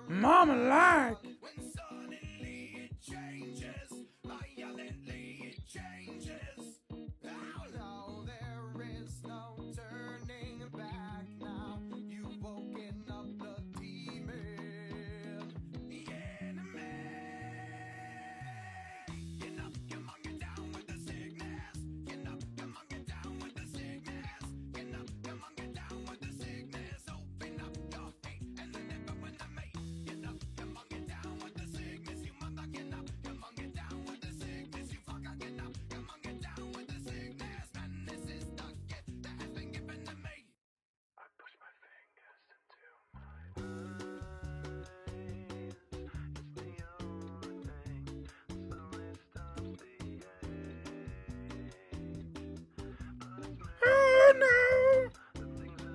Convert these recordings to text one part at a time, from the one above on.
Mama like. When suddenly it changes, violently it changes. Oh no, there is no turning back now. You've woken up the demon, the enemy. Get up, come on, get down with the sickness. Get up, come on, get down with the sickness. Get up, come on, get down with the sickness. Open up your feet and then never when I make. Get up, come on, get down with the sickness. You mother, get up, come on, get down with the sickness. You fucker, get up, come on, get down with the sickness. Man, this is the gift that has been given to me. I push my fingers into my eyes. It's the only thing that slowly stops the ache. But it's Oh no. the things I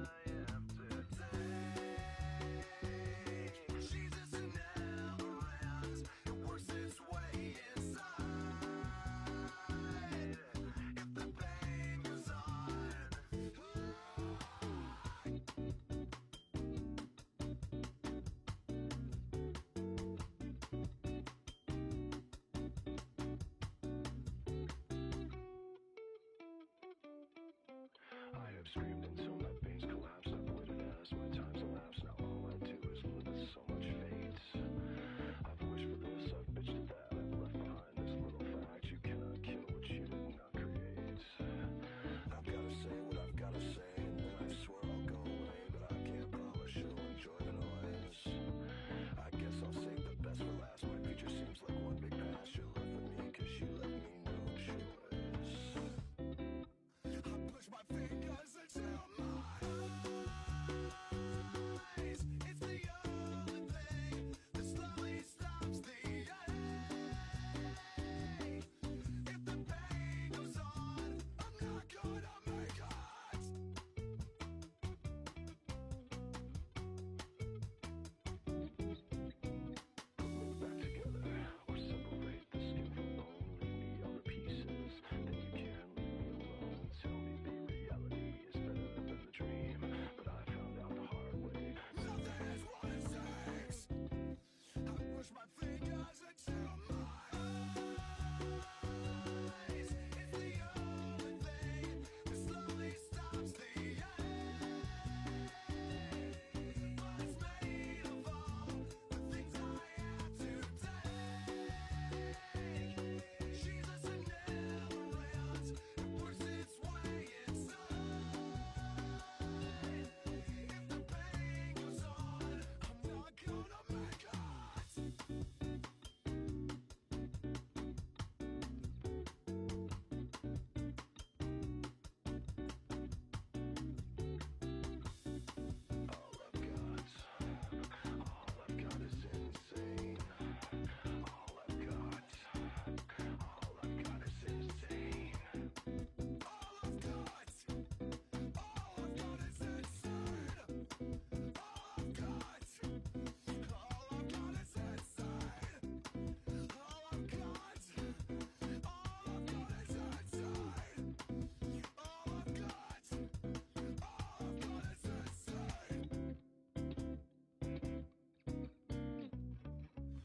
have to take. Jesus never ends. It works its way inside. If the pain goes on, I have screamed until my veins collapse. I've waited as my time's elapsed. Now all I do is live with so much fate. I've wished for this, I've bitched at that. I've left behind this little fact: you cannot kill what you did not create. I've gotta say what I've gotta say, and then I swear I'll go away. But I can't promise you'll enjoy the noise. I guess I'll save the best for last. My future seems like one big pass. You left with me cause you left me no choice. I push my fingers into my eyes. It's the only thing that slowly stops the ache. If the pain goes on, I'm not gonna make it. Put me back together or separate the skin from bone. Leave me all the pieces, then you can't leave me alone. Tell me the reality is better than the dream, but I found out the hard way. Nothing is what it takes. I push my fingers into my eyes. It's the only thing that slowly stops the ache. But it's made of all the things I had to take. Jesus never ends. It works its way inside. If the pain goes on, I'm not gonna make it. All I've got is insane. All I've got is insane. All I've got is insane. All I've got is insane. All I've got is insane. All I've got is insane. All I've got is insane.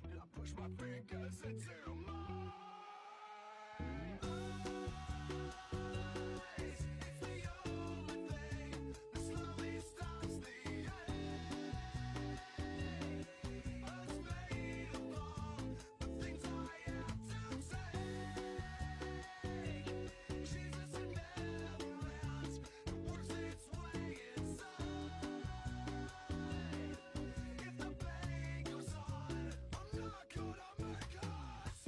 I push my fingers into my eyes. It's the only thing that slowly stops the ache. It's made of all the things I have to take. Jesus never ends. It works its way inside. If the pain goes on, I'm not gonna make it.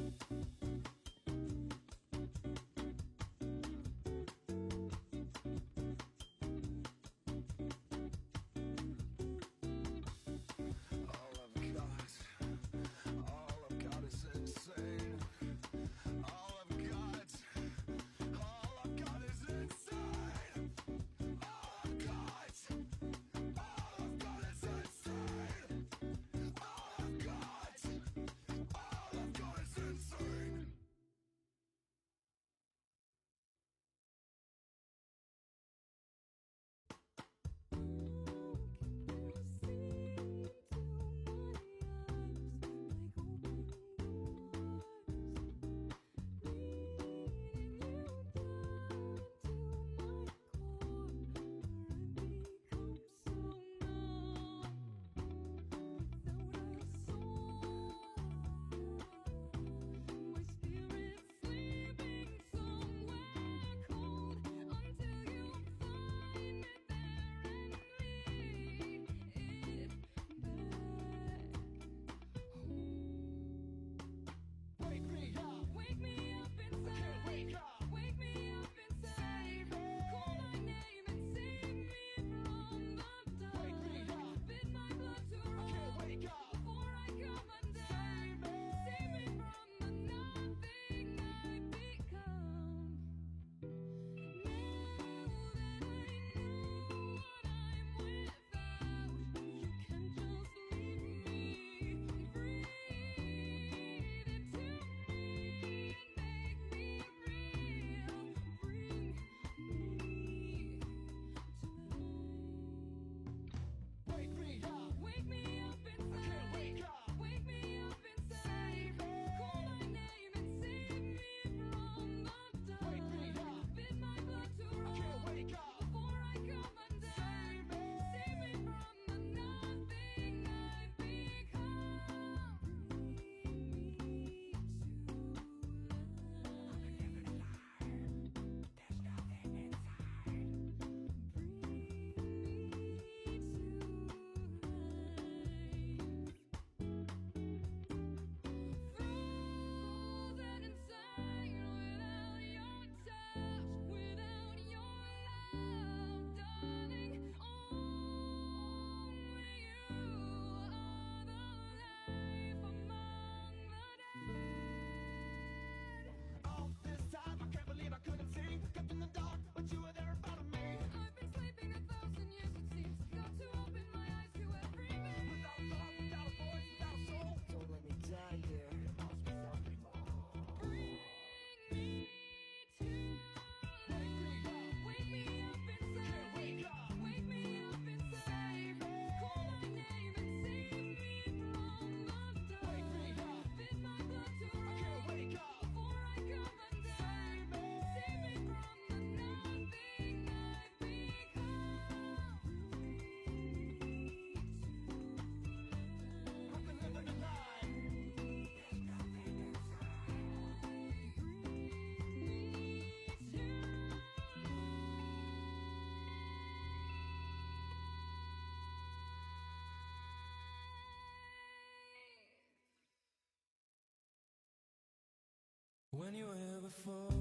anywhere before.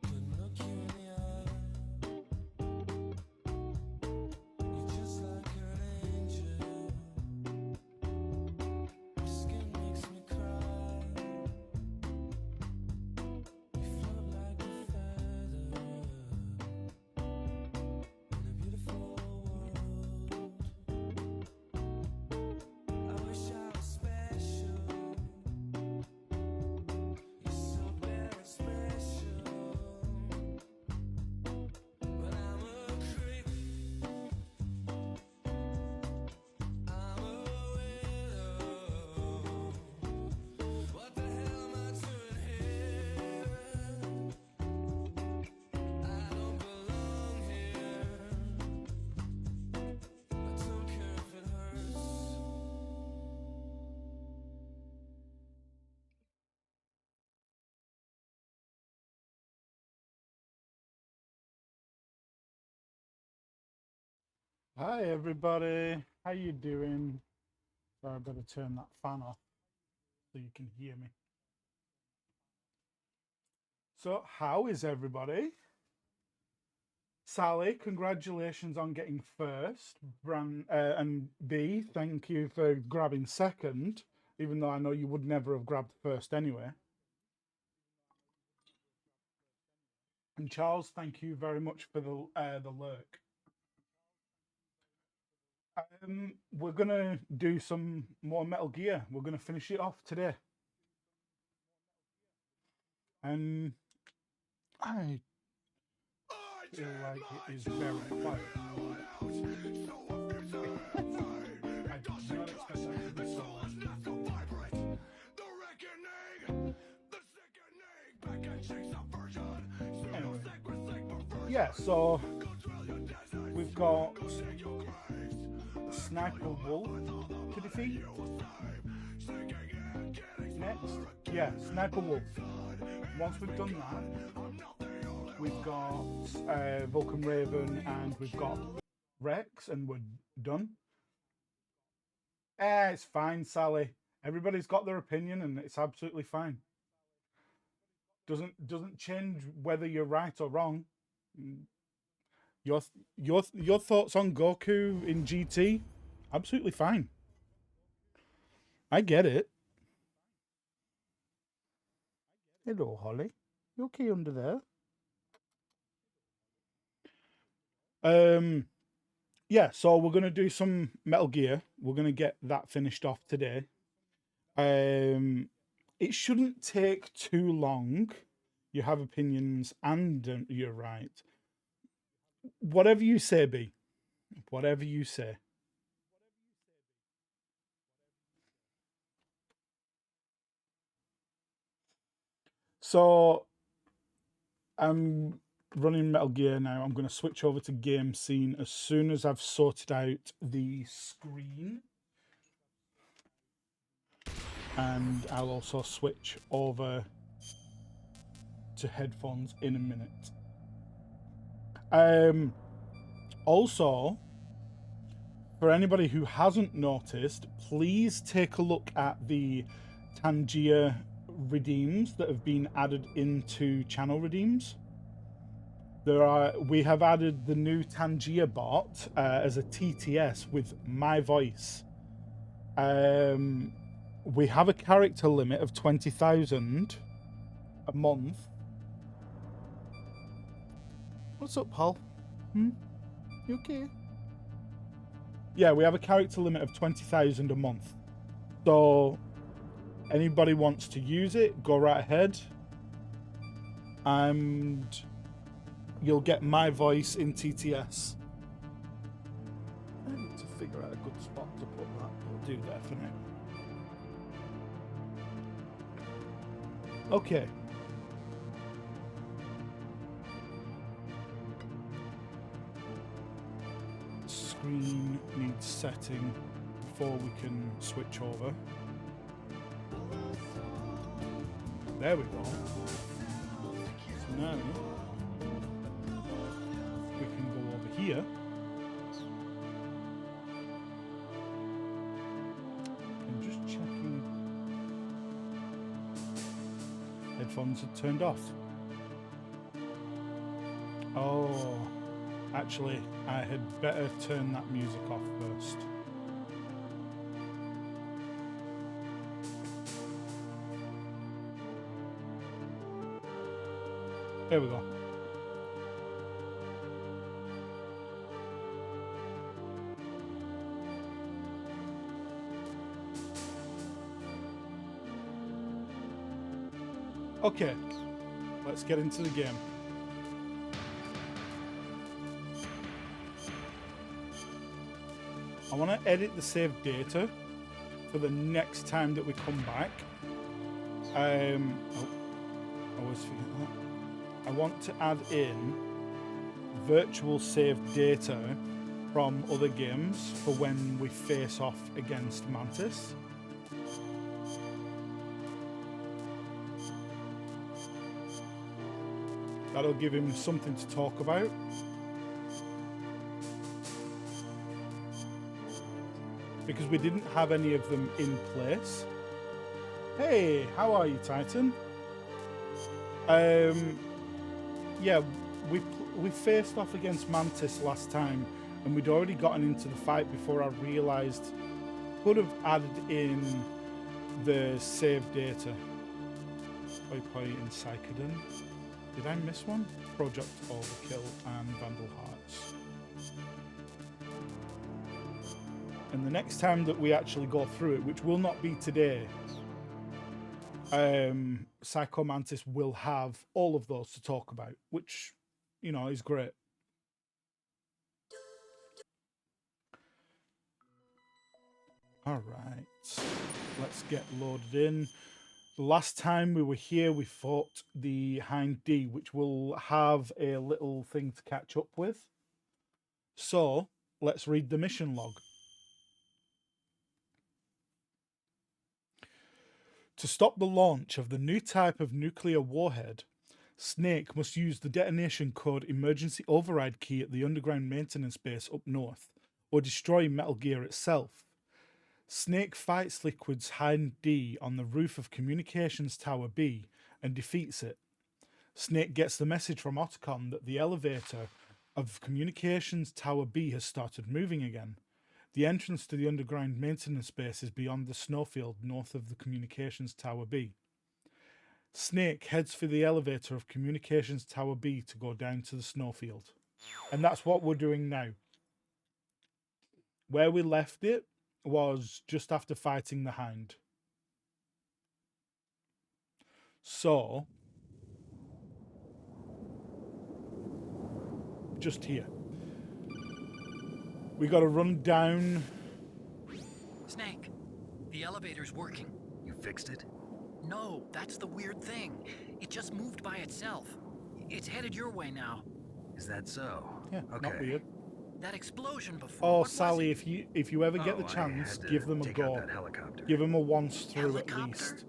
Couldn't look you in the eye. You're just like an angel. Your skin makes me cry. You float like a feather in a beautiful world. I wish I was special. You're so very special. But I'm a creep. I'm a widow. What the hell am I doing here? I don't belong here. I don't care if it hurts. Hi everybody, how you doing? Sorry, I better turn that fan off so you can hear me. So, how is everybody? Sally, congratulations on getting first. And B, thank you for grabbing second, even though I know you would never have grabbed first anyway. And Charles, thank you very much for the lurk. We're gonna do some more Metal Gear. We're gonna finish it off today. And I feel like it is very quiet. I did not expect that to be so loud. Anyway, yeah, so we've got Sniper Wolf to defeat. Next, yeah, Sniper Wolf. Once we've done that, we've got Vulcan Raven and we've got Rex, and we're done. It's fine, Sally. Everybody's got their opinion, and it's absolutely fine. Doesn't change whether you're right or wrong. Your thoughts on Goku in GT? Absolutely fine. I get it. Hello, Holly. You okay under there? Yeah, so we're gonna do some Metal Gear. We're gonna get that finished off today. It shouldn't take too long. You have opinions, and you're right. Whatever you say, B. Whatever you say. So I'm running Metal Gear now. I'm going to switch over to game scene as soon as I've sorted out the screen. And I'll also switch over to headphones in a minute. Also, for anybody who hasn't noticed, please take a look at the Tangier redeems that have been added into channel redeems. We have added the new Tangier bot as a TTS with my voice. We have a character limit of 20,000 a month. What's up, Paul? You okay? Yeah, we have a character limit of 20,000 a month. So anybody wants to use it, go right ahead. And you'll get my voice in TTS. I need to figure out a good spot to put that. We'll do that for now. Okay. Screen needs setting before we can switch over. There we go. So now we can go over here. I'm just checking. headphones had turned off. Oh, actually, I had better turn that music off first. There we go. Okay, let's get into the game. I want to edit the saved data for the next time that we come back. Oh, I always forget that. I want to add in virtual saved data from other games for when we face off against Mantis. That'll give him something to talk about. Because we didn't have any of them in place. Hey, how are you, Titan? Yeah, we faced off against Mantis last time, and we'd already gotten into the fight before I realised could have added in the save data. Poi and Psychodon. Did I miss one? Project Overkill and Vandal Hearts. And the next time that we actually go through it, which will not be today, Psycho Mantis will have all of those to talk about, which, you know, is great. All right, let's get loaded in. The last time we were here, we fought the Hind D, which will have a little thing to catch up with. So let's read the mission log. To stop the launch of the new type of nuclear warhead, Snake must use the detonation code emergency override key at the underground maintenance base up north, or destroy Metal Gear itself. Snake fights Liquid's Hind D on the roof of Communications Tower B and defeats it. Snake gets the message from Otacon that the elevator of Communications Tower B has started moving again. The entrance to the underground maintenance base is beyond the snowfield north of the Communications Tower B. Snake heads for the elevator of Communications Tower B to go down to the snowfield. And that's what we're doing now. Where we left it was just after fighting the Hind. So, just here. We got to run down. Snake, the elevator's working. You fixed it? No, that's the weird thing. It just moved by itself. It's headed your way now. Is that so? Yeah, Okay. not weird. That explosion before. Oh, what was Sally, it? if you ever get the Oh, I chance, had to give them a take out go. that helicopter. Give them a once through Helicopter? at least.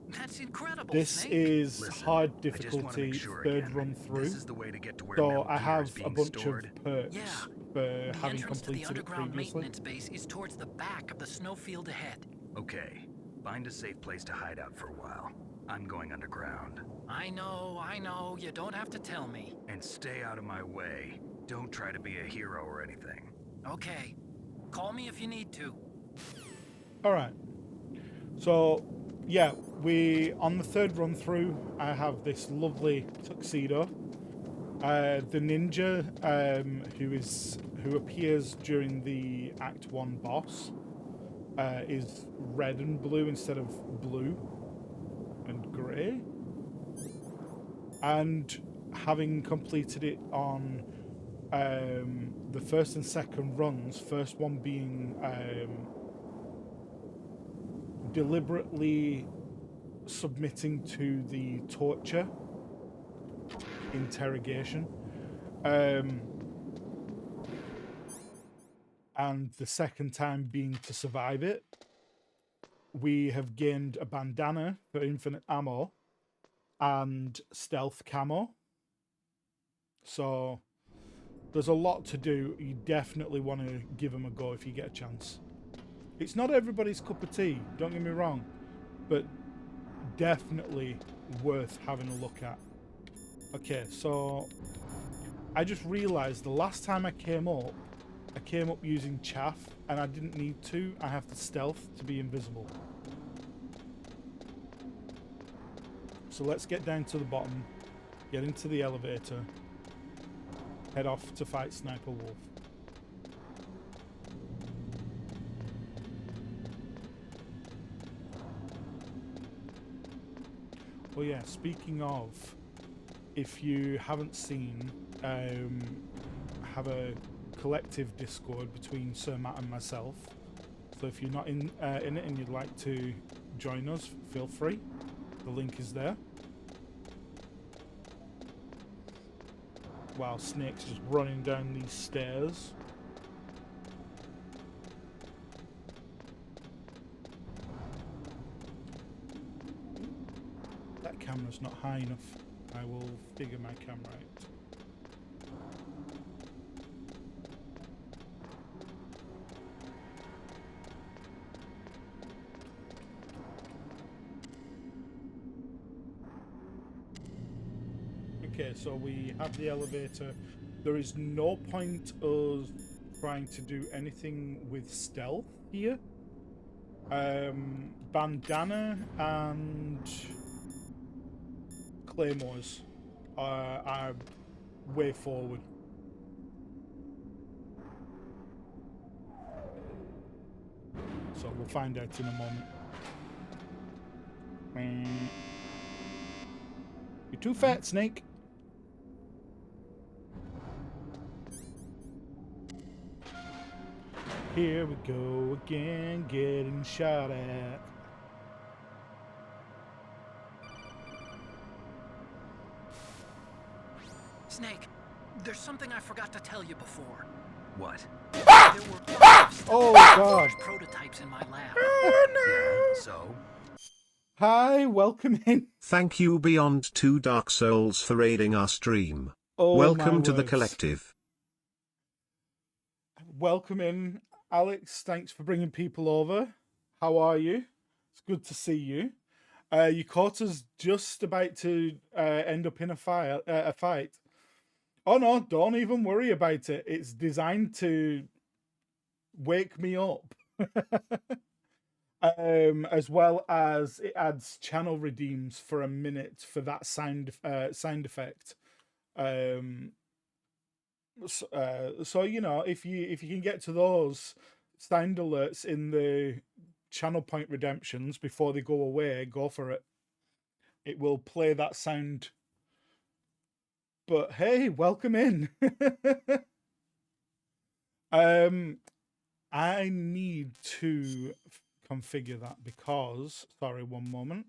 That's incredible. This Snake. is Listen, hard I just wanna difficulty, make sure third again. run through. This is the way to get to where So Metal I Gear is have a being bunch stored. of perks Yeah. for The having entrance to the completed it underground previously. maintenance base is towards the back of the snowfield ahead. Okay, find a safe place to hide out for a while. I'm going underground. I know. You don't have to tell me. And stay out of my way. Don't try to be a hero or anything. Okay. Call me if you need to. All right. So, yeah, on the third run through, I have this lovely tuxedo. The ninja, who appears during the Act 1 boss, is red and blue instead of blue and grey. And having completed it on the first and second runs, first one being deliberately submitting to the torture interrogation, and the second time being to survive it. We have gained a bandana for infinite ammo and stealth camo. So there's a lot to do. You definitely want to give them a go if you get a chance. It's not everybody's cup of tea, don't get me wrong, but definitely worth having a look at. Okay, so I just realized the last time I came up using chaff, and I didn't need to. I have to stealth to be invisible. So let's get down to the bottom, get into the elevator, head off to fight Sniper Wolf. Oh yeah, speaking of, if you haven't seen, have a collective Discord between Sir Matt and myself. So if you're not in it and you'd like to join us, feel free. The link is there. While Snake's just running down these stairs. That camera's not high enough. I will figure my camera out. Okay, so we have the elevator. There is no point us trying to do anything with stealth here. Bandana and claymores are way forward. So we'll find out in a moment. You're too fat, Snake. Here we go again, getting shot at. Snake, there's something I forgot to tell you before. What? There were Oh God! prototypes in my lab. Yeah, so? Hi, welcome in. Thank you Beyond 2 Dark Souls for raiding our stream. Oh, Welcome my to the words. collective. Welcome in, Alex. Thanks for bringing people over. How are you? It's good to see you. You caught us just about to end up in a fight. Oh no, don't even worry about it. It's designed to wake me up. As well as it adds channel redeems for a minute for that sound effect. So you know, if you can get to those sound alerts in the channel point redemptions before they go away, go for it. It will play that sound. But hey, welcome in. I need to configure that because, sorry, one moment.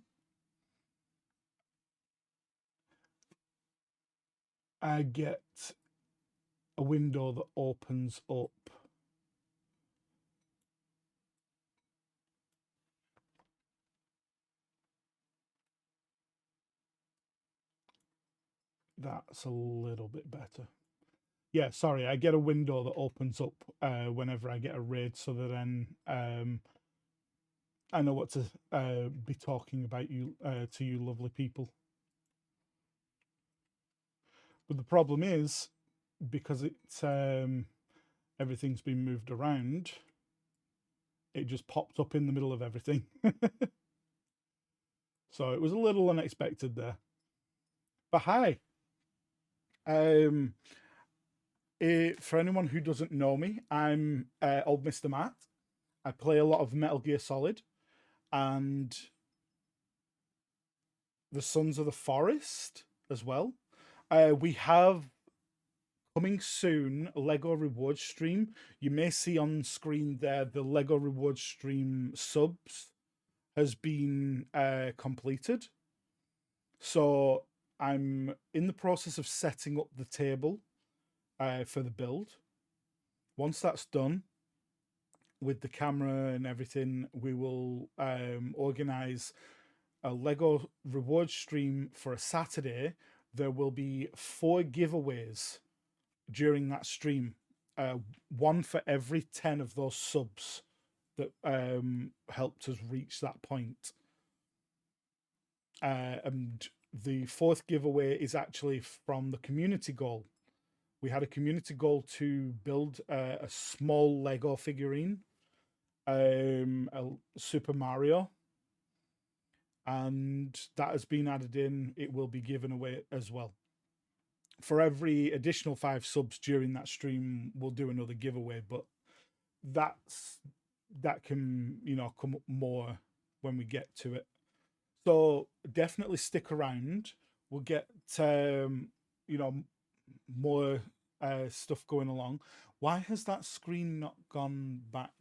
I get a window that opens up. That's a little bit better. Yeah, sorry, I get a window that opens up whenever I get a raid, so that then I know what to be talking about you to you lovely people. But the problem is, because it's everything's been moved around, it just popped up in the middle of everything. So it was a little unexpected there. But hi. For anyone who doesn't know me, I'm old Mr. Matt. I play a lot of Metal Gear Solid and the Sons of the Forest as well. We have coming soon a Lego reward stream. You may see on screen there the Lego reward stream subs has been completed. So I'm in the process of setting up the table for the build. Once that's done, with the camera and everything, we will organize a Lego reward stream for a Saturday. There will be 4 giveaways during that stream, one for every 10 of those subs that helped us reach that point. And the fourth giveaway is actually from the community goal. We had a community goal to build a small Lego figurine, a Super Mario, and that has been added in. It will be given away as well. For every additional 5 subs during that stream, we'll do another giveaway, but that can, you know, come up more when we get to it. So definitely stick around. We'll get you know, more stuff going along. Why has that screen not gone back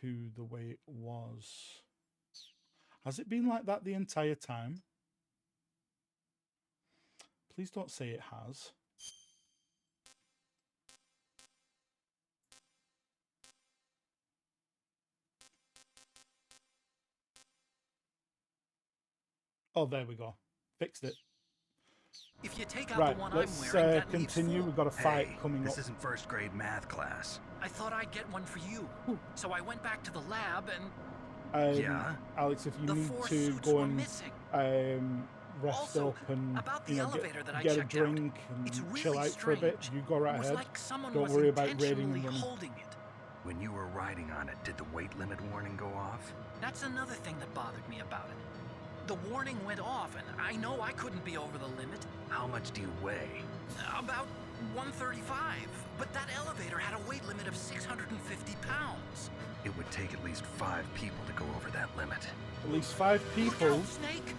to the way it was? Has it been like that the entire time? Please don't say it has. Oh, there we go. Fixed it. If you take out Right, the one let's I'm wearing, that leaves continue. 4. We've got a fight Hey, coming this up. isn't first grade math class. I thought I'd get one for you. So I went back to the lab and Yeah? Alex, if you the need 4 to suits go were and missing. rest Also, up and about the you know, elevator that I get a checked out, drink it's and really chill out for a bit, strange. you go right It was ahead. like someone Don't was worry about raiding intentionally and running. holding it. When you were riding on it, did the weight limit warning go off? That's another thing that bothered me about it. The warning went off, and I know I couldn't be over the limit. How much do you weigh? About 135. But that elevator had a weight limit of 650 pounds. It would take at least 5 people to go over that limit. At least 5 Look people. out, Snake!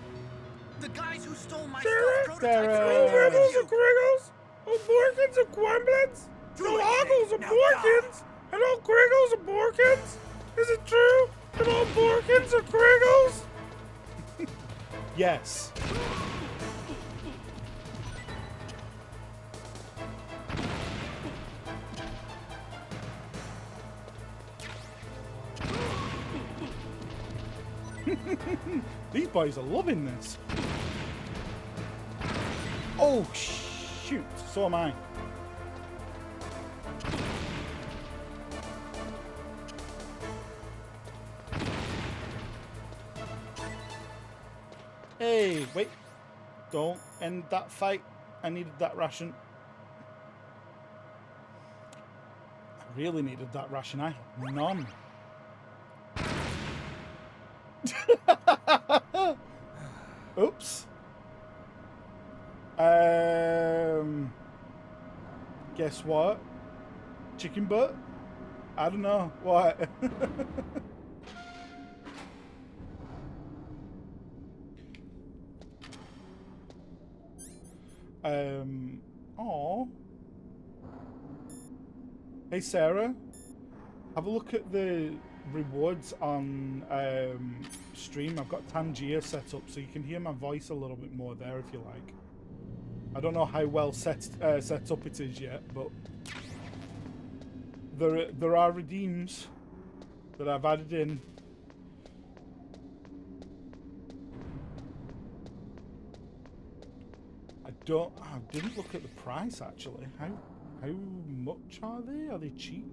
The guys who stole my Sarah, stuffed prototypes Sarah. right there with you. Kriggles, oh Borkins and Quamblets, no Hoggles and Borkins, and all Kriggles and Borkins. Is it true that all Borkins are Kriggles? Yes. These boys are loving this. Oh, shoot. So am I. Hey, wait. Don't end that fight. I needed that ration. I really needed that ration. I had none. Oops. Guess what? Chicken butt? I don't know. What? Oh. Hey Sarah, have a look at the rewards on stream. I've got Tangier set up so you can hear my voice a little bit more there if you like. I don't know how well set up it is yet, but there are redeems that I've added in. I didn't look at the price actually. How much are they? Are they cheap?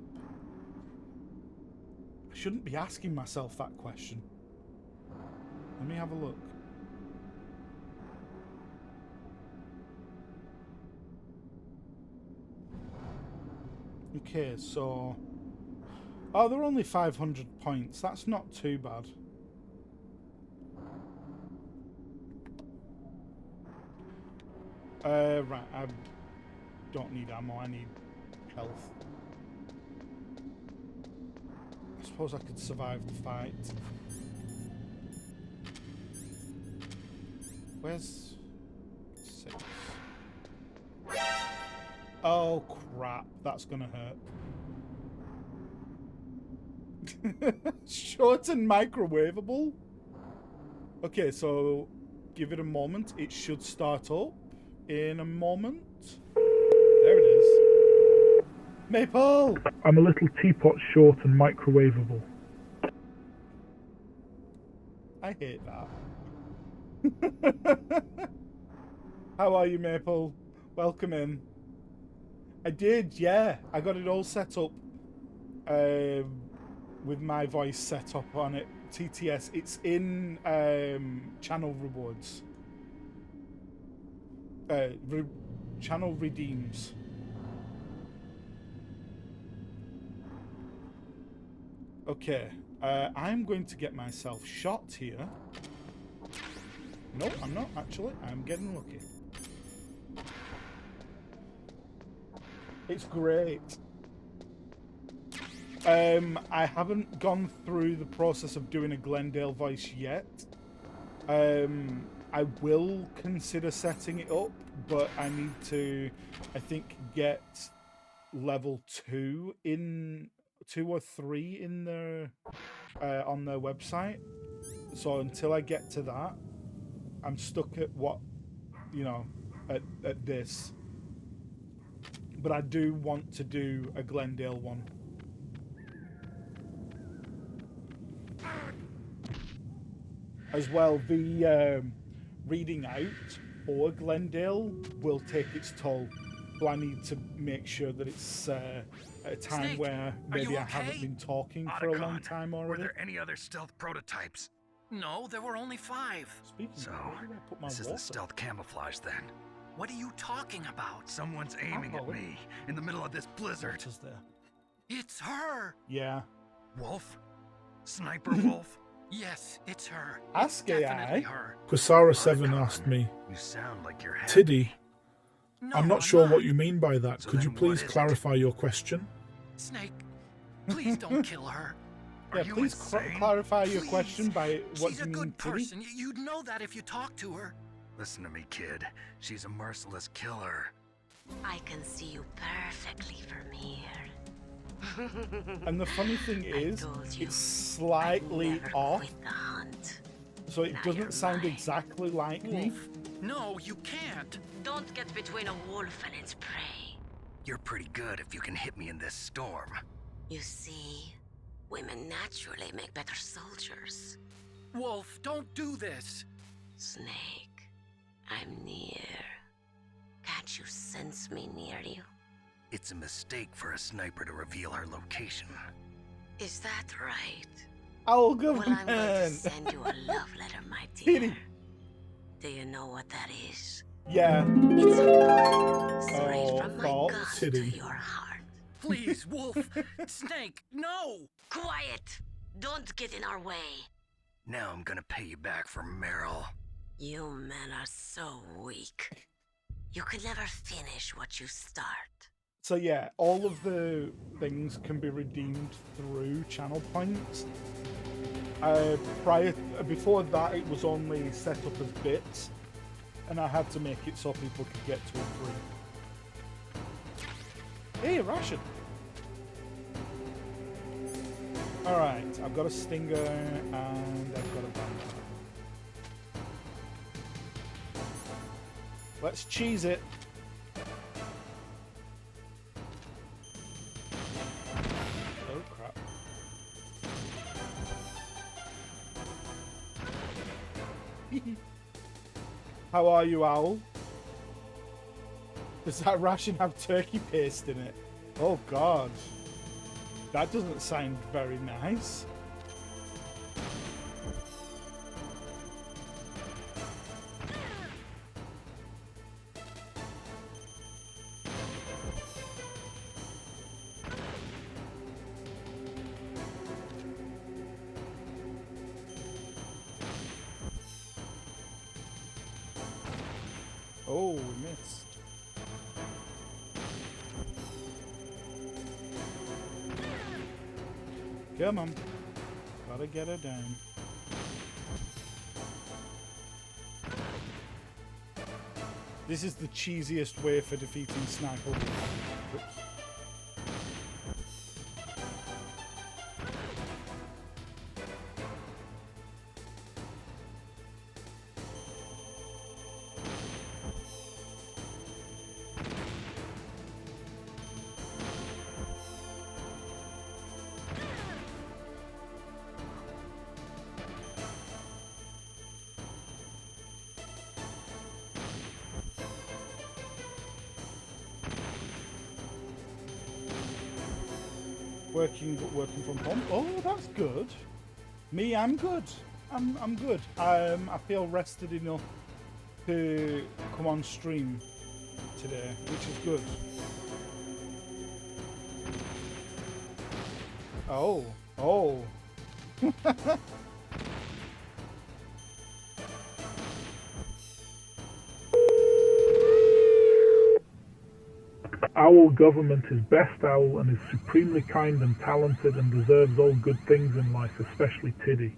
I shouldn't be asking myself that question. Let me have a look. Okay, so... Oh, they're only 500 points. That's not too bad. Right, I don't need ammo, I need health. I suppose I could survive the fight. Where's 6? Oh crap, that's gonna hurt. Short and microwavable? Okay, so give it a moment. It should start up in a moment. There it is. Maple! I'm a little teapot short and microwavable. I hate that. How are you, Maple? Welcome in. I did, yeah. I got it all set up with my voice set up on it. TTS. It's in channel rewards. channel redeems. Okay, I'm going to get myself shot here. No, I'm not actually. I'm getting lucky. It's great. I haven't gone through the process of doing a Glendale voice yet. I will consider setting it up, but I need to, I think, get level 2 or 3 in their on their website. So until I get to that, I'm stuck at what, you know, at this. But I do want to do a Glendale one. As well, the reading out for Glendale will take its toll. So I need to make sure that it's at a time Snake, where are you maybe I haven't okay? been talking for a long Otacon, time were already. there any other stealth prototypes? No, there were only 5. Speaking So, of, where did I put my this is water? the stealth camouflage then. What are you talking about? Someone's aiming at me in the middle of this blizzard. What is there? It's her. Yeah. Wolf? Sniper Wolf? Yes, it's her. Ask It's AI. definitely her. Quasara7 asked me, You sound like you're happy. Tiddy, No, I'm not sure not. what you mean by that. So Could you then what please is it? clarify your question? Snake, please don't kill her. Are Yeah, you please insane? clarify your Please. question by what She's you a mean, good Tiddy. person. You'd know that if you talked to her. Listen to me, kid. She's a merciless killer. I can see you perfectly from here. And the funny thing I is, told you, it's slightly I'd never off, quit the hunt. so it Now you're doesn't sound mine. exactly like me. Wolf, no, you can't. Don't get between a wolf and its prey. You're pretty good if you can hit me in this storm. You see, women naturally make better soldiers. Wolf, don't do this. Snake, I'm near. Can't you sense me near you? It's a mistake for a sniper to reveal her location. Is that right? Owl Well, I'm going to government! send you a love letter, my Tiddy. dear. Do you know what that is? Yeah. It's a bullet straight Oh, from my thought, gun Tiddy. to your heart. Please, Wolf. Snake, no. Quiet! Don't get in our way. Now I'm gonna pay you back for Meryl. You men are so weak. You can never finish what you start. So yeah, all of the things can be redeemed through channel points. Before that, it was only set up as bits, and I had to make it so people could get to it free. Hey, a ration. All right, I've got a stinger and I've got a vampire. Let's cheese it. Oh crap. How are you, Owl? Does that ration have turkey paste in it? Oh god. That doesn't sound very nice. Oh, we missed. Come on. Gotta get her down. This is the cheesiest way for defeating Sniper. Oops. Working from home. Oh, that's good. Me, I'm good. I'm good. I feel rested enough to come on stream today, which is good. Oh. Owl government is best owl and is supremely kind and talented and deserves all good things in life, especially Tiddy.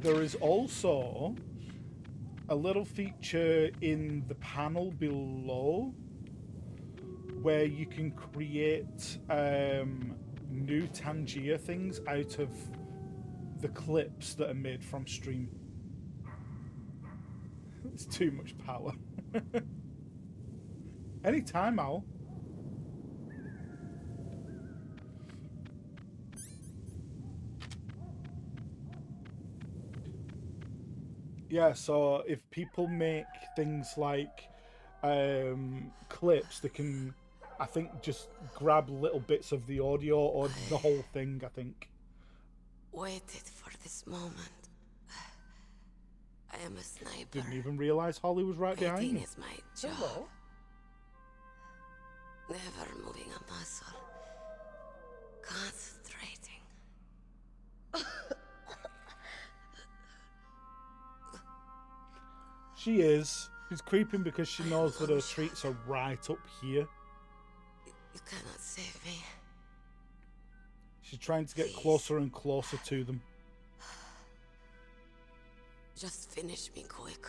There is also a little feature in the panel below where you can create new Tangier things out of the clips that are made from stream. It's too much power. Anytime, Al. Yeah, so if people make things like clips, they can, I think, just grab little bits of the audio or the whole thing, I think. Waited for this moment. I am a sniper. Didn't even realise Holly was right behind Waiting me. is my job. Hello. Never moving a muscle. Concentrating. She is. She's creeping because she knows that her treats are right up here. You cannot save me. She's trying to get closer and closer to them. Just finish me quick.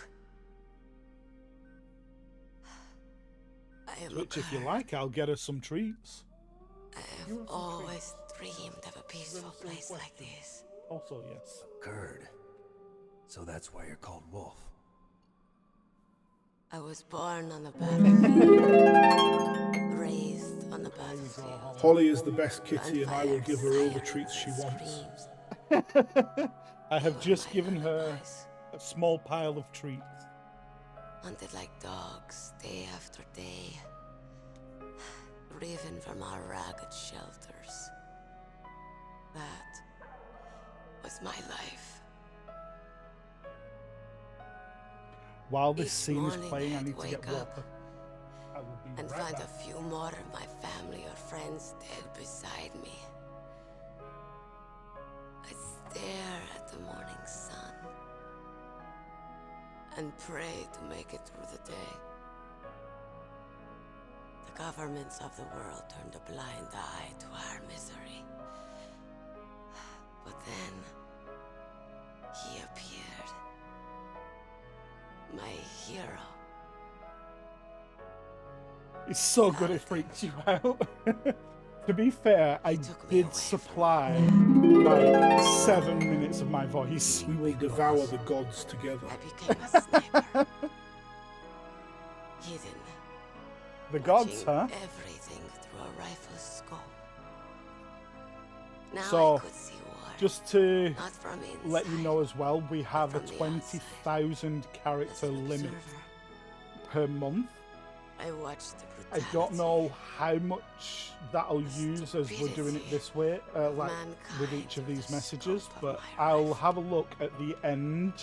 I am Which, a if you girl. like, I'll get her some treats. I have always dreamed of a peaceful place like this. Also, yes. Kurd. So that's why you're called Wolf. I was born on the battlefield, raised on the battlefield. Holly is the best kitty and I will give her all the treats she wants. I have just given her a small pile of treats. Hunted like dogs, day after day, driven from our ragged shelters. That was my life. While this Each scene is morning playing, I I'd need to get wake up water. I will be and right find back. a few more of my family or friends dead beside me. I stare at the morning sun and pray to make it through the day. The governments of the world turned a blind eye to our misery. But then, he appeared. My hero. It's so good it freaks you out. To be fair, I took me did away from supply like 7 minutes of my voice. We will devour the gods together. I became a sniper. Hidden. The gods, watching huh? Everything through a rifle's scope. Now So, I could see war. Just to Not from inside, let you know as well, we have a from the 20,000 as character an limit observer. per month. I watched the I brutality. don't know how much that'll use as we're doing it this way, like with each of these messages, but I'll have a look at the end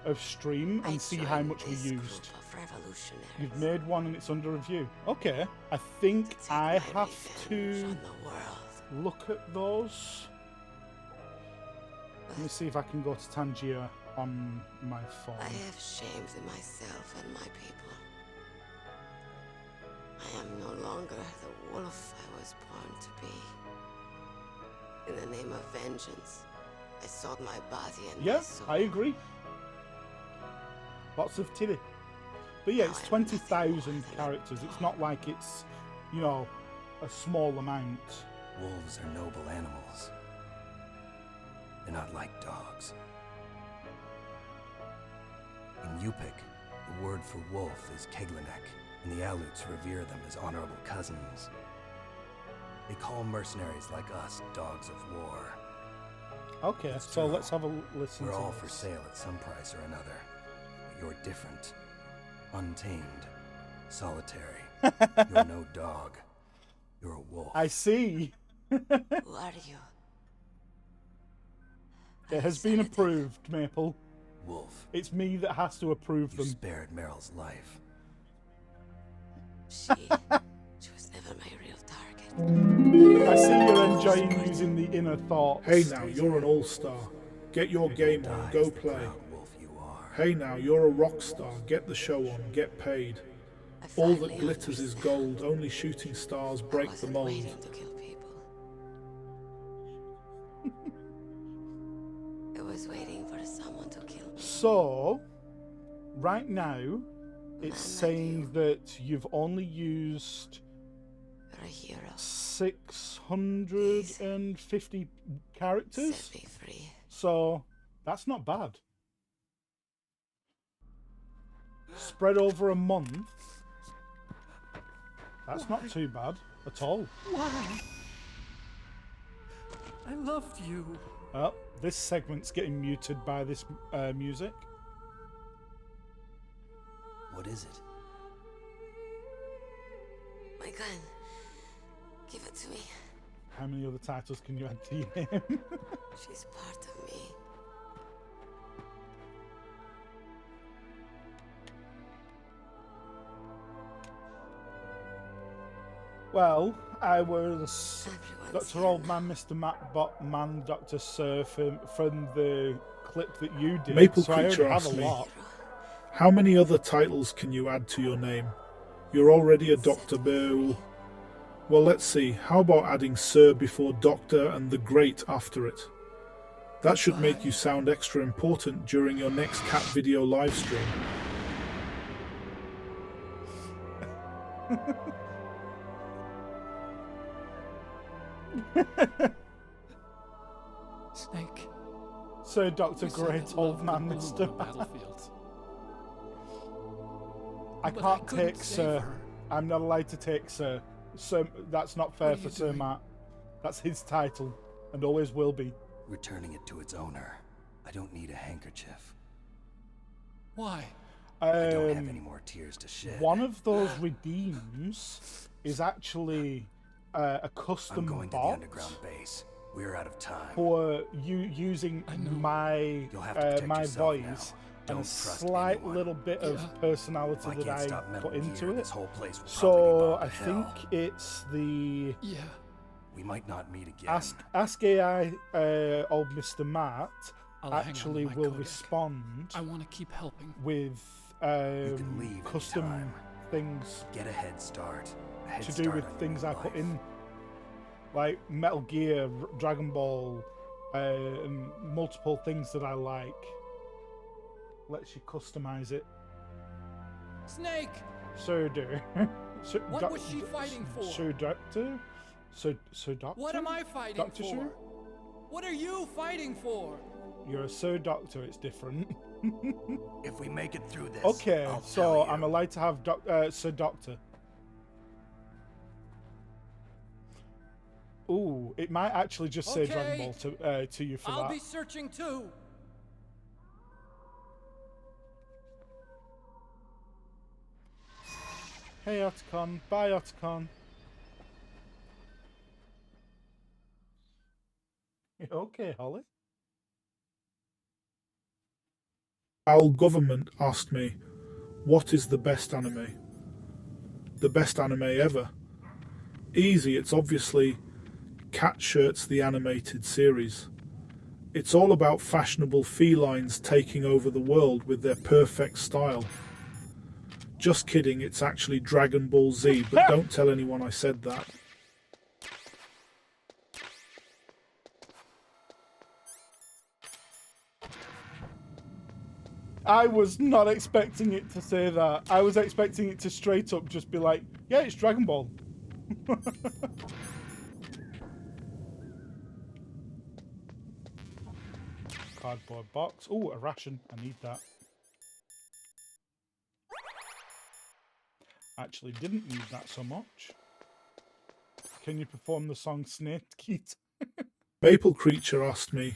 of stream and see how joined much we this used. group of revolutionaries You've made one and it's under review. Okay, I think to take I my have revenge to on the world. look at those. Let me see if I can go to Tangier on my phone. I have shamed myself and my people. I am no longer the wolf I was born to be. In the name of vengeance, I sold my body and my Yeah, soul. I agree. Lots of titty. But yeah, Now it's I'm 20,000 nothing more than a characters. It's not like it's, you know, a small amount. Wolves are noble animals. They're not like dogs. In Yupik, the word for wolf is Keglanek, and the Aleuts revere them as honorable cousins. They call mercenaries like us dogs of war. Okay, It's so true. let's have a listen We're to all this. for sale at some price or another. But you're different. Untamed. Solitary. You're no dog. You're a wolf. I see. Who are you? It has been approved, Maple. Wolf, It's me that has to approve you them. spared Meryl's life. She was never my real target. I see you're enjoying using the inner thoughts. Hey now, you're an all-star. Get your game on, Die go is the play. proud wolf you are. Hey now, you're a rock star. Get the show on, get paid. I All finally that glitters is understand. gold. Only shooting stars I break the wasn't mold. waiting to kill people. I was waiting for someone to kill me. So, right now, it's Man like saying you. that you've only used You're a hero. 650 characters. Set me free. So, that's not bad. Spread over a month. That's not too bad at all. Why? I loved you. Oh, this segment's getting muted by this music. What is it? My gun. Give it to me. How many other titles can you add to your name? She's part of me. Well, I was Everyone's Dr. Oldman, Mr. Matt Botman, Dr. Sir from the clip that you did. Maple so I already Creature have a asked me, lot. how many other titles can you add to your name? You're already a Dr. Bill. Well, let's see. How about adding Sir before Doctor and the Great after it? That should make you sound extra important during your next cat video live stream. Snake. Sir Dr. you said Great that Old love Man, could Mr. bloom on Matt. battlefields. I But can't couldn't take save Sir. her. I'm not allowed to take Sir. Sir, that's not fair What are for you Sir doing? Matt. That's his title, and always will be. Returning it to its owner. I don't need a handkerchief. Why? I don't have any more tears to shed. One of those redeems is actually a I'm custom going to the bot underground base. We're out of time. for you using my You'll have to protect my yourself voice now. and Don't a trust slight anyone. little bit of Yeah. personality If I that can't I stop Metal put into Gear, it. this whole place will So probably I be think bombed to hell. it's the Yeah. We might not meet again. Ask AI old Mr. Matt I'll hang on to actually my will codec. respond I want to keep helping. with can leave custom anytime. things Get a head start. A head to do start with on your things new I put life. in, like Metal Gear, Dragon Ball, and multiple things that I like. Lets you customize it. Snake! So do. So, What was she fighting for? So Doctor. So Doctor. What am I fighting Doctor for? Shu? What are you fighting for? You're a Sir Doctor. It's different. If we make it through this, Okay, I'll so tell you. I'm allowed to have Sir Doctor. Ooh, it might actually just say Dragon Ball to you for I'll that. be searching too. Hey Otacon, bye Otacon. You okay, Holly? Our government asked me, what is the best anime? The best anime ever? Easy, it's obviously Cat Shirts the animated series. It's all about fashionable felines taking over the world with their perfect style. Just kidding, it's actually Dragon Ball Z, but don't tell anyone I said that. I was not expecting it to say that. I was expecting it to straight up just be like, yeah, it's Dragon Ball. Cardboard box. Oh, a ration. I need that. Actually, didn't need that so much. Can you perform the song Snake Eater? Maple Creature asked me,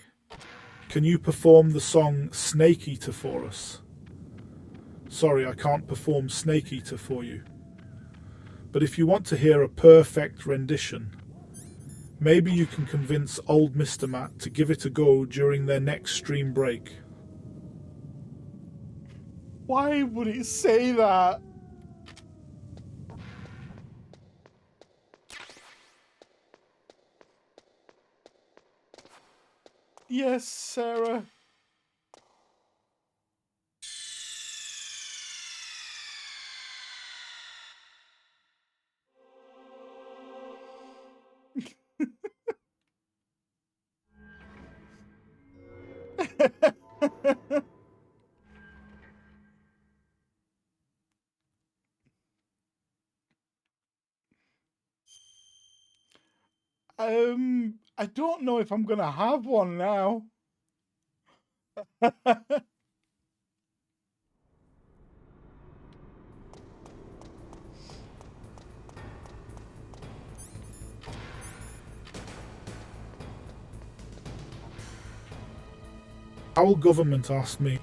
can you perform the song Snake Eater for us? Sorry, I can't perform Snake Eater for you. But if you want to hear a perfect rendition, Maybe you can convince old Mr. Matt to give it a go during their next stream break. Why would it say that? Yes, Sarah. I don't know if I'm gonna have one now. Our government asked me,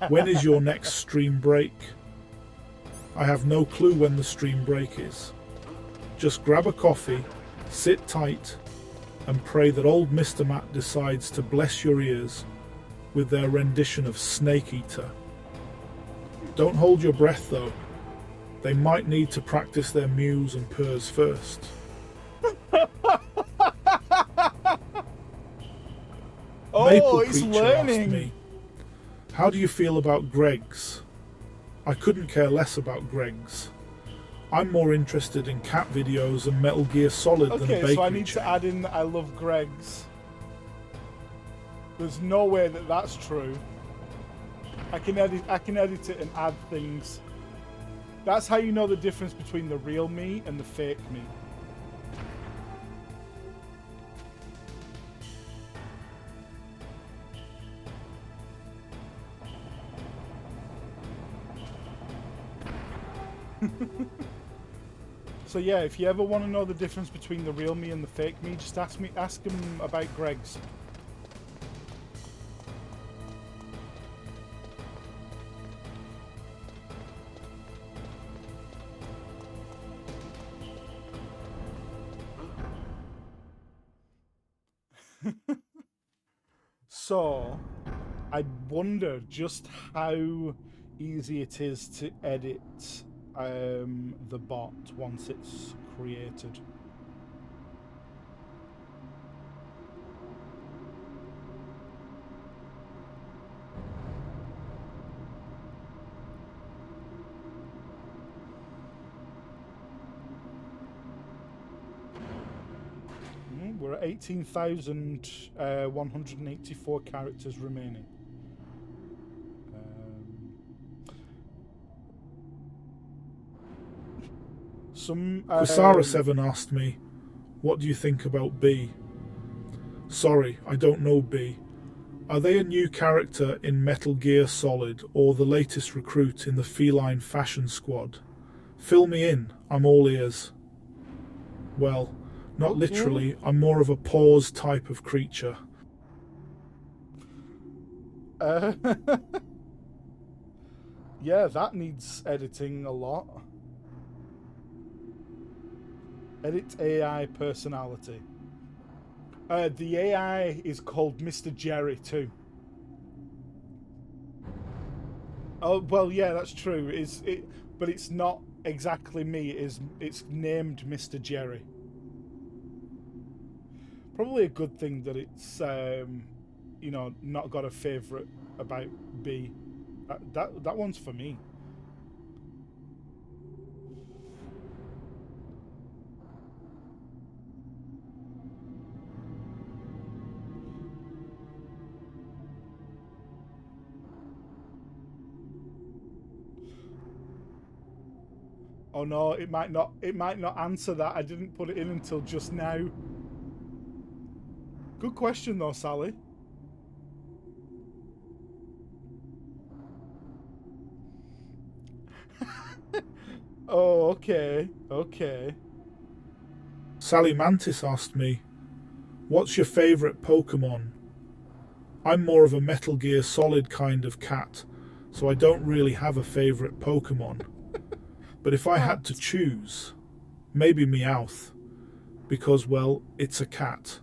when is your next stream break? I have no clue when the stream break is. Just grab a coffee, sit tight, and pray that old Mr. Matt decides to bless your ears with their rendition of Snake Eater. Don't hold your breath though. They might need to practice their mews and purrs first. Oh, he's Creature asked learning. me, how do you feel about Greg's? I couldn't care less about Greg's. I'm more interested in cat videos and Metal Gear Solid than a Okay, bakery so I need chain. to add in that I love Greg's. There's no way that that's true. I can edit it and add things. That's how you know the difference between the real me and the fake me. So yeah, if you ever want to know the difference between the real me and the fake me, just ask him about Greg's. So, I wonder just how easy it is to edit the bot once it's created. We're at 18,184 characters remaining. Kusara7 asked me, what do you think about B? Sorry, I don't know B. Are they a new character in Metal Gear Solid or the latest recruit in the Feline Fashion Squad? Fill me in, I'm all ears. Well, not literally, I'm more of a pause type of creature. Yeah, that needs editing a lot. Edit AI personality. The AI is called Mr. Jerry too. Oh well, yeah, that's true. But it's not exactly me. It's named Mr. Jerry. Probably a good thing that it's you know, not got a favourite about B. That one's for me. Oh no, it might not answer that. I didn't put it in until just now. Good question though, Sally. Oh, okay. Okay. Sally Mantis asked me, what's your favourite Pokemon? I'm more of a Metal Gear Solid kind of cat, so I don't really have a favourite Pokemon. But if I had to choose, maybe Meowth. because, well, it's a cat.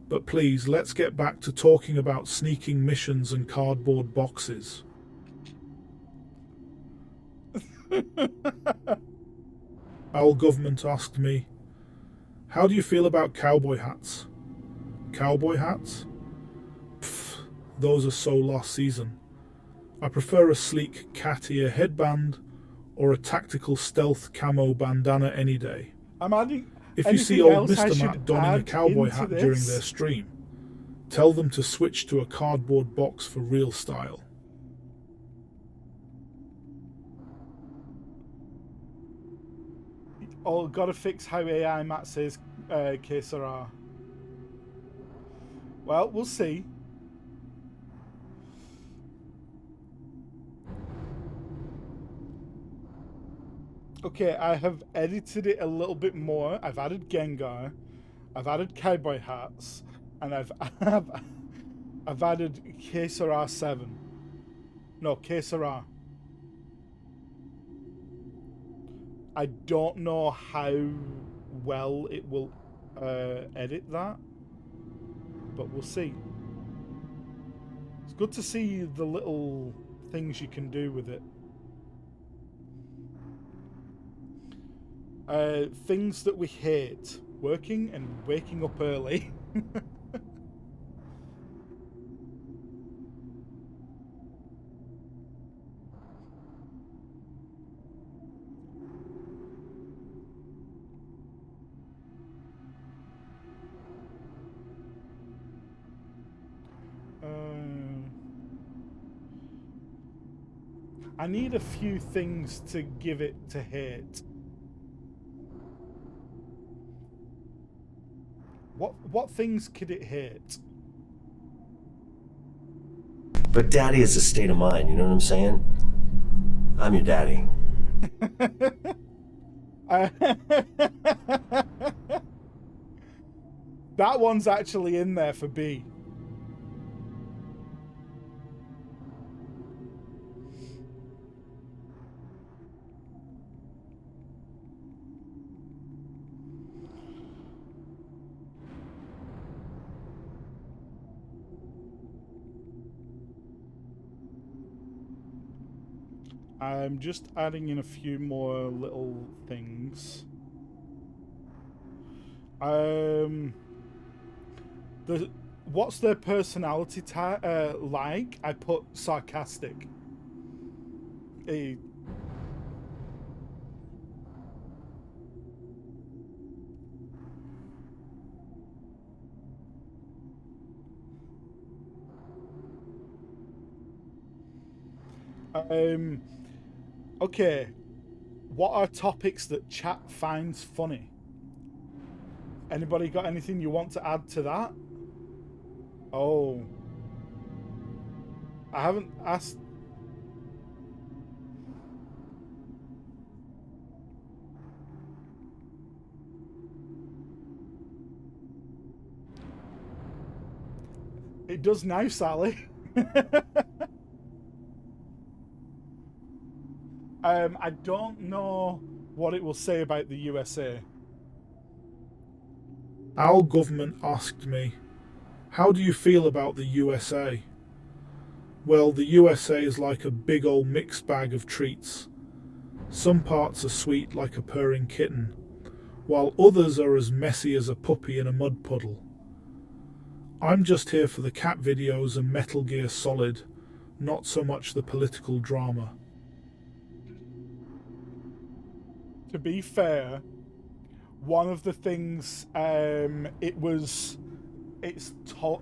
But please, let's get back to talking about sneaking missions and cardboard boxes. Our government asked me, how do you feel about cowboy hats? Cowboy hats? Pfft, those are so last season. I prefer a sleek cat ear headband or a tactical stealth camo bandana any day. I'm adding. If you see anything old else I Mr. should Matt donning a add cowboy into hat this? during their stream, tell them to switch to a cardboard box for real style. Oh, gotta fix how AI Matt says que sera. Well, we'll see. Okay, I have edited it a little bit more. I've added Gengar, I've added cowboy hats, and I've added Que Sera 7. No, Que Sera. I don't know how well it will edit that, but we'll see. It's good to see the little things you can do with it. Things that we hate: working and waking up early. I need a few things to give it to hate. What things could it hate? But daddy is a state of mind, you know what I'm saying? I'm your daddy. That one's actually in there for B. I'm just adding in a few more little things. What's their personality like? I put sarcastic. Okay, what are topics that chat finds funny? Anybody got anything you want to add to that? Oh, I haven't asked. It does now, Sally. I don't know what it will say about the USA. Our government asked me, how do you feel about the USA? Well, the USA is like a big old mixed bag of treats. Some parts are sweet like a purring kitten, while others are as messy as a puppy in a mud puddle. I'm just here for the cat videos and Metal Gear Solid, not so much the political drama. To be fair, one of the things I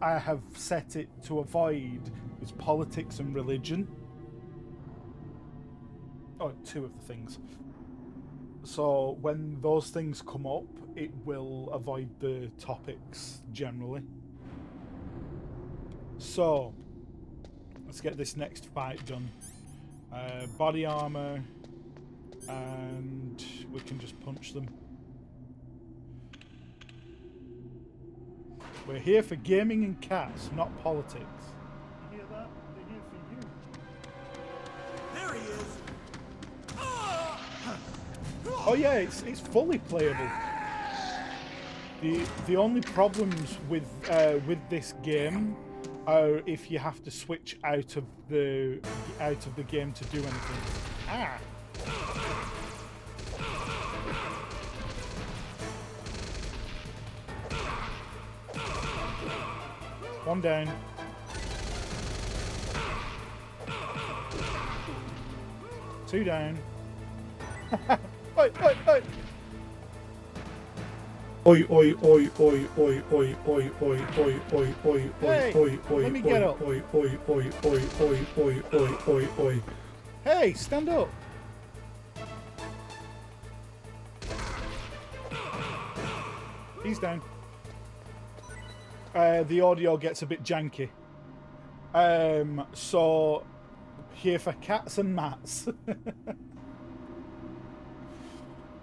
have set it to avoid is politics and religion. Oh, two of the things. So when those things come up, it will avoid the topics generally. So let's get this next fight done. Body armor, and we can just punch them. We're here for gaming and cats, not politics. You hear that? They're here for you. There he is. Oh yeah, it's fully playable. The only problems with this game are if you have to switch out of the game to do anything. Ah. One down. Two down. Oi, oi, oi. Oi, oi, oi, oi, oi, oi, oi, oi, oi, oi, oi, Hey, oi, oi, let me get up. oi, oi, oi, oi, oi, oi, oi, oi, oi. Hey, stand up. He's down. The audio gets a bit janky. So here for cats and mats.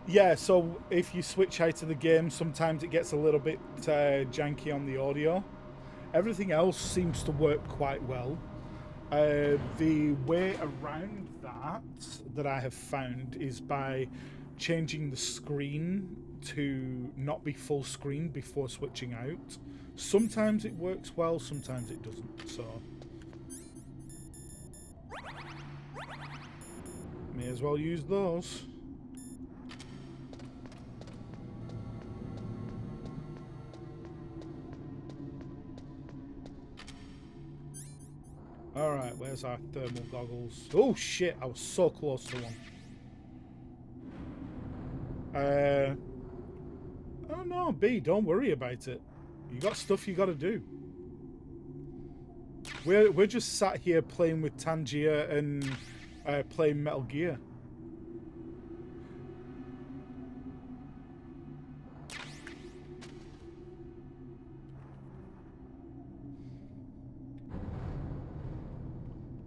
Yeah, so if you switch out of the game, sometimes it gets a little bit janky on the audio. Everything else seems to work quite well. The way around that I have found is by changing the screen to not be full screen before switching out. Sometimes it works well, sometimes it doesn't, so may as well use those. Alright, where's our thermal goggles? Oh shit, I was so close to one. Oh no, B, don't worry about it. You got stuff you gotta do. We're just sat here playing with Tangier and playing Metal Gear.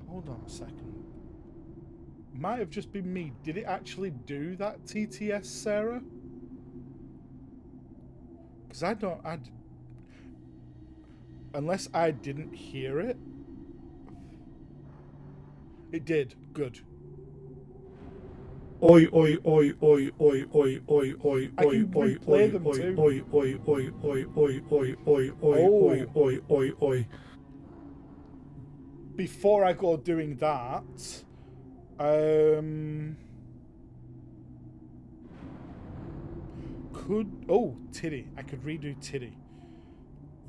Hold on a second. Might have just been me. Did it actually do that TTS, Sarah? Because unless I didn't hear it. It did. Good. Oi, oi, oi, oi, oi, oi, oi, oi, I can oi, replay oi, them oi, too. oi, oi, oi, oi, oi, oi, oi, oi, oi, oi, oi. Before I go doing that, Tiddy. I could redo Tiddy.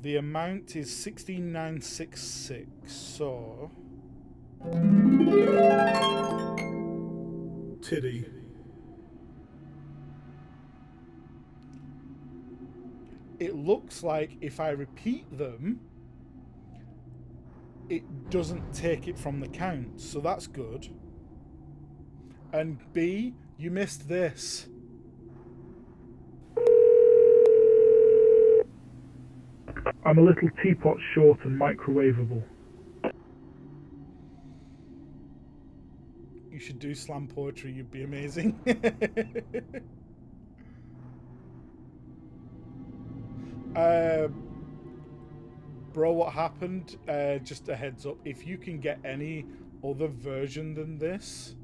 The amount is 16,966, so Tiddy. it looks like if I repeat them, it doesn't take it from the count, so that's good. And B, you missed this. I'm a little teapot short and microwavable. You should do slam poetry, you'd be amazing. Bro, what happened? Just a heads up, if you can get any other version than this,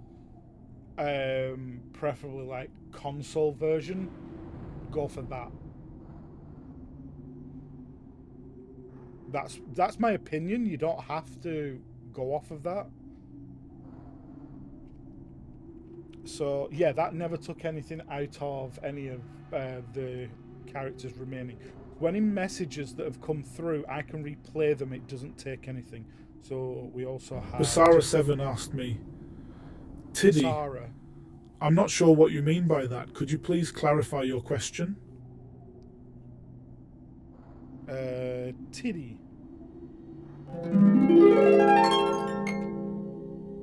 preferably like console version, go for that. That's my opinion. You don't have to go off of that. So yeah, that never took anything out of any of the characters remaining. When in messages that have come through, I can replay them. It doesn't take anything. So we also have Basara7 asked me, Tiddy, Sarah. I'm not sure what you mean by that. Could you please clarify your question? Tiddy.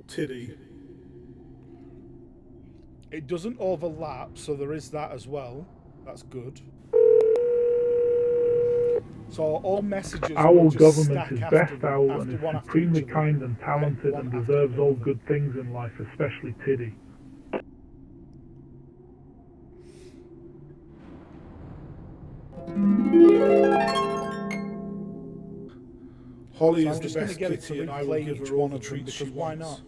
Tiddy. It doesn't overlap, so there is that as well. That's good. So all messages Our will just government stack is after best owl and after is one after supremely each other. kind and talented One and after deserves the all other. good things in life, especially Tiddy. Holly So is I'm the just going to best get it to kitty and I will replay give each her all one the of them treats she because why wants. not?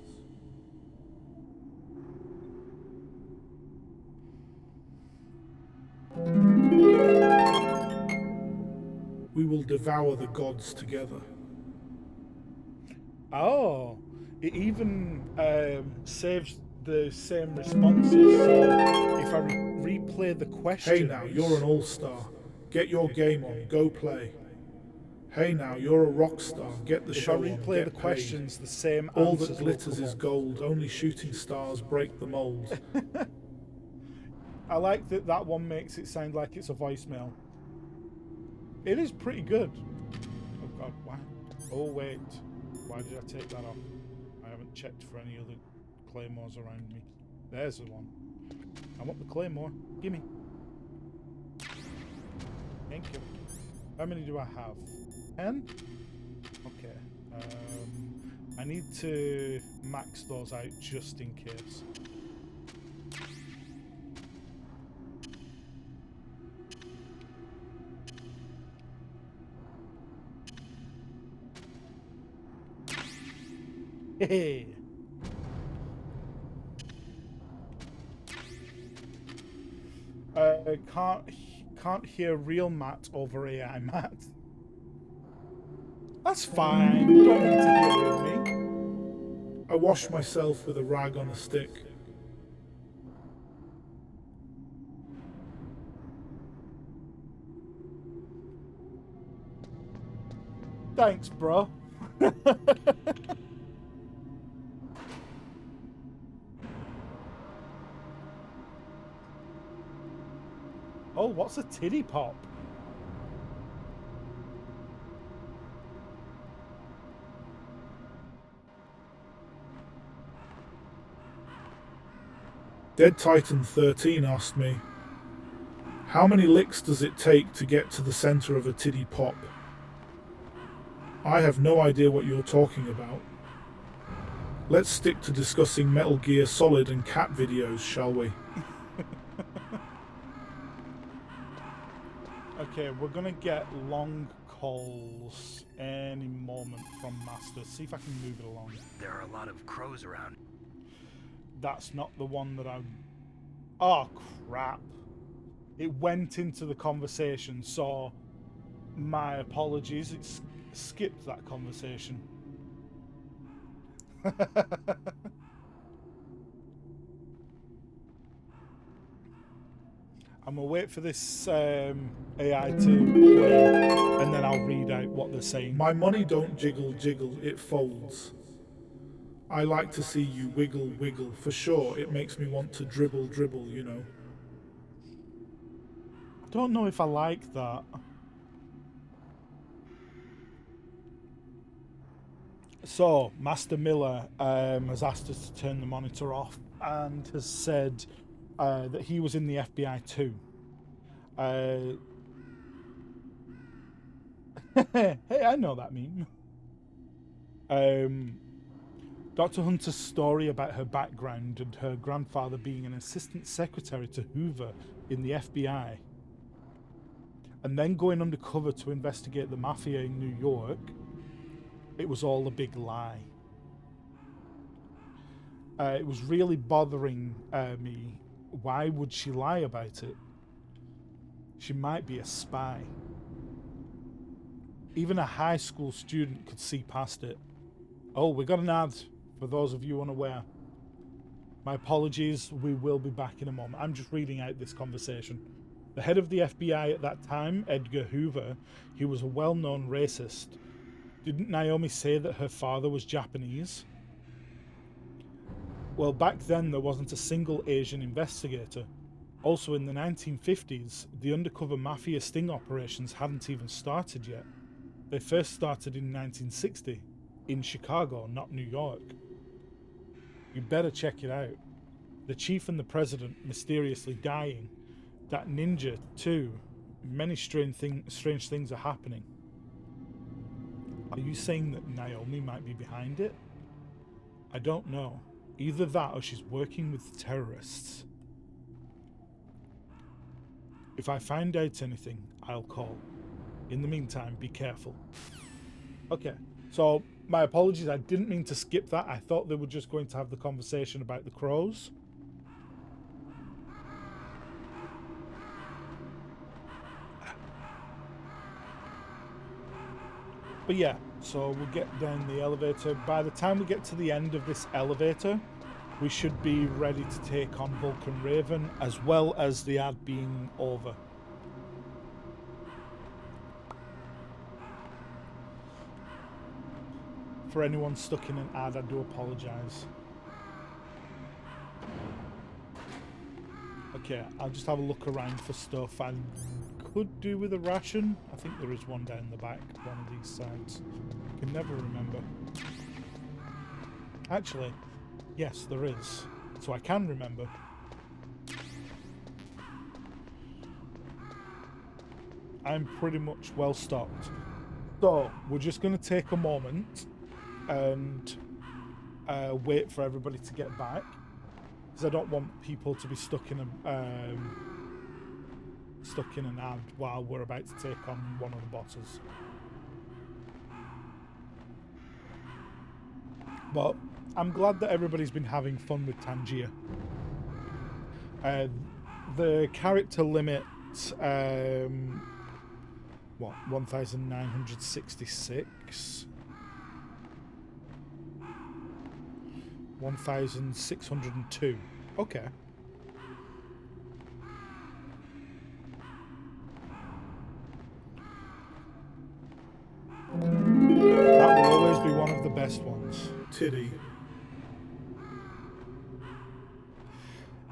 We will devour the gods together. Oh, it even saves the same responses. So if I replay the question. Hey now, you're an all-star. Get your game on, go play. Hey now, you're a rock star. Get the If I show on, replay get the paid. questions, the same All answers that will glitters come is up. gold. Only shooting stars break the mold. I like that that one makes it sound like it's a voicemail. It is pretty good. Oh god, why? Oh wait, why did I take that off? I haven't checked for any other claymores around me. There's the one. I want the claymore. Gimme. Thank you. How many do I have? 10? Okay. I need to max those out just in case. Hey. Can't hear real Matt over AI Matt. That's fine. You don't need to hear real me. I wash myself with a rag on a stick. Thanks, bro. Oh, what's a titty pop? Dead Titan 13 asked me, how many licks does it take to get to the center of a titty pop? I have no idea what you're talking about. Let's stick to discussing Metal Gear Solid and cat videos, shall we? Okay, we're gonna get long calls any moment from Master. See if I can move it along. There are a lot of crows around. That's not the one that I... Oh, crap. It went into the conversation, so my apologies. It skipped that conversation. I'm gonna wait for this AI to play, and then I'll read out what they're saying. My money don't jiggle jiggle, it folds. I like to see you wiggle wiggle, for sure. It makes me want to dribble dribble, you know. I don't know if I like that. So, Master Miller has asked us to turn the monitor off and has said that he was in the FBI too. Hey, I know that meme. Dr. Hunter's story about her background and her grandfather being an assistant secretary to Hoover in the FBI, and then going undercover to investigate the mafia in New York, it was all a big lie. It was really bothering me. Why would she lie about it? She might be a spy. Even a high school student could see past it. Oh, we got an ad for those of you unaware. My apologies, we will be back in a moment. I'm just reading out this conversation. The head of the FBI at that time, Edgar Hoover, he was a well-known racist. Didn't Naomi say that her father was Japanese? Well, back then there wasn't a single Asian investigator. Also in the 1950s, the undercover mafia sting operations hadn't even started yet. They first started in 1960, in Chicago, not New York. You better check it out. The chief and the president mysteriously dying. That ninja, too. Many strange things are happening. Are you saying that Naomi might be behind it? I don't know. Either that or she's working with terrorists. If I find out anything, I'll call. In the meantime, be careful. Okay, so my apologies, I didn't mean to skip that. I thought they were just going to have the conversation about the crows. But yeah, so we'll get down the elevator. By the time we get to the end of this elevator, we should be ready to take on Vulcan Raven, as well as the ad being over. For anyone stuck in an ad, I do apologise. Okay, I'll just have a look around for stuff I could do with a ration. I think there is one down the back, one of these sides. I can never remember. Actually, yes, there is. So I can remember. I'm pretty much well stocked. So, we're just going to take a moment and wait for everybody to get back. Because I don't want people to be stuck in an ad while we're about to take on one of the bosses. But I'm glad that everybody's been having fun with Tangier. The character limit, what, 1,966? 1,602. Okay. That will always be one of the best ones. Tiddy.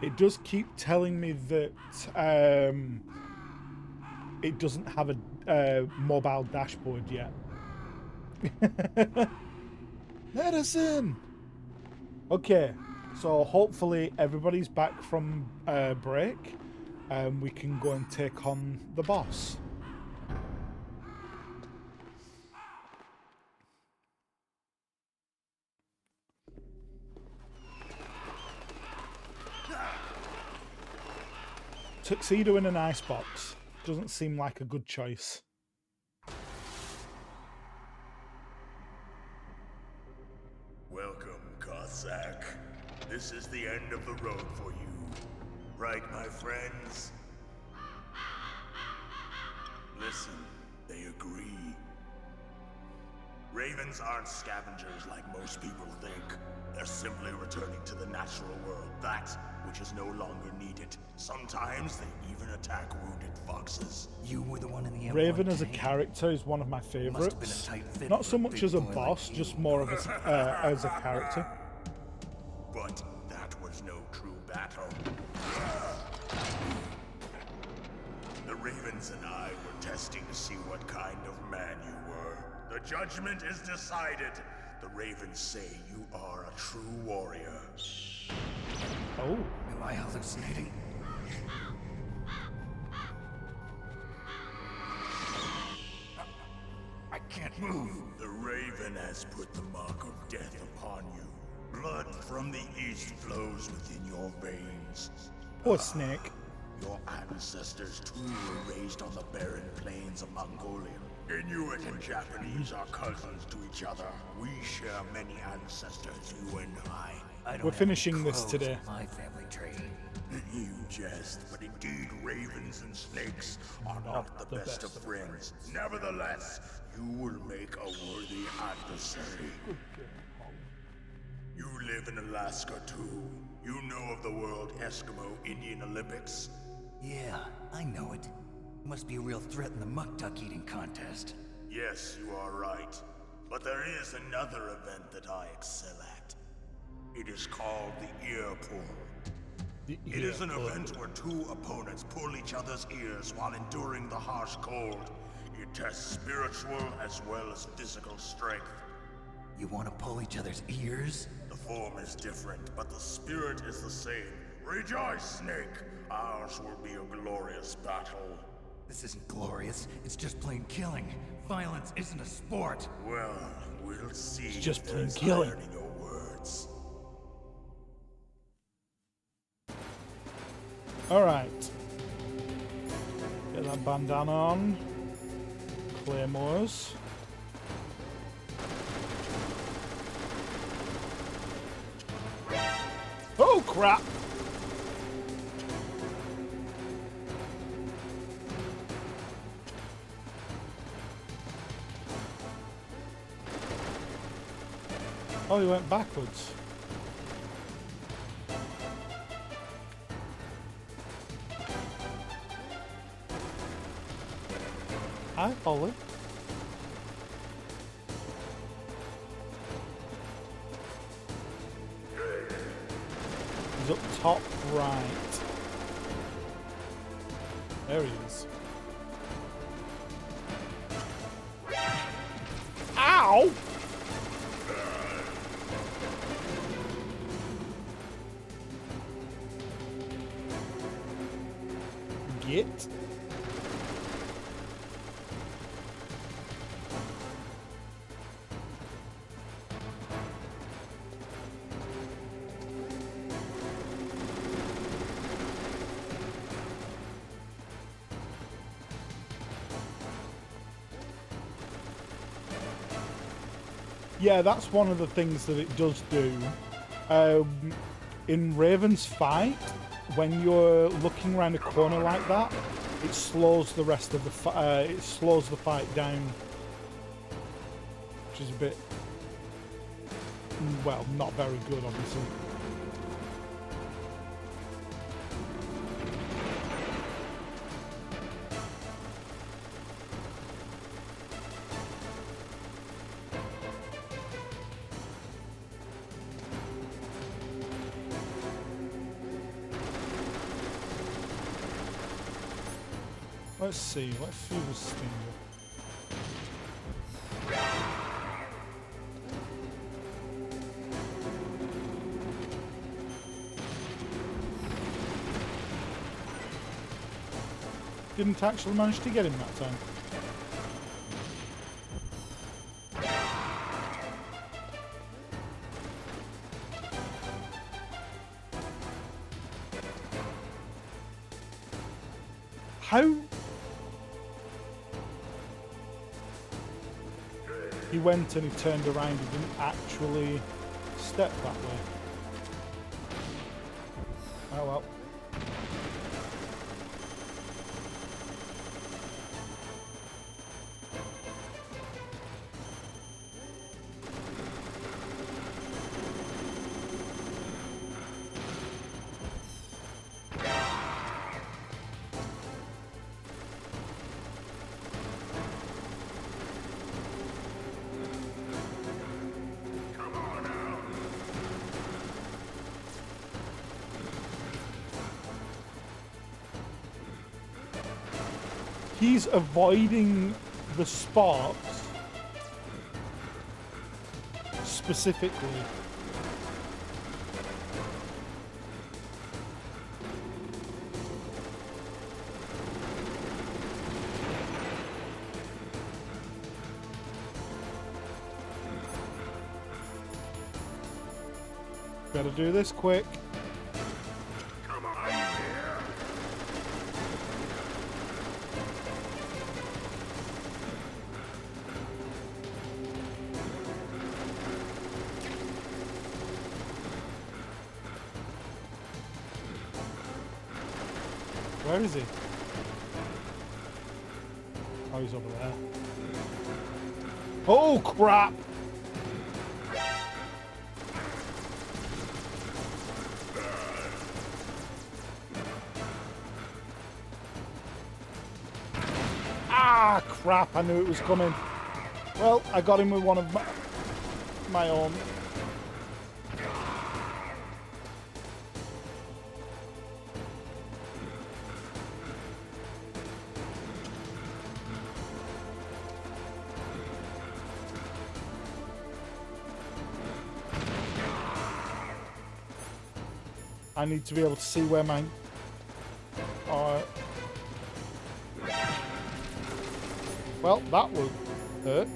It does keep telling me that it doesn't have a mobile dashboard yet. Medicine! Okay, so hopefully everybody's back from break and we can go and take on the boss. Tuxedo in an icebox doesn't seem like a good choice. Welcome, Cossack. This is the end of the road for you. Right, my friends? Listen, they agree. Ravens aren't scavengers like most people think. They're simply returning to the natural world, that which is no longer needed. Sometimes they even attack wounded foxes. You were the one in the M1 Raven as a tank? character is one of my favourites. Must have been a tight fit Not for so a much big as a boy like boss, you. just more of as a character. But that was no true battle. The Ravens and I were testing to see what kind of man you were. The judgment is decided. The Ravens say you are a true warrior. Oh. Am I hallucinating? I can't move. The Raven has put the mark of death upon you. Blood from the east flows within your veins. Poor Snake. Your ancestors too were raised on the barren plains of Mongolia. Inuit and Japanese are cousins to each other. We share many ancestors, you and I. I don't We're have finishing any this crows today. in my family tree. You jest, but indeed ravens and snakes are not the best of friends. Nevertheless, you will make a worthy adversary. You live in Alaska too. You know of the World Eskimo Indian Olympics? Yeah, I know it. Must be a real threat in the muck duck eating contest. Yes, you are right. But there is another event that I excel at. It is called the ear pull. It is an event where two opponents pull each other's ears while enduring the harsh cold. It tests spiritual as well as physical strength. You want to pull each other's ears? The form is different, but the spirit is the same. Rejoice, Snake! Ours will be a glorious battle. This isn't glorious. It's just plain killing. Violence isn't a sport. Well, we'll see. It's just if plain there's killing. iron in your words. Alright. Get that bandana on. Claymores. Oh crap! Oh, he went backwards. Hi, Polly. He's up top right. There he is. Ow! Get. Yeah, that's one of the things that it does do. In Raven's fight, when you're looking around a corner like that, it slows the rest of the it slows the fight down, which is a bit, well, not very good, obviously. Let's see, let's do this thing. Didn't actually manage to get him that time. How? He went and he turned around, he didn't actually step that way. Oh well. He's avoiding the sparks specifically. Better do this quick. Where is he? Oh, he's over there. Oh, crap! Ah, crap! I knew it was coming. Well, I got him with one of my own. I need to be able to see where my... well, that would hurt.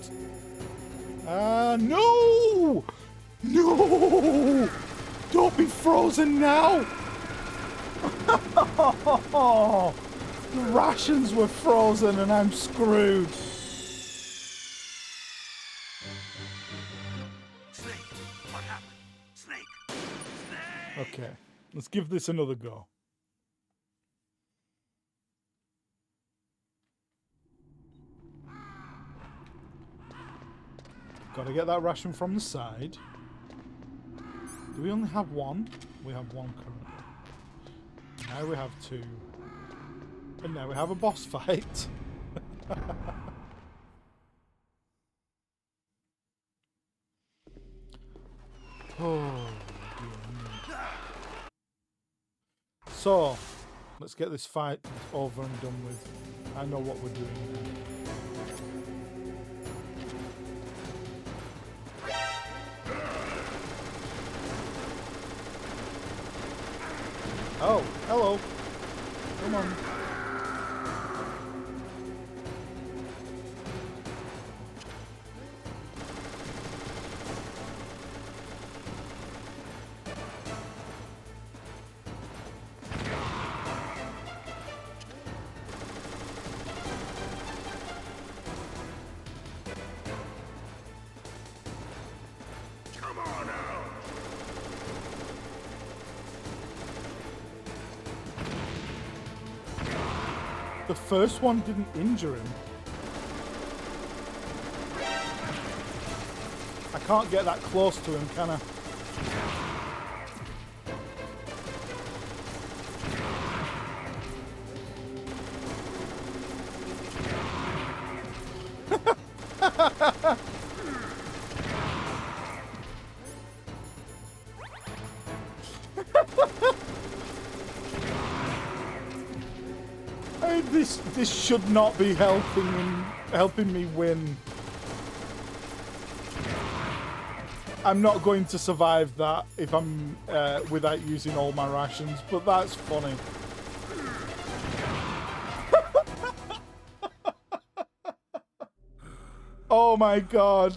No! No! Don't be frozen now! The rations were frozen and I'm screwed. Snake, what happened? Snake! Okay, let's give this another go. Got to get that ration from the side. Do we only have one? We have one currently. Now we have two. And now we have a boss fight. Oh, dear. So, let's get this fight over and done with. I know what we're doing now. Oh, hello. Come on. Come on out! The first one didn't injure him. I can't get that close to him, can I? This should not be helping me win. I'm not going to survive that if I'm without using all my rations, but that's funny. Oh my god.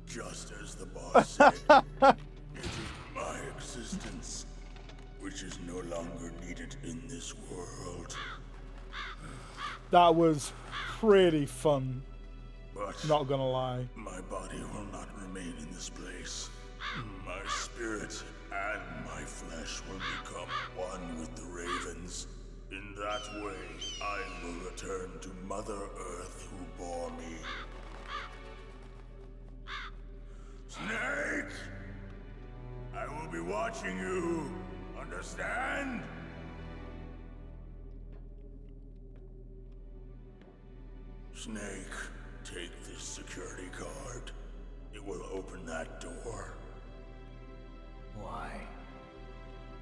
Just as the boss said, it is my existence which is no longer needed in this world. That was pretty fun. But Not gonna lie. my body will not remain in this place. My spirit and my flesh will become one with the ravens. In that way, I will return to Mother Earth who bore me. Snake! I will be watching you. Understand? Snake, take this security card. It will open that door. Why?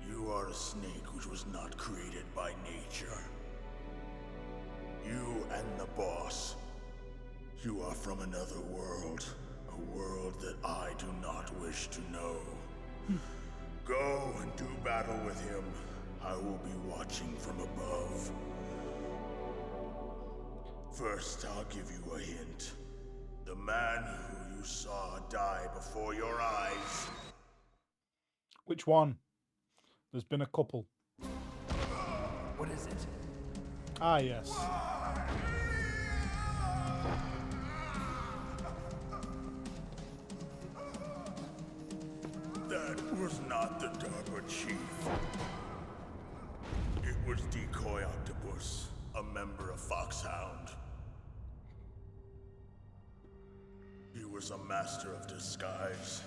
You are a snake which was not created by nature. You and the boss. You are from another world. A world that I do not wish to know. Go and do battle with him. I will be watching from above. First, I'll give you a hint. The man who you saw die before your eyes. Which one? There's been a couple. What is it? Ah, yes. That was not the DARPA chief. It was Decoy Octopus, a member of Foxhound. He was a master of disguise.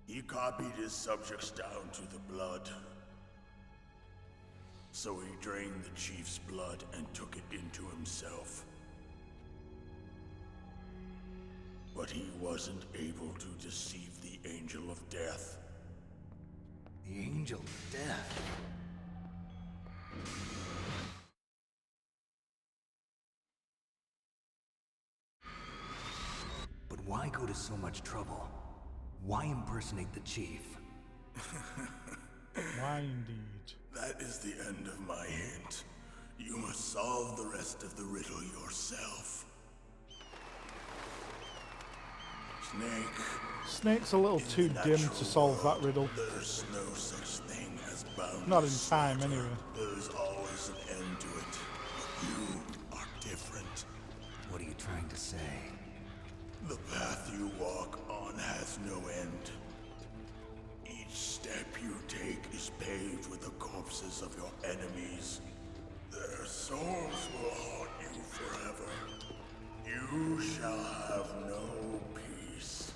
He copied his subjects down to the blood. So he drained the chief's blood and took it into himself. But he wasn't able to deceive the Angel of Death. The Angel of Death. But why go to so much trouble? Why impersonate the chief? Why indeed? That is the end of my hint. You must solve the rest of the riddle yourself. Snake. Snake's a little too dim to solve that riddle. There's no such thing as boundless Not in time, slaughter. anyway. There's always an end to it. But you are different. What are you trying to say? The path you walk on has no end. Each step you take is paved with the corpses of your enemies. Their souls will haunt you forever. You shall have no peace.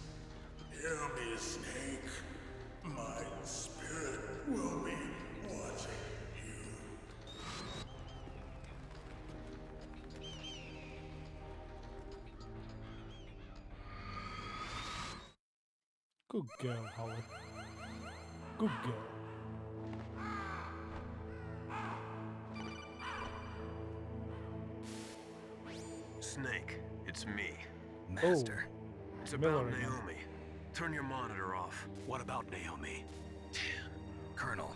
Good girl, Holly. Good girl. Snake, it's me. Master. It's Miller about again. Naomi. Turn your monitor off. What about Naomi? Colonel,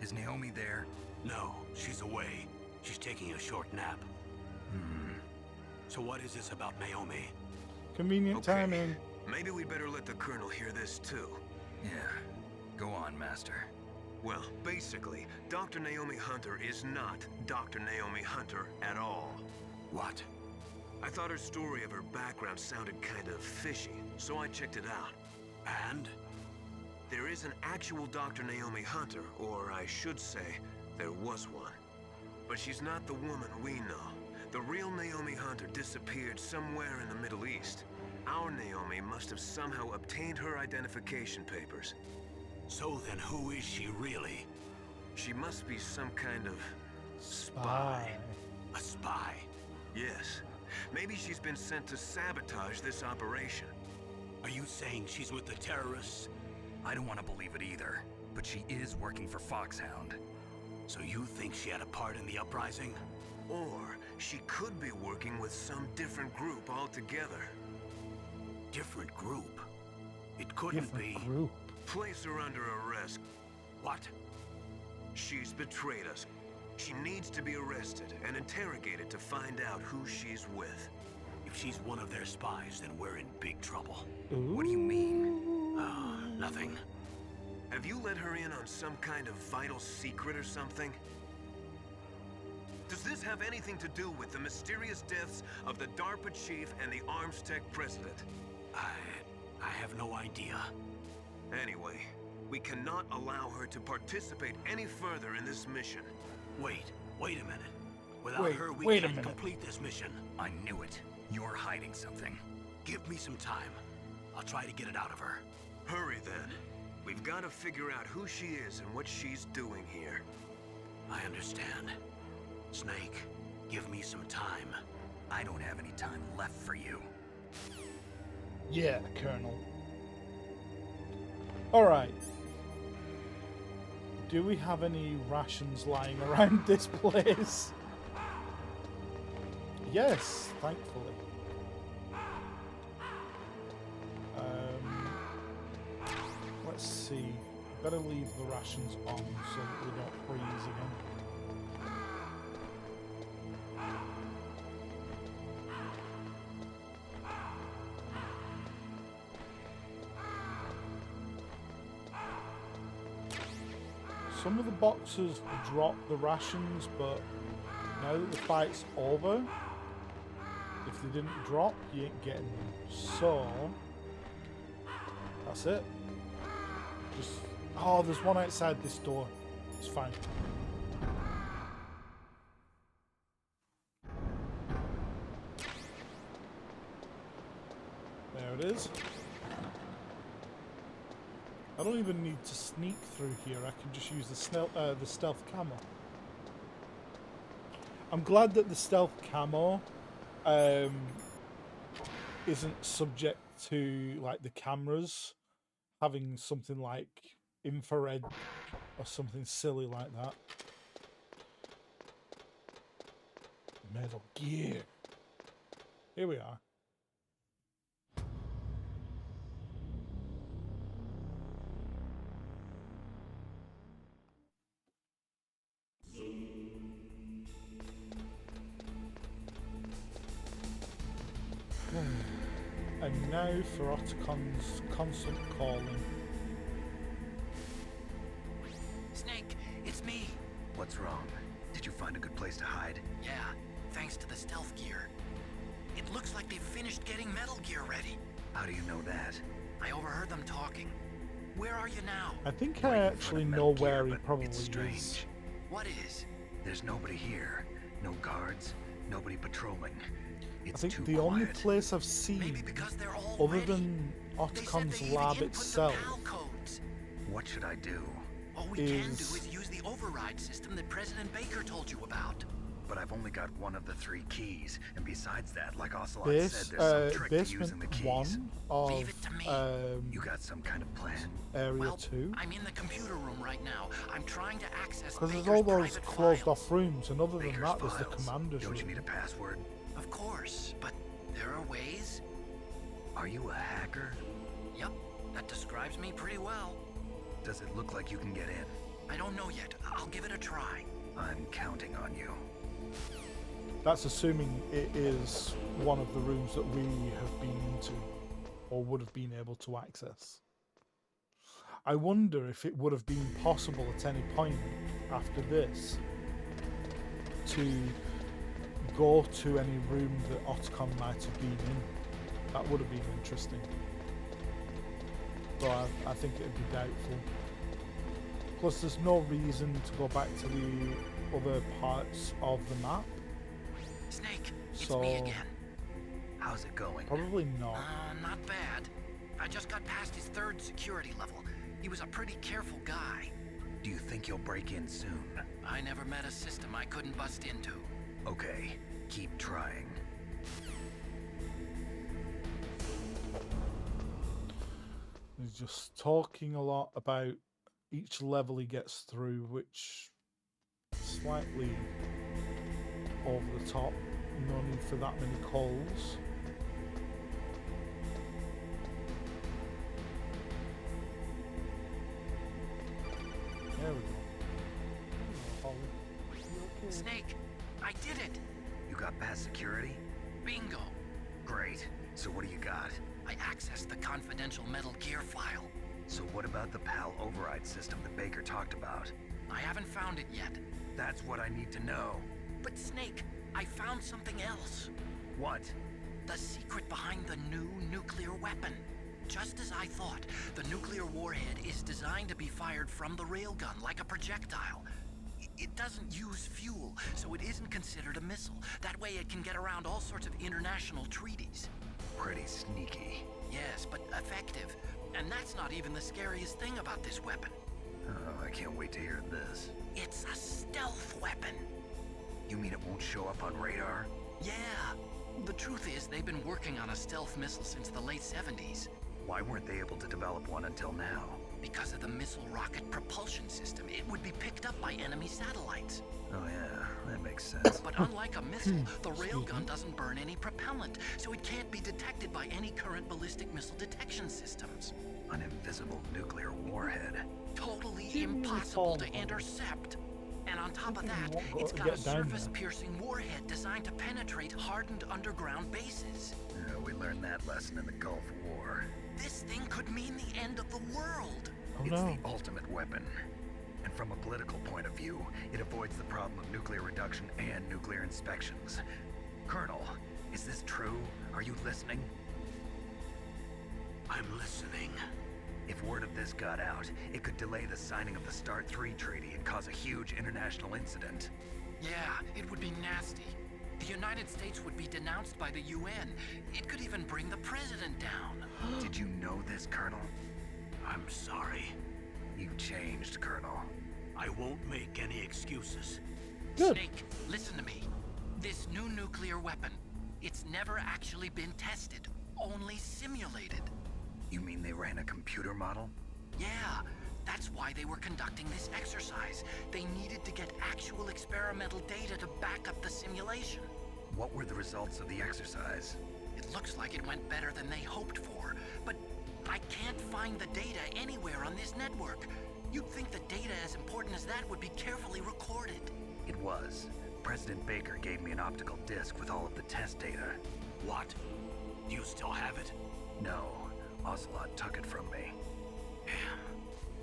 is Naomi there? No, she's away. She's taking a short nap. So what is this about Naomi? Convenient timing. Maybe we better let the Colonel hear this too. Yeah. Go on, Master. Well, basically, Dr. Naomi Hunter is not Dr. Naomi Hunter at all. What? I thought her story of her background sounded kind of fishy, so I checked it out. And? There is an actual Dr. Naomi Hunter, or I should say, there was one. But she's not the woman we know. The real Naomi Hunter disappeared somewhere in the Middle East. Our Naomi must have somehow obtained her identification papers. So then who is she really? She must be some kind of Spy. A spy? Yes. Maybe she's been sent to sabotage this operation. Are you saying she's with the terrorists? I don't want to believe it either, but she is working for Foxhound. So you think she had a part in the uprising? Or she could be working with some different group altogether. Different group? It couldn't be. Different group. Place her under arrest. What? She's betrayed us. She needs to be arrested and interrogated to find out who she's with. If she's one of their spies, then we're in big trouble. What do you mean? Nothing. Have you let her in on some kind of vital secret or something? Does this have anything to do with the mysterious deaths of the DARPA chief and the Arms Tech president? I have no idea. Anyway, we cannot allow her to participate any further in this mission. Wait a minute. Without her, we wait a can't minute. complete this mission. I knew it. You're hiding something. Give me some time. I'll try to get it out of her. Hurry then. We've got to figure out who she is and what she's doing here. I understand. Snake, give me some time. I don't have any time left for you. Yeah, Colonel. Alright. Do we have any rations lying around this place? Yes, thankfully. Let's see. Better leave the rations on so that we don't freeze again. Some of the boxes drop the rations, but now that the fight's over, if they didn't drop, you ain't getting them. So, that's it. Just, oh, there's one outside this door. It's fine. There it is. I don't even need to sneak through here. I can just use the stealth camo. I'm glad that the stealth camo isn't subject to like the cameras having something like infrared or something silly like that. Metal Gear. Here we are. And now for Ottocon's constant calling. Snake, it's me. What's wrong? Did you find a good place to hide? Yeah, thanks to the stealth gear. It looks like they've finished getting Metal Gear ready. How do you know that? I overheard them talking. Where are you now? I think Right I in front actually of know Metal Gear, where he but probably it's is. strange. What is? There's nobody here. No guards. Nobody patrolling. I It's think too the only quiet. place I've seen, Maybe because they're all other ready. than They said Ottocon's they even lab input the itself, PAL codes. What should I do? All we can do is- is use the override system that President Baker told you about. but I've only got one of the 3 keys, and besides that, like Ocelot said, there's some trick to basement using the keys. 1 of Leave it to me. You got some kind of plan? area 2. I'm in the computer room right now. I'm trying to access Because there's Baker's all those private closed files. off rooms, and other than Baker's that, there's the files. commander's Don't you room. need a password? Of course, but there are ways. Are you a hacker? Yep, that describes me pretty well. Does it look like you can get in? I don't know yet. I'll give it a try. I'm counting on you. That's assuming it is one of the rooms that we have been into, or would have been able to access. I wonder if it would have been possible at any point after this to go to any room that Otacon might have been in. That would have been interesting. But I think it'd be doubtful. Plus, there's no reason to go back to the other parts of the map. Snake, it's So, me again. How's it going? Probably not. Not bad. I just got past his 3rd security level. He was a pretty careful guy. Do you think you'll break in soon? I never met a system I couldn't bust into. Okay, keep trying. He's just talking a lot about each level he gets through, which is slightly over the top. No need for that many calls. There we go. Hello, Holly. You okay? Snake, I did it! You got past security? Bingo! Great. So what do you got? I accessed the confidential Metal Gear file. So what about the PAL override system that Baker talked about? I haven't found it yet. That's what I need to know. But Snake, I found something else. What? The secret behind the new nuclear weapon. Just as I thought, the nuclear warhead is designed to be fired from the railgun like a projectile. It doesn't use fuel, so it isn't considered a missile. That way it can get around all sorts of international treaties. Pretty sneaky. Yes, but effective. And that's not even the scariest thing about this weapon. Oh, I can't wait to hear this. It's a stealth weapon. You mean it won't show up on radar? Yeah. The truth is, they've been working on a stealth missile since the late 70s. Why weren't they able to develop one until now? Because of the missile rocket propulsion system, it would be picked up by enemy satellites. Oh yeah, that makes sense. But unlike a missile, the railgun doesn't burn any propellant, so it can't be detected by any current ballistic missile detection systems. An invisible nuclear warhead. Totally impossible to intercept. And on top of that, it's got a surface-piercing warhead designed to penetrate hardened underground bases. We learned that lesson in the Gulf War. This thing could mean the end of the world. It's the ultimate weapon. And from a political point of view, it avoids the problem of nuclear reduction and nuclear inspections. Colonel, is this true? Are you listening? I'm listening. If word of this got out, it could delay the signing of the START 3 treaty and cause a huge international incident. Yeah, it would be nasty. The United States would be denounced by the UN. It could even bring the president down. Did you know this, Colonel? I'm sorry. You've changed, Colonel. I won't make any excuses. Snake, listen to me. This new nuclear weapon, it's never actually been tested, only simulated. You mean they ran a computer model? Yeah, that's why they were conducting this exercise. They needed to get actual experimental data to back up the simulation. What were the results of the exercise? It looks like it went better than they hoped for, but I can't find the data anywhere on this network. You'd think the data as important as that would be carefully recorded. It was. President Baker gave me an optical disc with all of the test data. What? Do you still have it? No. Ocelot took it from me.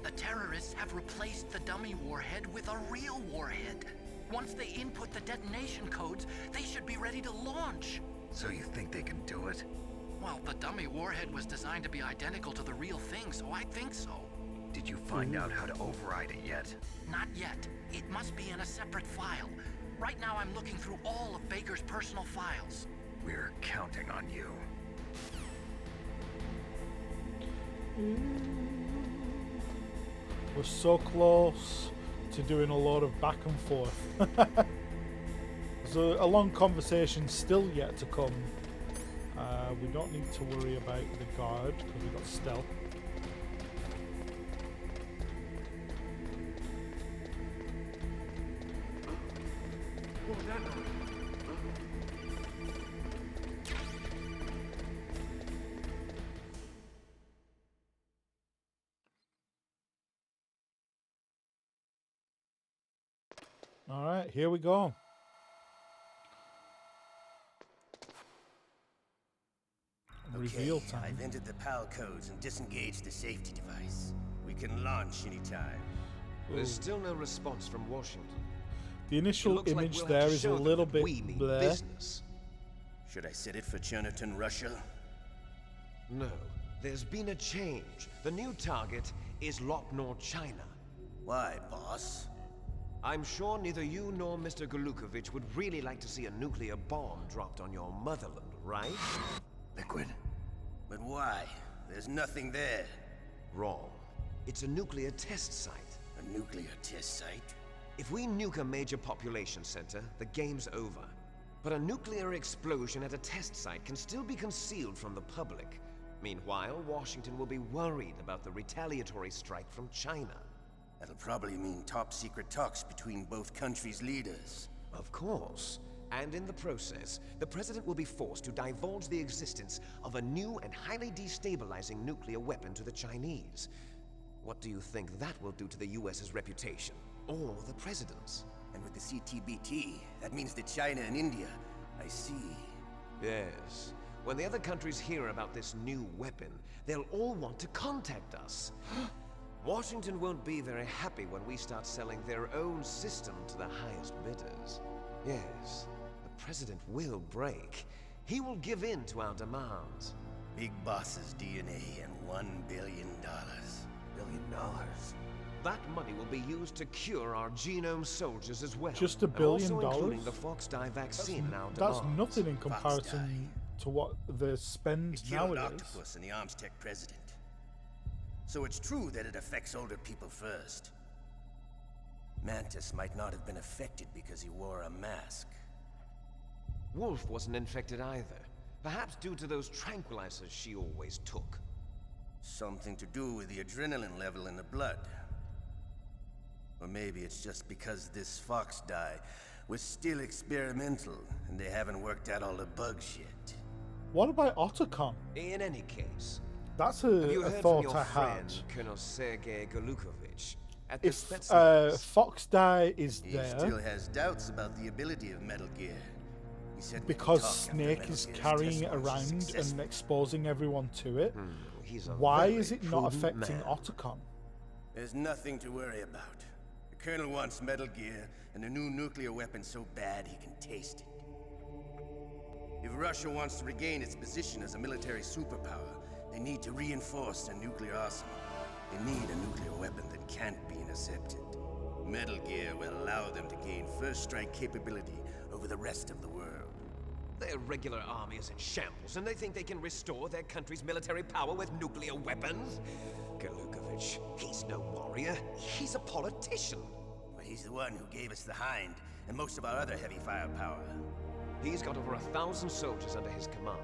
The terrorists have replaced the dummy warhead with a real warhead. Once they input the detonation codes, they should be ready to launch. So you think they can do it? Well, the dummy warhead was designed to be identical to the real thing, so I think so. Did you find out how to override it yet? Not yet. It must be in a separate file. Right now I'm looking through all of Baker's personal files. We're counting on you. We're so close to doing a lot of back and forth. There's a long conversation still yet to come. We don't need to worry about the guard because we've got stealth. All right, here we go. Reveal time. I've entered the PAL codes and disengaged the safety device. We can launch anytime. There's still no response from Washington. The initial image there is a little bit blur. Should I set it for Cherniton, Russia? No, there's been a change. The new target is Lopnor, China. Why, boss? I'm sure neither you nor Mr. Galukovich would really like to see a nuclear bomb dropped on your motherland, right? Liquid. But why? There's nothing there. Wrong. It's a nuclear test site. A nuclear test site? If we nuke a major population center, the game's over. But a nuclear explosion at a test site can still be concealed from the public. Meanwhile, Washington will be worried about the retaliatory strike from China. That'll probably mean top-secret talks between both countries' leaders. Of course. And in the process, the President will be forced to divulge the existence of a new and highly destabilizing nuclear weapon to the Chinese. What do you think that will do to the US's reputation? Or the President's? And with the CTBT, that means that China and India. I see. Yes. When the other countries hear about this new weapon, they'll all want to contact us. Washington won't be very happy when we start selling their own system to the highest bidders. Yes, the President will break. He will give in to our demands. Big Boss's DNA and $1 billion. $1 billion? That money will be used to cure our genome soldiers as well. Just $1 billion? Also including the Fox-Die vaccine in our That's demands. nothing in comparison to what they spend nowadays. Octopus and the Armstech President. So it's true that it affects older people first. Mantis might not have been affected because he wore a mask. Wolf wasn't infected either. Perhaps due to those tranquilizers she always took. Something to do with the adrenaline level in the blood. Or maybe it's just because this Fox die was still experimental and they haven't worked out all the bugs yet. What about Otacon? In any case, that's have you a heard thought from your I friend, had. Colonel Sergei Galukovich? At If the Fox Die is He there, still has doubts about the ability of Metal Gear. He said we can because talk after Snake Metal is Gear's carrying test it was around successful. and exposing everyone to it, he's a why very is it not prudent affecting man. Otacon? There's nothing to worry about. The Colonel wants Metal Gear and a new nuclear weapon so bad he can taste it. If Russia wants to regain its position as a military superpower, they need to reinforce their nuclear arsenal. They need a nuclear weapon that can't be intercepted. Metal Gear will allow them to gain first strike capability over the rest of the world. Their regular army is in shambles, and they think they can restore their country's military power with nuclear weapons? Galukovich, he's no warrior. He's a politician. But he's the one who gave us the Hind and most of our other heavy firepower. He's got over 1,000 soldiers under his command.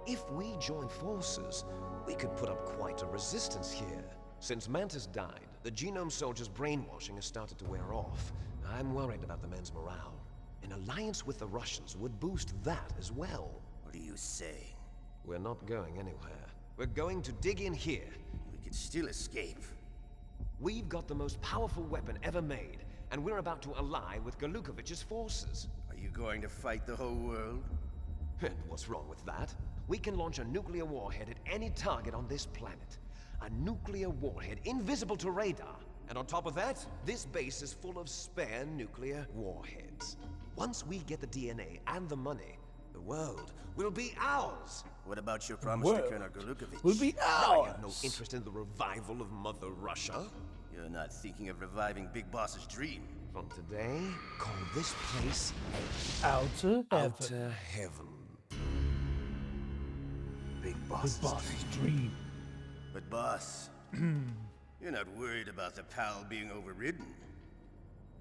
If we join forces, we could put up quite a resistance here. Since Mantis died, the genome soldiers' brainwashing has started to wear off. I'm worried about the men's morale. An alliance with the Russians would boost that as well. What are you saying? We're not going anywhere. We're going to dig in here. We could still escape. We've got the most powerful weapon ever made, and we're about to ally with Galukovich's forces. Are you going to fight the whole world? And what's wrong with that? We can launch a nuclear warhead at any target on this planet. A nuclear warhead invisible to radar. And on top of that, this base is full of spare nuclear warheads. Once we get the DNA and the money, the world will be ours. What about your promise to Colonel Galukovich? Will be I ours. have no interest in the revival of Mother Russia. You're not thinking of reviving Big Boss's dream. From today, call this place Outer Heaven. Outer Heaven. Big Big Boss's Boss's dream. But boss, you're not worried about the PAL being overridden.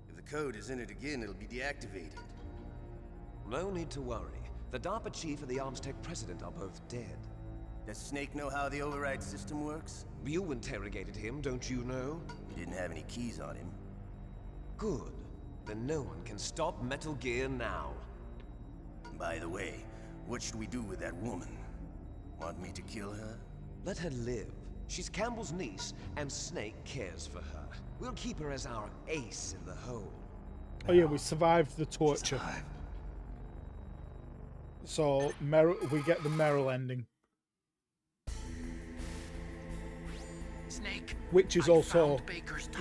If the code is in it again, it'll be deactivated. No need to worry. The DARPA chief and the Armstech president are both dead. Does Snake know how the override system works? You interrogated him, don't you know? He didn't have any keys on him. Good. Then no one can stop Metal Gear now. By the way, what should we do with that woman? Want me to kill her? Let her live. She's Campbell's niece, and Snake cares for her. We'll keep her as our ace in the hole. Oh yeah, we survived the torture. So we get the Merrill ending. Snake, which is also,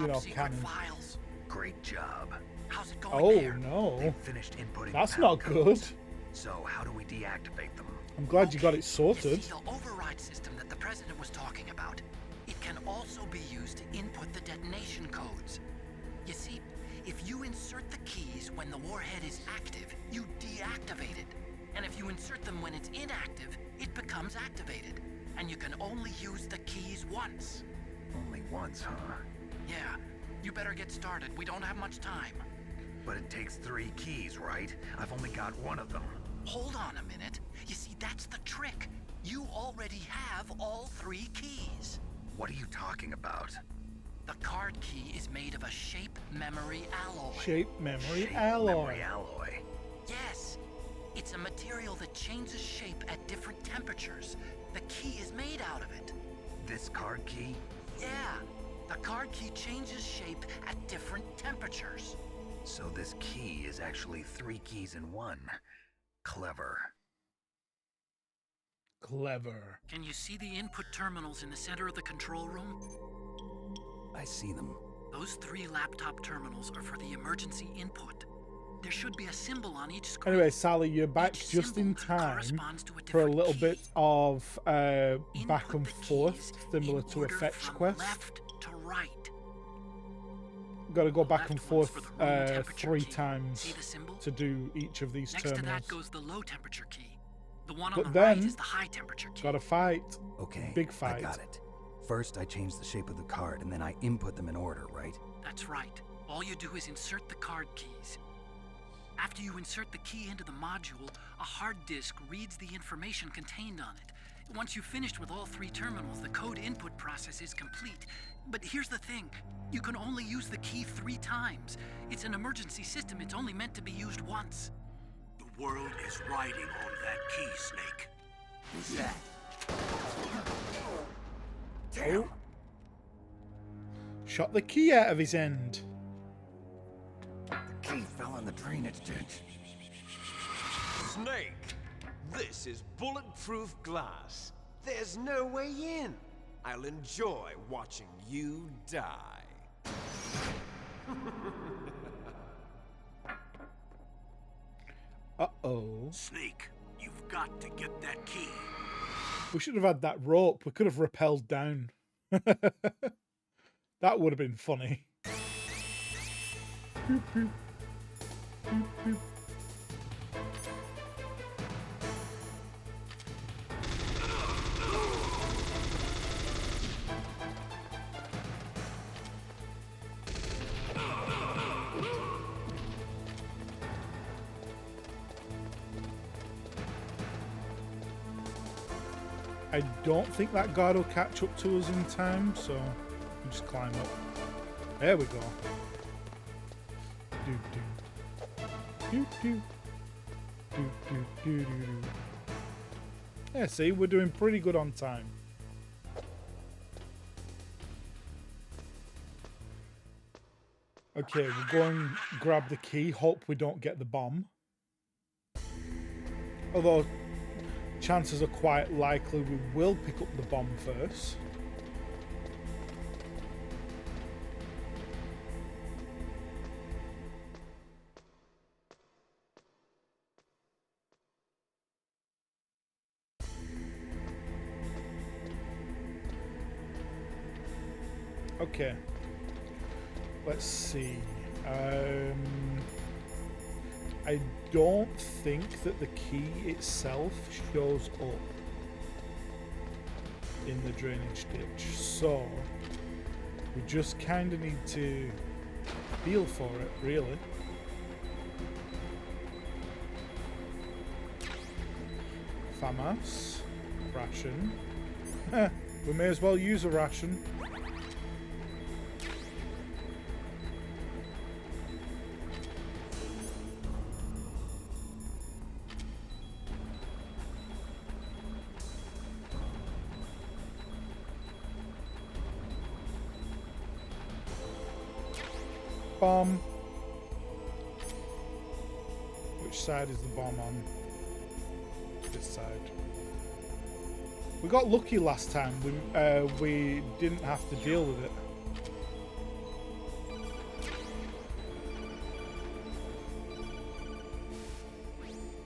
you know, canon. Files. Great job. How's it going Oh there? no, They've finished inputting that's not codes. good. So how do we deactivate them? I'm glad you got it sorted. You see, the override system that the president was talking about, it can also be used to input the detonation codes. You see, if you insert the keys when the warhead is active, you deactivate it. And if you insert them when it's inactive, it becomes activated. And you can only use the keys once. Only once, huh? Yeah, you better get started. We don't have much time. But it takes 3 keys, right? I've only got 1 of them. Hold on a minute. You see, that's the trick. You already have all 3 keys. What are you talking about? The card key is made of a shape memory alloy. Shape memory alloy. Memory alloy. Yes. It's a material that changes shape at different temperatures. The key is made out of it. This card key? Yeah. The card key changes shape at different temperatures. So this key is actually 3 keys in 1. Clever. Clever. Can you see the input terminals in the center of the control room? I see them. Those 3 laptop terminals are for the emergency input. There should be a symbol on each screen. Anyway, Sally, you're back just in time for a little bit of back and forth, similar to a fetch quest. Left to right. Got to go back and forth 3 times to do each of these Next terminals. to that goes the low temperature key. The one on But the right then, is the high temperature key. gotta fight. Okay, Big fight. I got it. First, I change the shape of the card, and then I input them in order, right? That's right. All you do is insert the card keys. After you insert the key into the module, a hard disk reads the information contained on it. Once you've finished with all 3 terminals, the code input process is complete. But here's the thing. You can only use the key 3 times. It's an emergency system. It's only meant to be used once. The world is riding on that key, Snake. Who's that? Oh. Shot the key out of his end. The key fell in the drainage ditch. Snake, this is bulletproof glass. There's no way in. I'll enjoy watching you die. Uh-oh. Snake, you've got to get that key. We should have had that rope. We could have rappelled down. That would have been funny. Boop, boop. Boop, boop. I don't think that guard will catch up to us in time, so we just climb up. There we go. Doo doo. Doo doo. Doo doo doo doo doo. Yeah, see, we're doing pretty good on time. Okay, we'll go and grab the key. Hope we don't get the bomb. Although chances are quite likely we will pick up the bomb first. Okay. Let's see. I don't think that the key itself shows up in the drainage ditch, so we just kind of need to feel for it, really. FAMAS. Ration. We may as well use a ration. Bomb. Which side is the bomb on? This side. We got lucky last time. We didn't have to deal with it.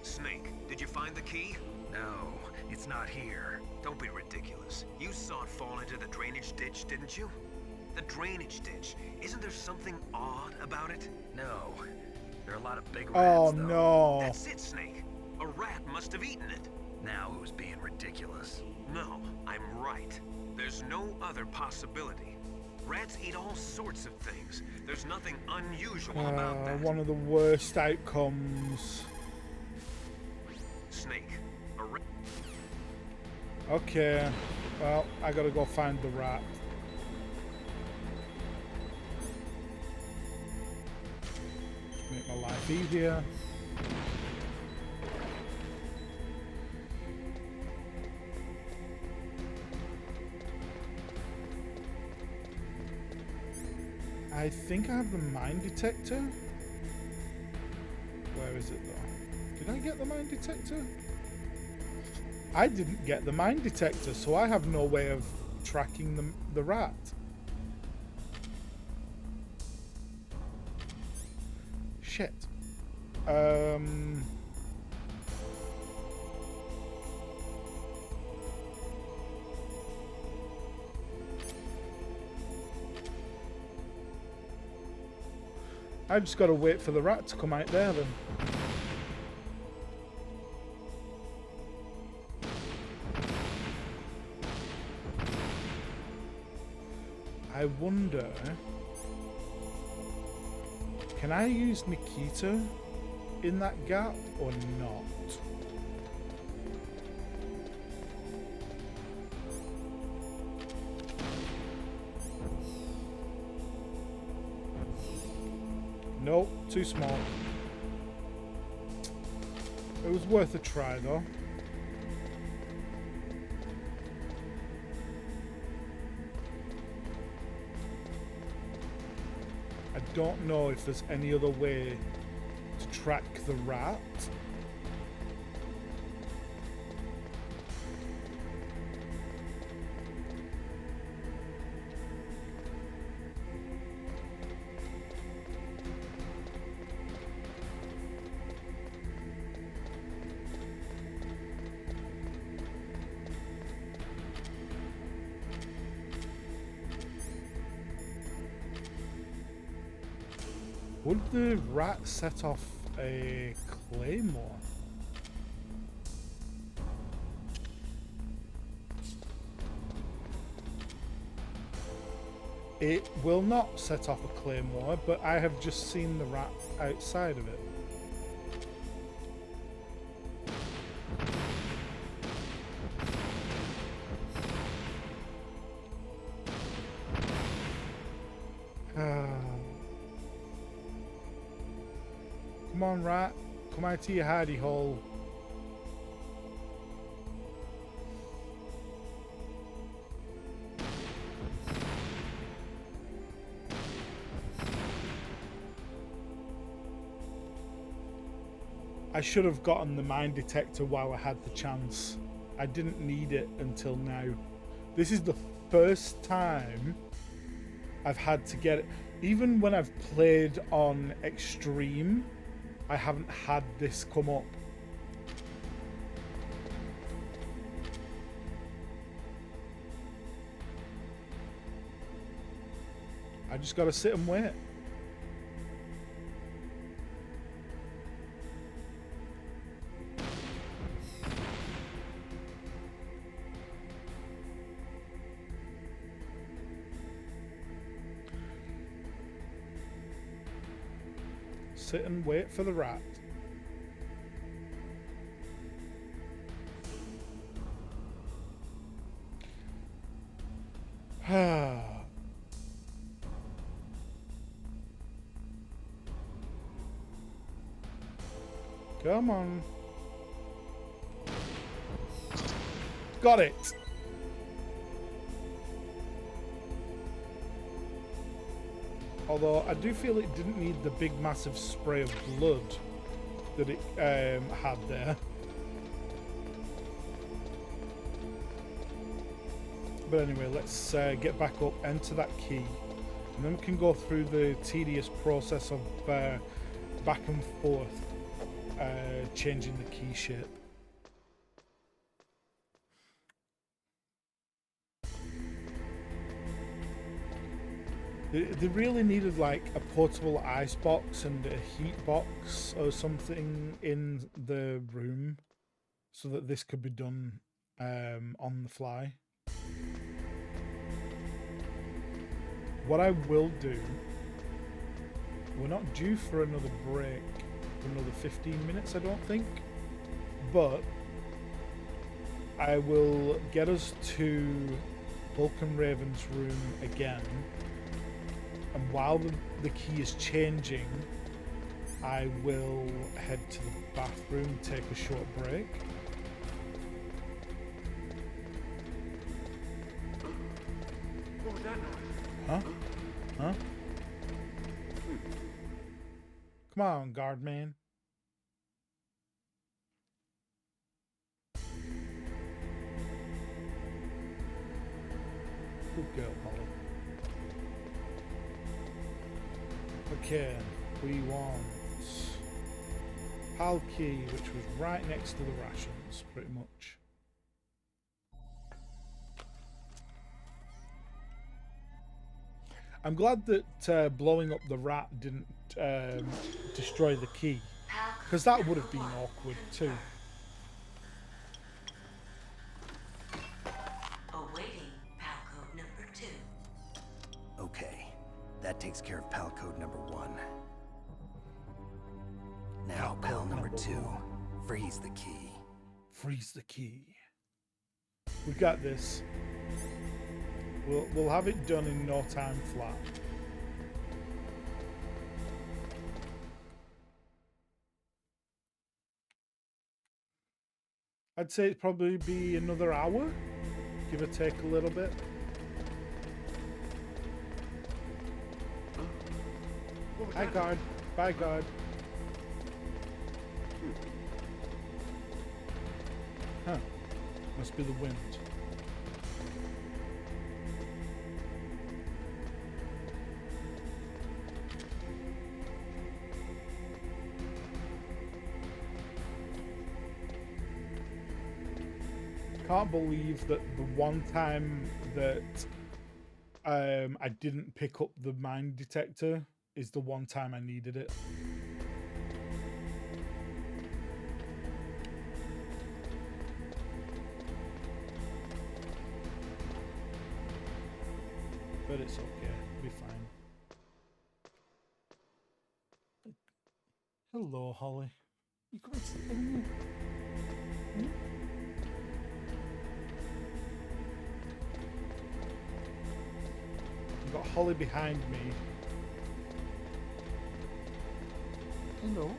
Snake, did you find the key? No, it's not here. Don't be ridiculous. You saw it fall into the drainage ditch, didn't you? The drainage ditch. Isn't there something odd about it? No. There are a lot of big rats, Oh though. no. That's it, Snake. A rat must have eaten it. Now who's being ridiculous? No, I'm right. There's no other possibility. Rats eat all sorts of things. There's nothing unusual about that. One of the worst outcomes. Snake, a rat. Okay. Well, I gotta go find the rat. Make my life easier. I think I have the mine detector. Where is it though? Did I get the mine detector? I didn't get the mine detector, so I have no way of tracking the rat. Shit. I just gotta wait for the rat to come out there then. I wonder, can I use Nikita in that gap or not? Nope, too small. It was worth a try though. I don't know if there's any other way to track the rat. Would the rat set off a claymore? It will not set off a claymore, but I have just seen the rat outside of it. Come on, rat. Come out to your hidey hole. I should have gotten the mine detector while I had the chance. I didn't need it until now. This is the first time I've had to get it. Even when I've played on extreme, I haven't had this come up. I just gotta sit and wait. Sit and wait for the rat. Come on. Got it. Although I do feel it didn't need the big massive spray of blood that it had there. But anyway, let's get back up, enter that key, and then we can go through the tedious process of back and forth changing the key shape. They really needed like a portable ice box and a heat box or something in the room so that this could be done on the fly. What I will do, we're not due for another break for another 15 minutes, I don't think, but I will get us to Vulcan Raven's room again, and while the key is changing, I will head to the bathroom, take a short break. What was that noise? Huh? Huh? Come on, guard man. Good girl, Polly. Okay, we want PAL key, which was right next to the rations, pretty much. I'm glad that blowing up the rat didn't destroy the key, because that would have been awkward too. Awaiting PAL code number 2. Okay, that takes care of PAL code number 1. Now PAL number 2. Freeze the key. Freeze the key. We got this. We'll have it done in no time flat. I'd say it'd probably be another hour, give or take a little bit. Hi, guard. Bye, guard. Huh. Must be the wind. Can't believe that the one time that I didn't pick up the mine detector is the one time I needed it. But it's okay, it'll be fine. Hello, Holly. You coming to sleep with me? Hmm? I've got Holly behind me. Hello.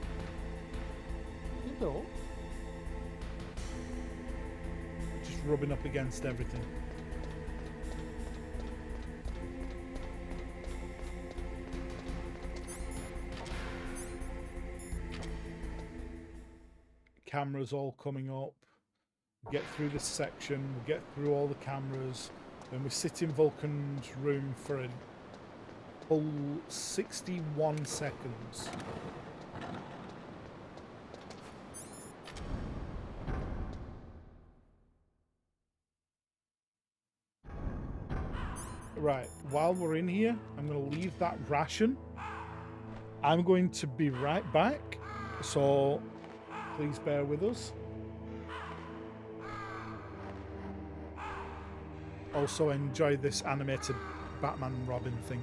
Hello. Just rubbing up against everything. Cameras all coming up. We get through this section, we get through all the cameras, then we sit in Vulcan's room for a full 61 seconds. Right, while we're in here, I'm going to leave that ration. I'm going to be right back, so please bear with us. Also enjoy this animated Batman and Robin thing.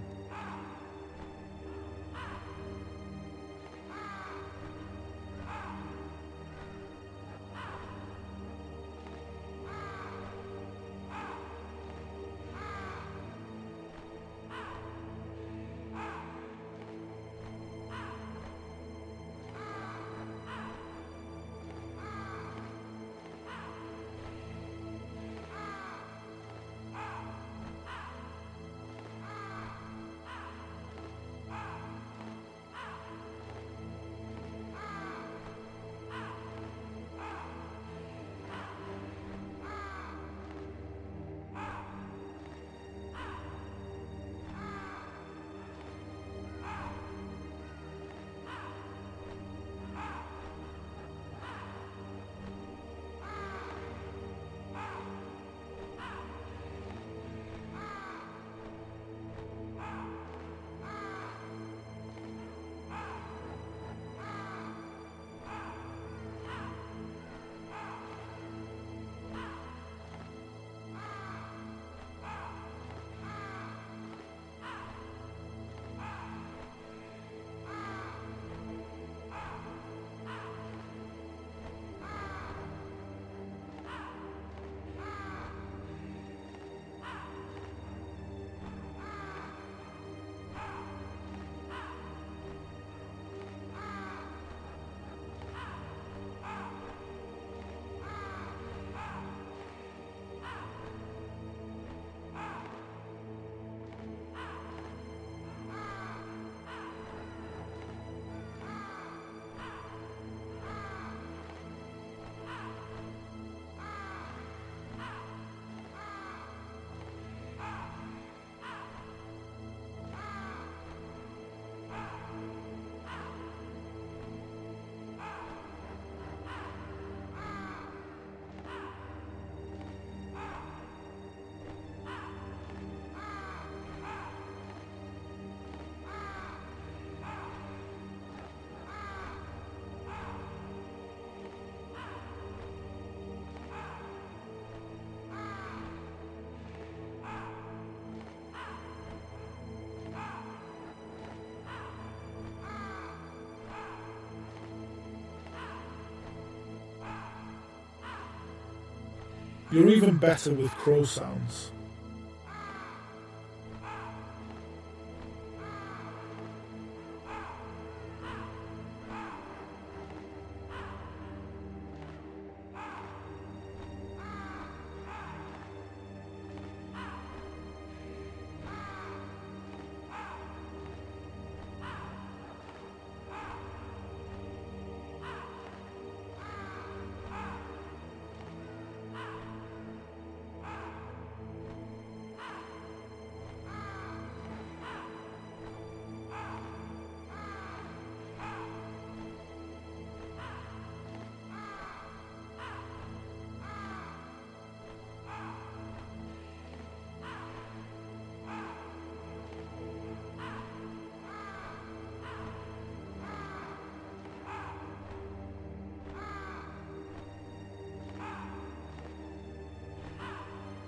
You're even better with crow sounds.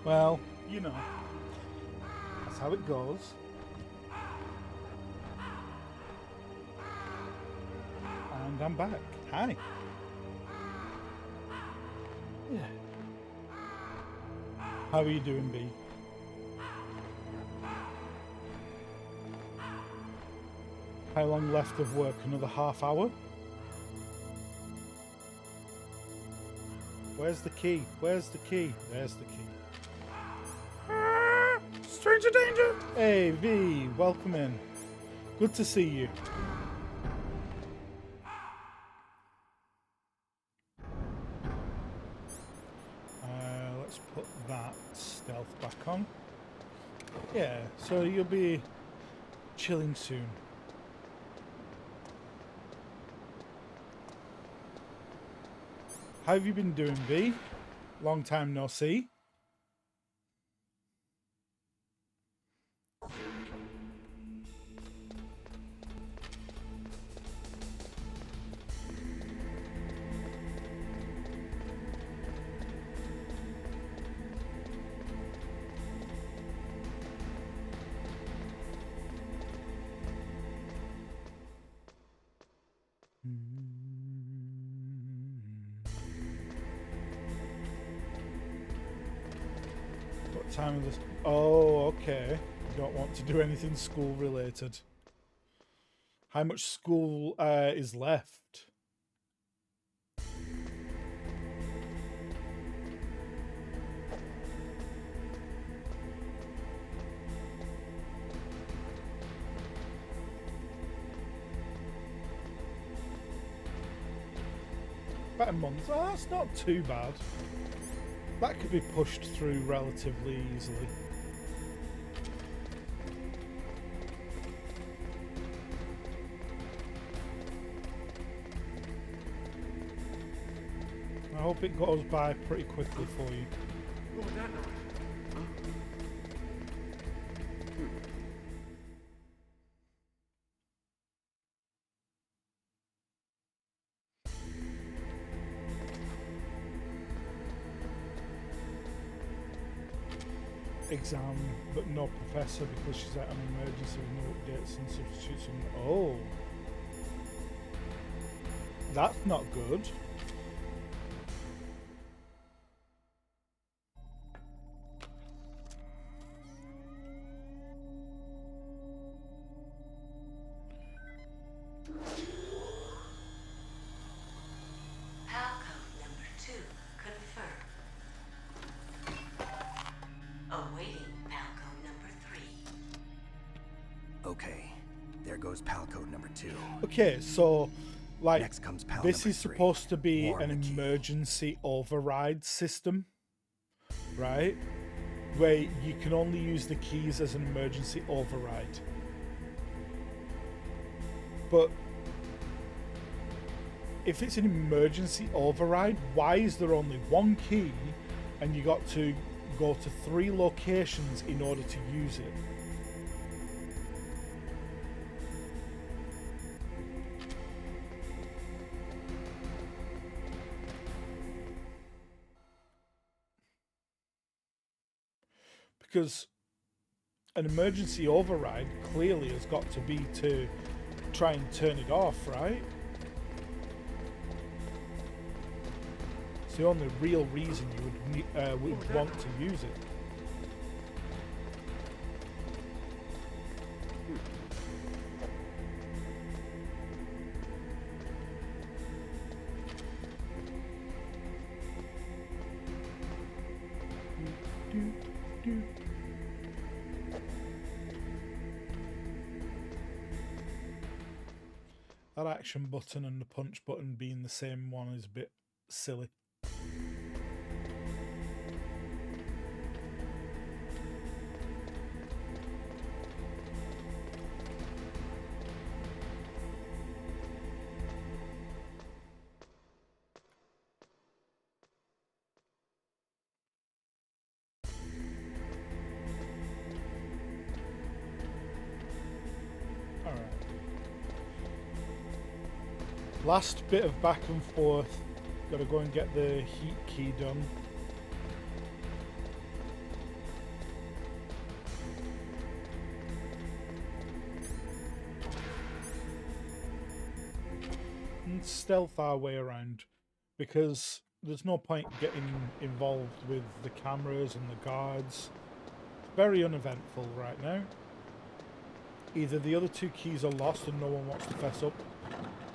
Well, you know, that's how it goes. And I'm back. Hi. Yeah. How are you doing, B? How long left of work? Another half hour? Where's the key? Where's the key? There's the key. Stranger danger! Hey, V, welcome in. Good to see you. Let's put that stealth back on. Yeah, so you'll be chilling soon. How have you been doing, V? Long time no see. What time of this? Oh, okay. You don't want to do anything school related. How much school is left? About a month. Oh, that's not too bad. That could be pushed through relatively easily. I hope it goes by pretty quickly for you. What was that noise? Huh? Exam, but no professor because she's at an emergency with no updates and substitutes. And oh, that's not good. Palcode number 2 confirmed. Awaiting palcode number 3. Okay, there goes pal code number 2. Okay, so like Next comes pal this number is 3. supposed to be Warn an the key. emergency override system, right? Where you can only use the keys as an emergency override. But if it's an emergency override, why is there only one key and you got to go to 3 locations in order to use it? Because an emergency override clearly has got to be to try and turn it off, right? It's the only real reason you would want to use it. That action button and the punch button being the same one is a bit silly. Last bit of back and forth. Gotta go and get the heat key done. And stealth our way around, because there's no point getting involved with the cameras and the guards. It's very uneventful right now. Either the other two keys are lost and no one wants to fess up,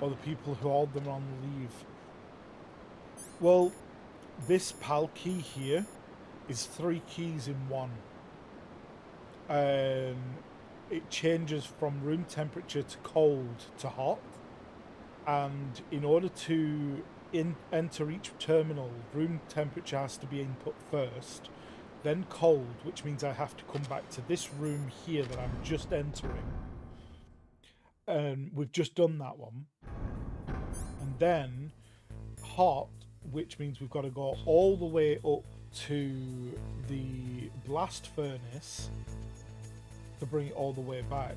or the people who hold them on leave. Well, this PAL key here is 3 keys in one. It changes from room temperature to cold to hot, and in order to enter each terminal, room temperature has to be input first, then cold, which means I have to come back to this room here that I'm just entering. And we've just done that one. And then hot, which means we've got to go all the way up to the blast furnace to bring it all the way back.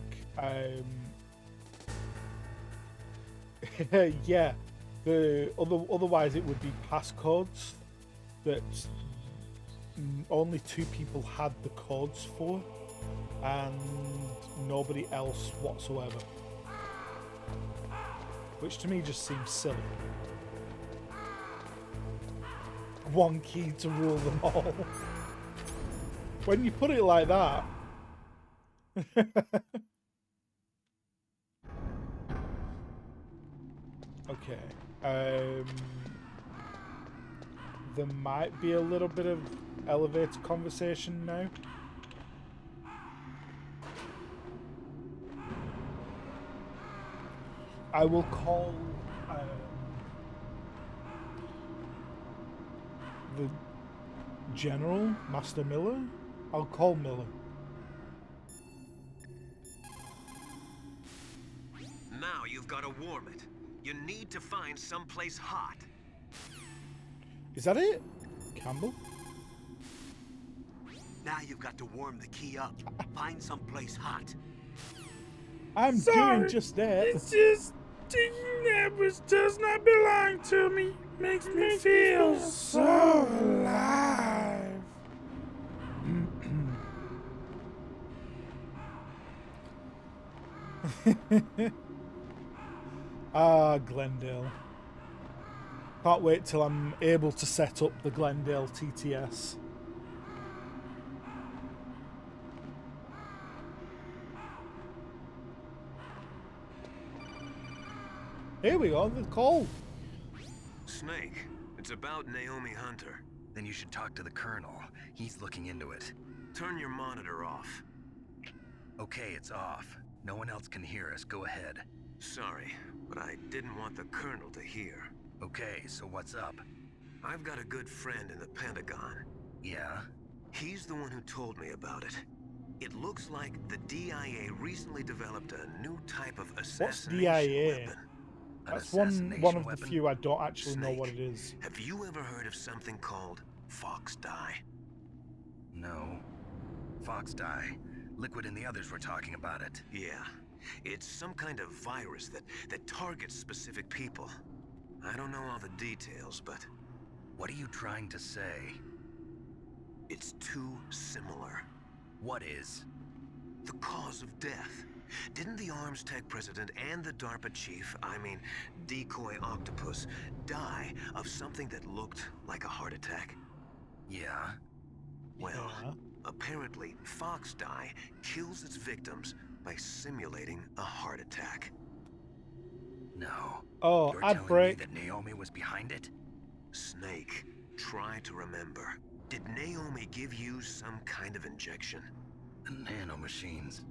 Yeah, otherwise it would be passcodes that only 2 people had the codes for, and nobody else whatsoever. Which to me just seems silly. 1 key to rule them all. When you put it like that. Okay. There might be a little bit of elevator conversation now. I will call the General, Master Miller. I'll call Miller. Now you've got to warm it. You need to find someplace hot. Is that it? Campbell? Now you've got to warm the key up. Find someplace hot. I'm doing just that. It's just taking that which does not belong to me makes me feel so alive. Ah, Glendale. Can't wait till I'm able to set up the Glendale TTS. Here we go, the call. Snake, it's about Naomi Hunter. Then you should talk to the Colonel. He's looking into it. Turn your monitor off. Okay, it's off. No one else can hear us. Go ahead. Sorry, but I didn't want the Colonel to hear. Okay, so what's up? I've got a good friend in the Pentagon. Yeah? He's the one who told me about it. It looks like the DIA recently developed a new type of assassination weapon. That's one of the few I don't actually know what it is. Have you ever heard of something called Fox Dye? No. Fox Dye. Liquid and the others were talking about it. Yeah. It's some kind of virus that targets specific people. I don't know all the details, but... What are you trying to say? It's too similar. What is? The cause of death. Didn't the Arms Tech president and the DARPA chief, I mean, Decoy Octopus, die of something that looked like a heart attack? Yeah. Well, apparently, Fox dye kills its victims by simulating a heart attack. No. Oh, You're ad telling break. me that Naomi was behind it? Snake, try to remember. Did Naomi give you some kind of injection? The nanomachines.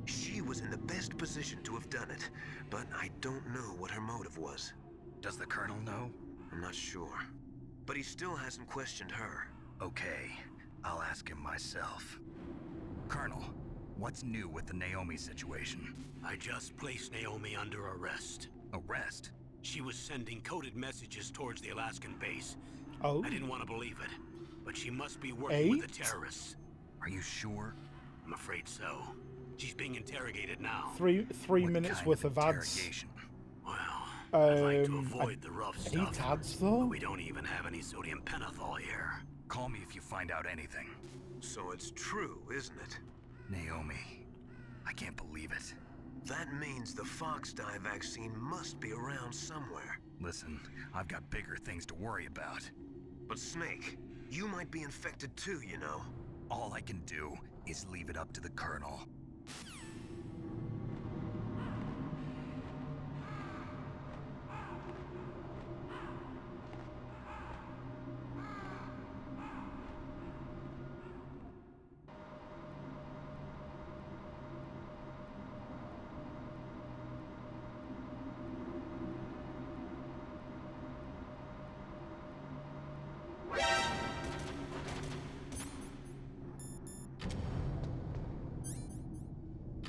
She was in the best position to have done it, but I don't know what her motive was. Does the Colonel know? I'm not sure. But he still hasn't questioned her. Okay, I'll ask him myself. Colonel, what's new with the Naomi situation? I just placed Naomi under arrest. Arrest? She was sending coded messages towards the Alaskan base. Oh. I didn't want to believe it, but she must be working with the terrorists. Are you sure? I'm afraid so. She's being interrogated now. Three minutes worth of ads. Well, I'd like to avoid I the rough hate stuff. ads though. But we don't even have any sodium pentothal here. Call me if you find out anything. So it's true, isn't it? Naomi, I can't believe it. That means the Fox dye vaccine must be around somewhere. Listen, I've got bigger things to worry about. But Snake, you might be infected too, you know. All I can do is leave it up to the Colonel.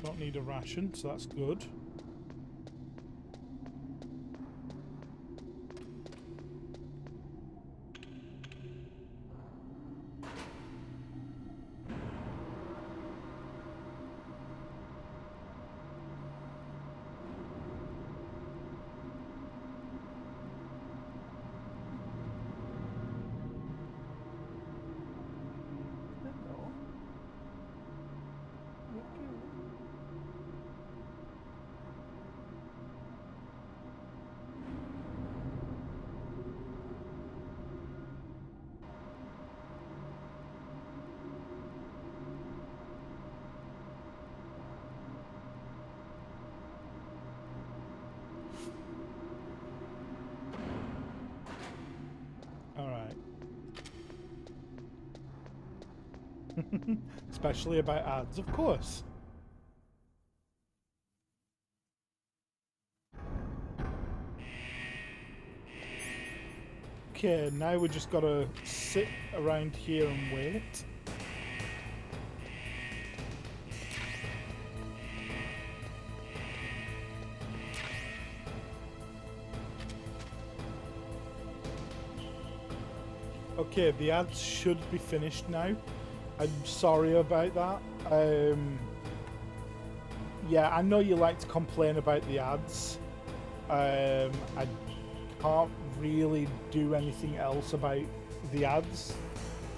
Don't need a ration, so that's good. Alright. Especially about ads, of course. Okay, now we just gotta sit around here and wait. Okay, the ads should be finished now. I'm sorry about that. Yeah, I know you like to complain about the ads. I can't really do anything else about the ads.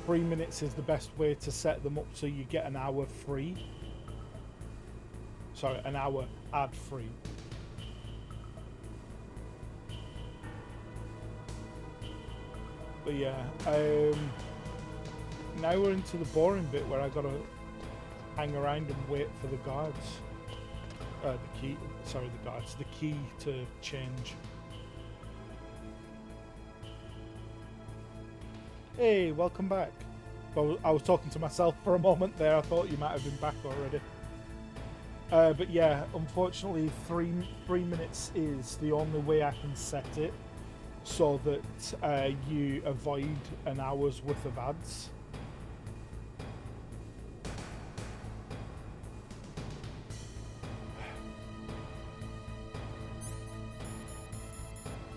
3 minutes is the best way to set them up so you get an hour free. Sorry, an hour ad free. But yeah, now we're into the boring bit where I gotta hang around and wait for the guards. The key, sorry, the guards, the key to change. Hey, welcome back. Well, I was talking to myself for a moment there. I thought you might have been back already. But yeah, unfortunately, three minutes is the only way I can set it so that you avoid an hour's worth of ads.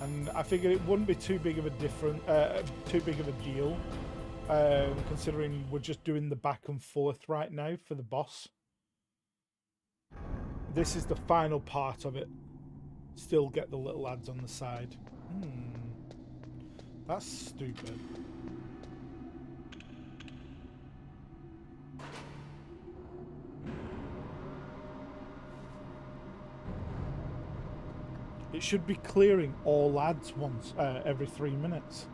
And I figured it wouldn't be too big of a deal, considering we're just doing the back and forth right now for the boss. This is the final part of it. Still get the little ads on the side. That's stupid. It should be clearing all ads once every 3 minutes.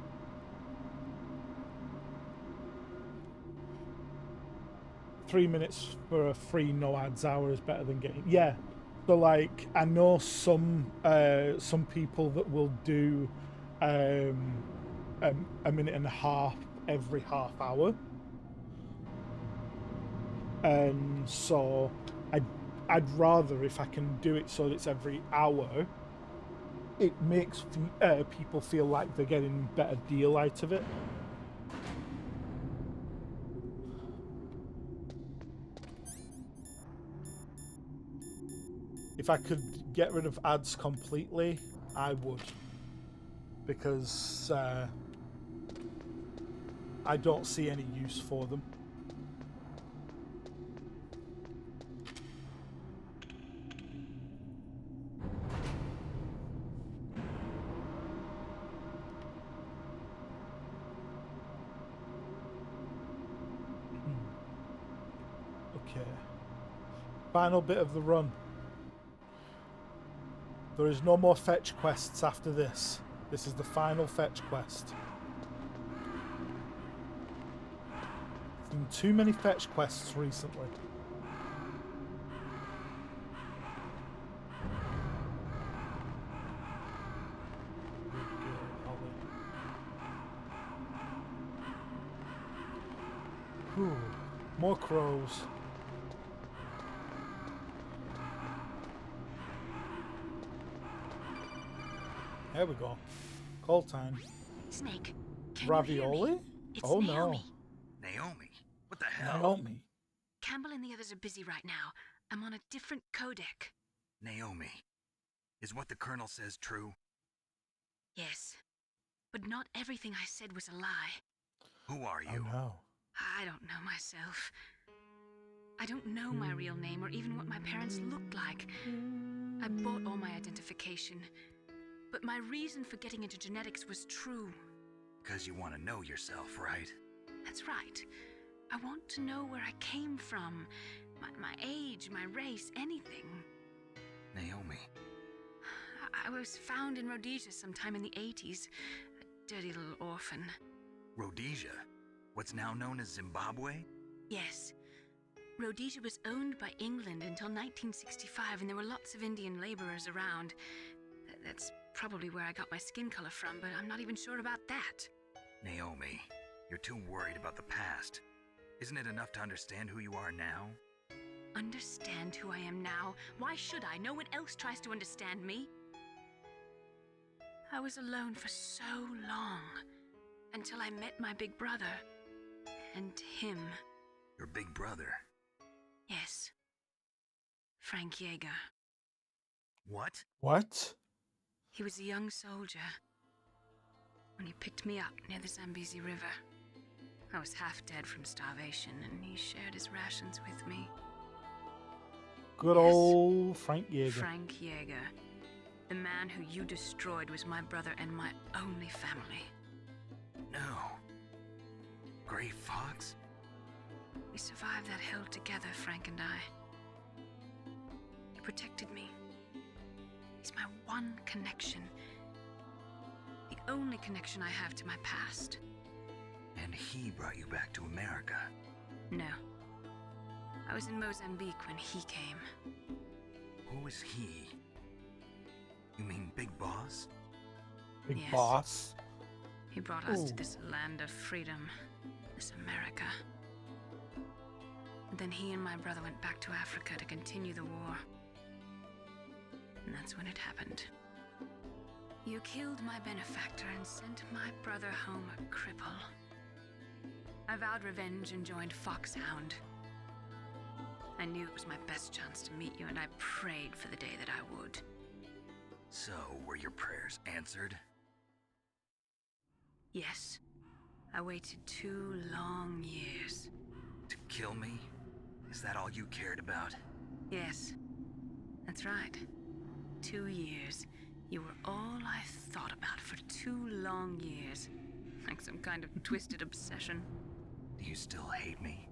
$3 for a free no ads hour is better than getting, yeah. So like, I know some people that will do a minute and a half every half hour, and so I'd rather, if I can do it so that it's every hour, it makes people feel like they're getting a better deal out of it. If I could get rid of ads completely, I would, because I don't see any use for them. Okay. Final bit of the run. There is no more fetch quests after this. This is the final fetch quest. There's been too many fetch quests recently. Whew. More crows. There we go. Call time. Snake, can Ravioli? you hear me? It's Oh Naomi. no. Naomi? What the hell? Naomi. Campbell and the others are busy right now. I'm on a different codec. Naomi. Is what the Colonel says true? Yes. But not everything I said was a lie. Who are you? Oh no. I don't know myself. I don't know my real name or even what my parents looked like. I bought all my identification. But my reason for getting into genetics was true. Because you want to know yourself, right? That's right. I want to know where I came from. My age, my race, anything. Naomi. I was found in Rhodesia sometime in the 80s. A dirty little orphan. Rhodesia? What's now known as Zimbabwe? Yes. Rhodesia was owned by England until 1965, and there were lots of Indian laborers around. That's probably where I got my skin color from, but I'm not even sure about that. Naomi, you're too worried about the past. Isn't it enough to understand who you are now? Understand who I am now? Why should I? No one else tries to understand me. I was alone for so long, until I met my big brother. And him. Your big brother? Yes. Frank Yeager. What? What? He was a young soldier when he picked me up near the Zambezi River. I was half dead from starvation, and he shared his rations with me. Good old Frank Yeager. Frank Yeager. The man who you destroyed was my brother and my only family. No. Gray Fox? We survived that hell together, Frank and I. He protected me. He's my one connection. The only connection I have to my past. And he brought you back to America? No. I was in Mozambique when he came. Who is he? You mean Big Boss? Big Yes. Boss? He brought us to Ooh. this land of freedom, this America. And then he and my brother went back to Africa to continue the war. And that's when it happened. You killed my benefactor and sent my brother home a cripple. I vowed revenge and joined Foxhound. I knew it was my best chance to meet you, and I prayed for the day that I would. So, were your prayers answered? Yes. I waited 2 long years. To kill me? Is that all you cared about? Yes. That's right. 2 years. You were all I thought about for 2 long years. Like some kind of twisted obsession. Do you still hate me?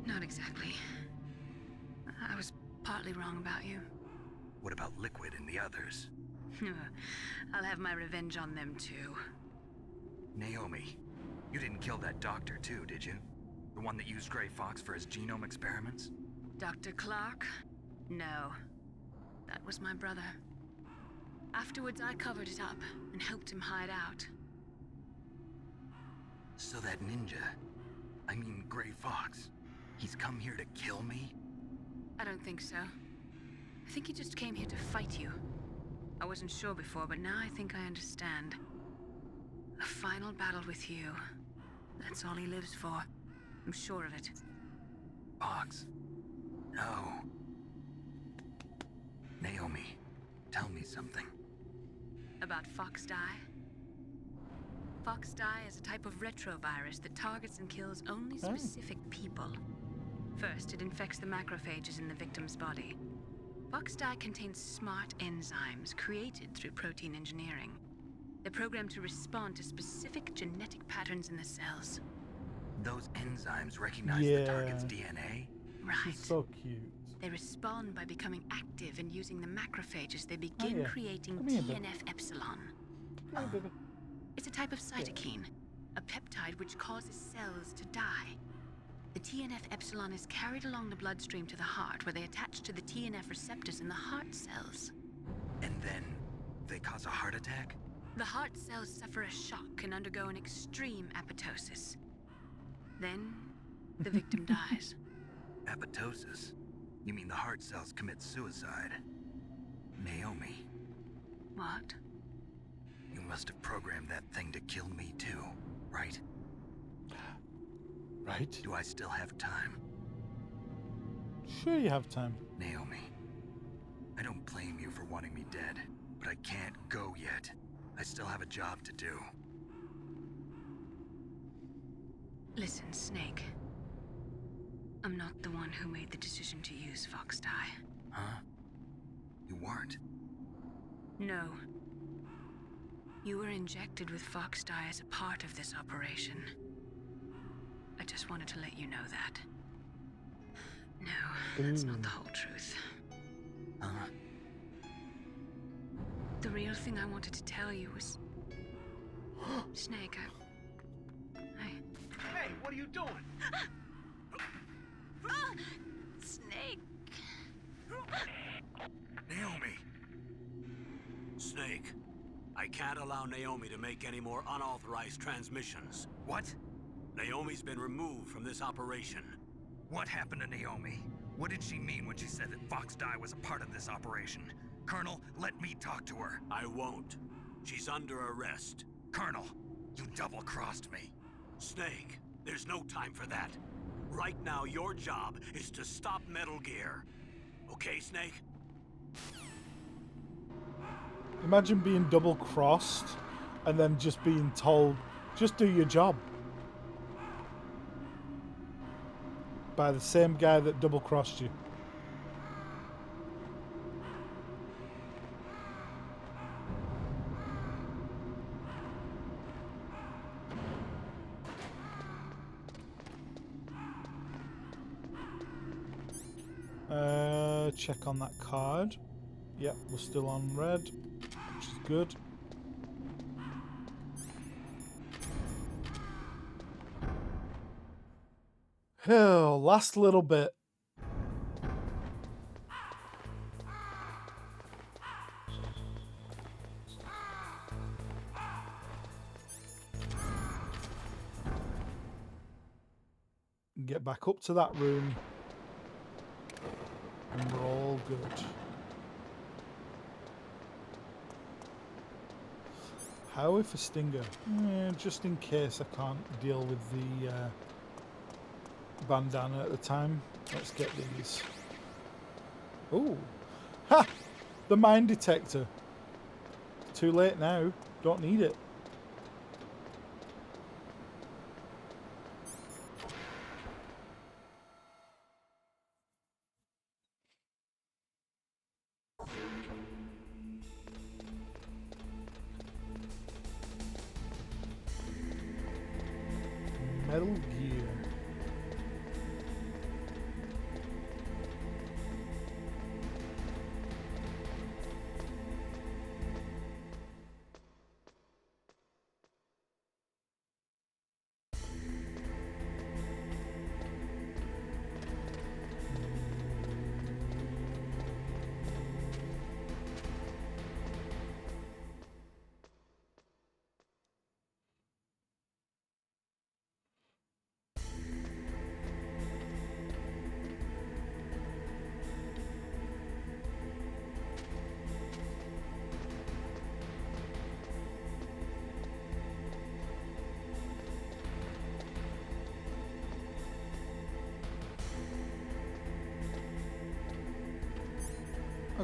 Not exactly. I was partly wrong about you. What about Liquid and the others? I'll have my revenge on them too. Naomi, you didn't kill that doctor too, did you? The one that used Grey Fox for his genome experiments? Dr. Clark? No. That was my brother. Afterwards, I covered it up and helped him hide out. So that ninja, I mean Grey Fox, he's come here to kill me? I don't think so. I think he just came here to fight you. I wasn't sure before, but now I think I understand. A final battle with you. That's all he lives for. I'm sure of it. Fox. No. Naomi, tell me something. About Fox Die? Fox Die is a type of retrovirus that targets and kills only specific people. First, it infects the macrophages in the victim's body. Fox Die contains smart enzymes created through protein engineering. They're programmed to respond to specific genetic patterns in the cells. Those enzymes recognize the target's DNA? Right. She's so cute. They respond by becoming active and using the macrophages. They begin creating Come here, baby. TNF epsilon. Come here, baby. It's a type of cytokine, a peptide which causes cells to die. The TNF epsilon is carried along the bloodstream to the heart, where they attach to the TNF receptors in the heart cells. And then they cause a heart attack? The heart cells suffer a shock and undergo an extreme apoptosis. Then, the victim dies. Apoptosis? You mean the heart cells commit suicide? Naomi. What? You must have programmed that thing to kill me too, right? Right. Do I still have time? Sure you have time. Naomi, I don't blame you for wanting me dead, but I can't go yet. I still have a job to do. Listen, Snake. I'm not the one who made the decision to use Fox Die. Huh? You weren't? No. You were injected with Fox Die as a part of this operation. I just wanted to let you know that. No, that's not the whole truth. Huh? The real thing I wanted to tell you was... Snake, Hey, what are you doing? Snake! Naomi! Snake, I can't allow Naomi to make any more unauthorized transmissions. What? Naomi's been removed from this operation. What happened to Naomi? What did she mean when she said that Fox Die was a part of this operation? Colonel, let me talk to her. I won't. She's under arrest. Colonel, you double-crossed me. Snake, there's no time for that. Right now, your job is to stop Metal Gear. Okay, Snake? Imagine being double-crossed and then just being told, just do your job. By the same guy that double-crossed you. Check on that card. Yep, we're still on red, which is good. Oh, last little bit. Get back up to that room. And we're all good. How if a stinger? Just in case I can't deal with the bandana at the time. Let's get these. Ooh. Ha! The mine detector. Too late now. Don't need it. Metal Gear.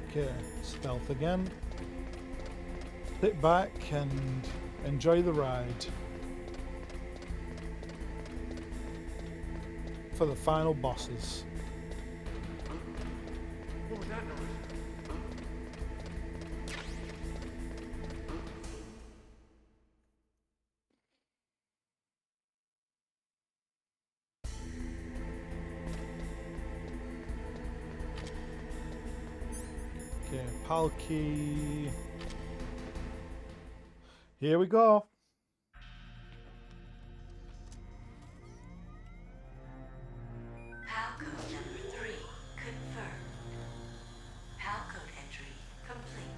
Okay, stealth again. Sit back and enjoy the ride. For the final bosses. What was that noise? Okay, Palki. Here we go. PAL code number 3 confirmed. PAL code entry complete.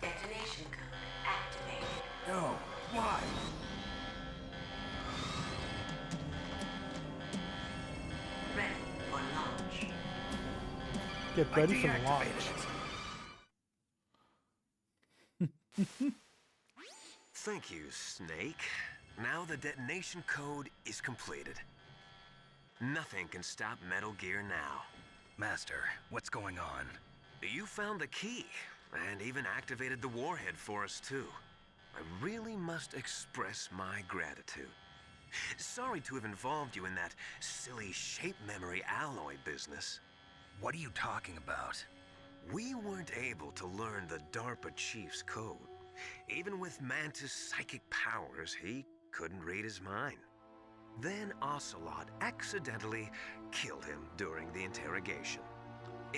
Detonation code activated. No, why? Ready for launch. Get ready for the launch. Thank you, Snake. Now the detonation code is completed. Nothing can stop Metal Gear now. Master, what's going on? You found the key, and even activated the warhead for us, too. I really must express my gratitude. Sorry to have involved you in that silly shape memory alloy business. What are you talking about? We weren't able to learn the DARPA chief's code. Even with Mantis' psychic powers, he couldn't read his mind. Then Ocelot accidentally killed him during the interrogation.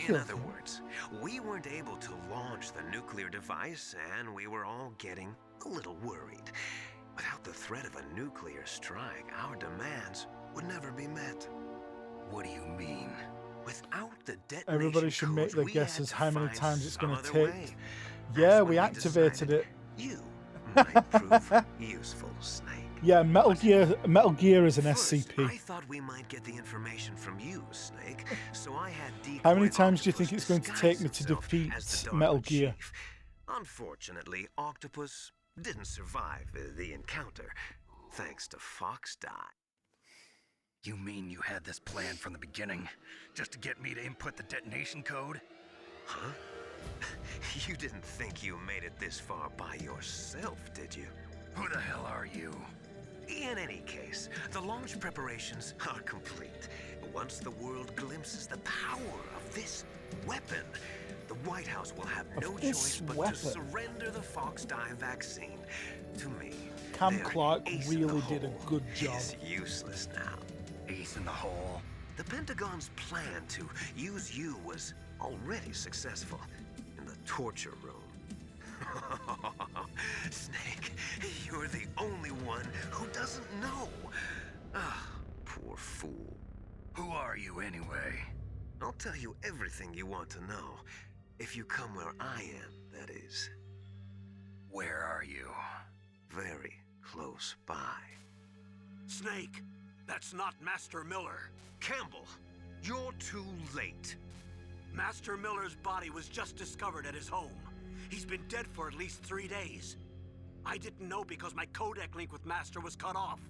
In other words, we weren't able to launch the nuclear device, and we were all getting a little worried. Without the threat of a nuclear strike, our demands would never be met. What do you mean? Without the detonation Everybody should make codes, their we guesses had how to many find times it's some going to other take. way. Yeah, That's we when activated decided it. You might prove useful, Snake. Yeah, Metal Gear is an First, SCP. I thought we might get the information from you, Snake. So I had How many decoy times do you Octopus think it's going to disguise take me to himself defeat as the DARPA Metal Gear? chief. Unfortunately, Octopus didn't survive the encounter, thanks to Fox Die. You mean you had this plan from the beginning, just to get me to input the detonation code? Huh? You didn't think you made it this far by yourself, did you? Who the hell are you? In any case, the launch preparations are complete. Once the world glimpses the power of this weapon, the White House will have no choice but to surrender the Fox Die vaccine to me. Cam Their Clark ace in really the did a hole good job. is useless now. Ace in the hole? The Pentagon's plan to use you was already successful in the torture room. Snake, you're the only one who doesn't know. Ah, poor fool. Who are you anyway? I'll tell you everything you want to know. If you come where I am, that is. Where are you? Very close by. Snake, that's not Master Miller. Campbell, you're too late. Master Miller's body was just discovered at his home. He's been dead for at least 3 days. I didn't know because my codec link with Master was cut off.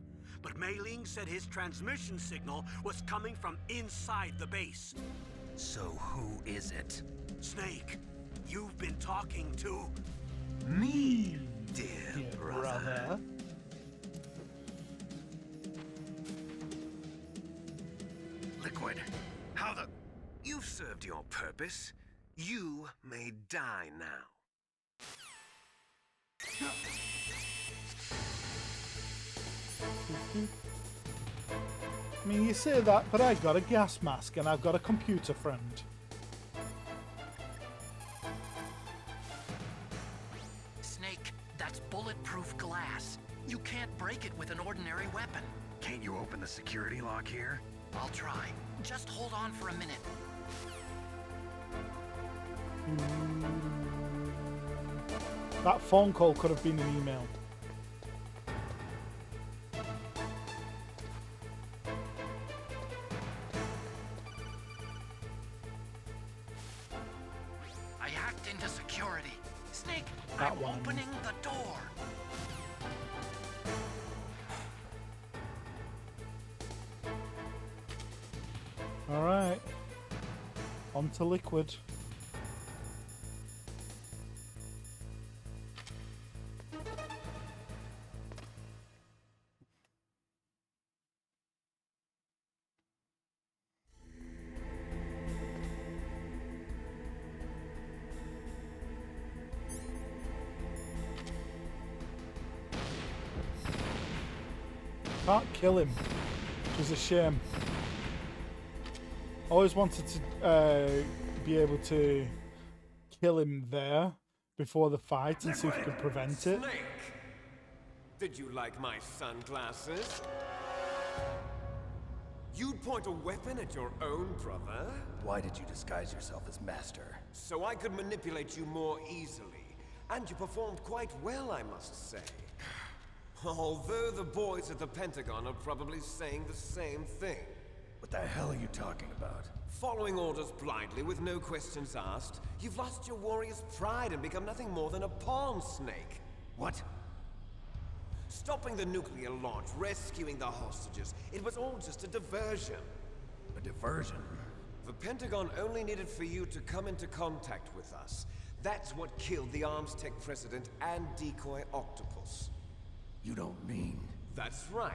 But Mei Ling said his transmission signal was coming from inside the base. So who is it? Snake, you've been talking to... me, dear brother. Liquid, how the... You've served your purpose. You may die now. I mean, you say that, but I got a gas mask and I've got a computer friend. Snake, that's bulletproof glass. You can't break it with an ordinary weapon. Can't you open the security lock here? I'll try. Just hold on for a minute. That phone call could have been an email. I hacked into security. Snake, That I'm one. opening the door. Alright. On onto liquid. Can't kill him, which is a shame. Always wanted to be able to kill him there before the fight and see if we could prevent it. Snake! Did you like my sunglasses? You'd point a weapon at your own brother? Why did you disguise yourself as Master? So I could manipulate you more easily. And you performed quite well, I must say. Although the boys at the Pentagon are probably saying the same thing. What the hell are you talking about? Following orders blindly with no questions asked, you've lost your warrior's pride and become nothing more than a pawn, Snake. What? Stopping the nuclear launch, rescuing the hostages, it was all just a diversion. A diversion? The Pentagon only needed for you to come into contact with us. That's what killed the Arms Tech president and decoy octopus. You don't mean... That's right.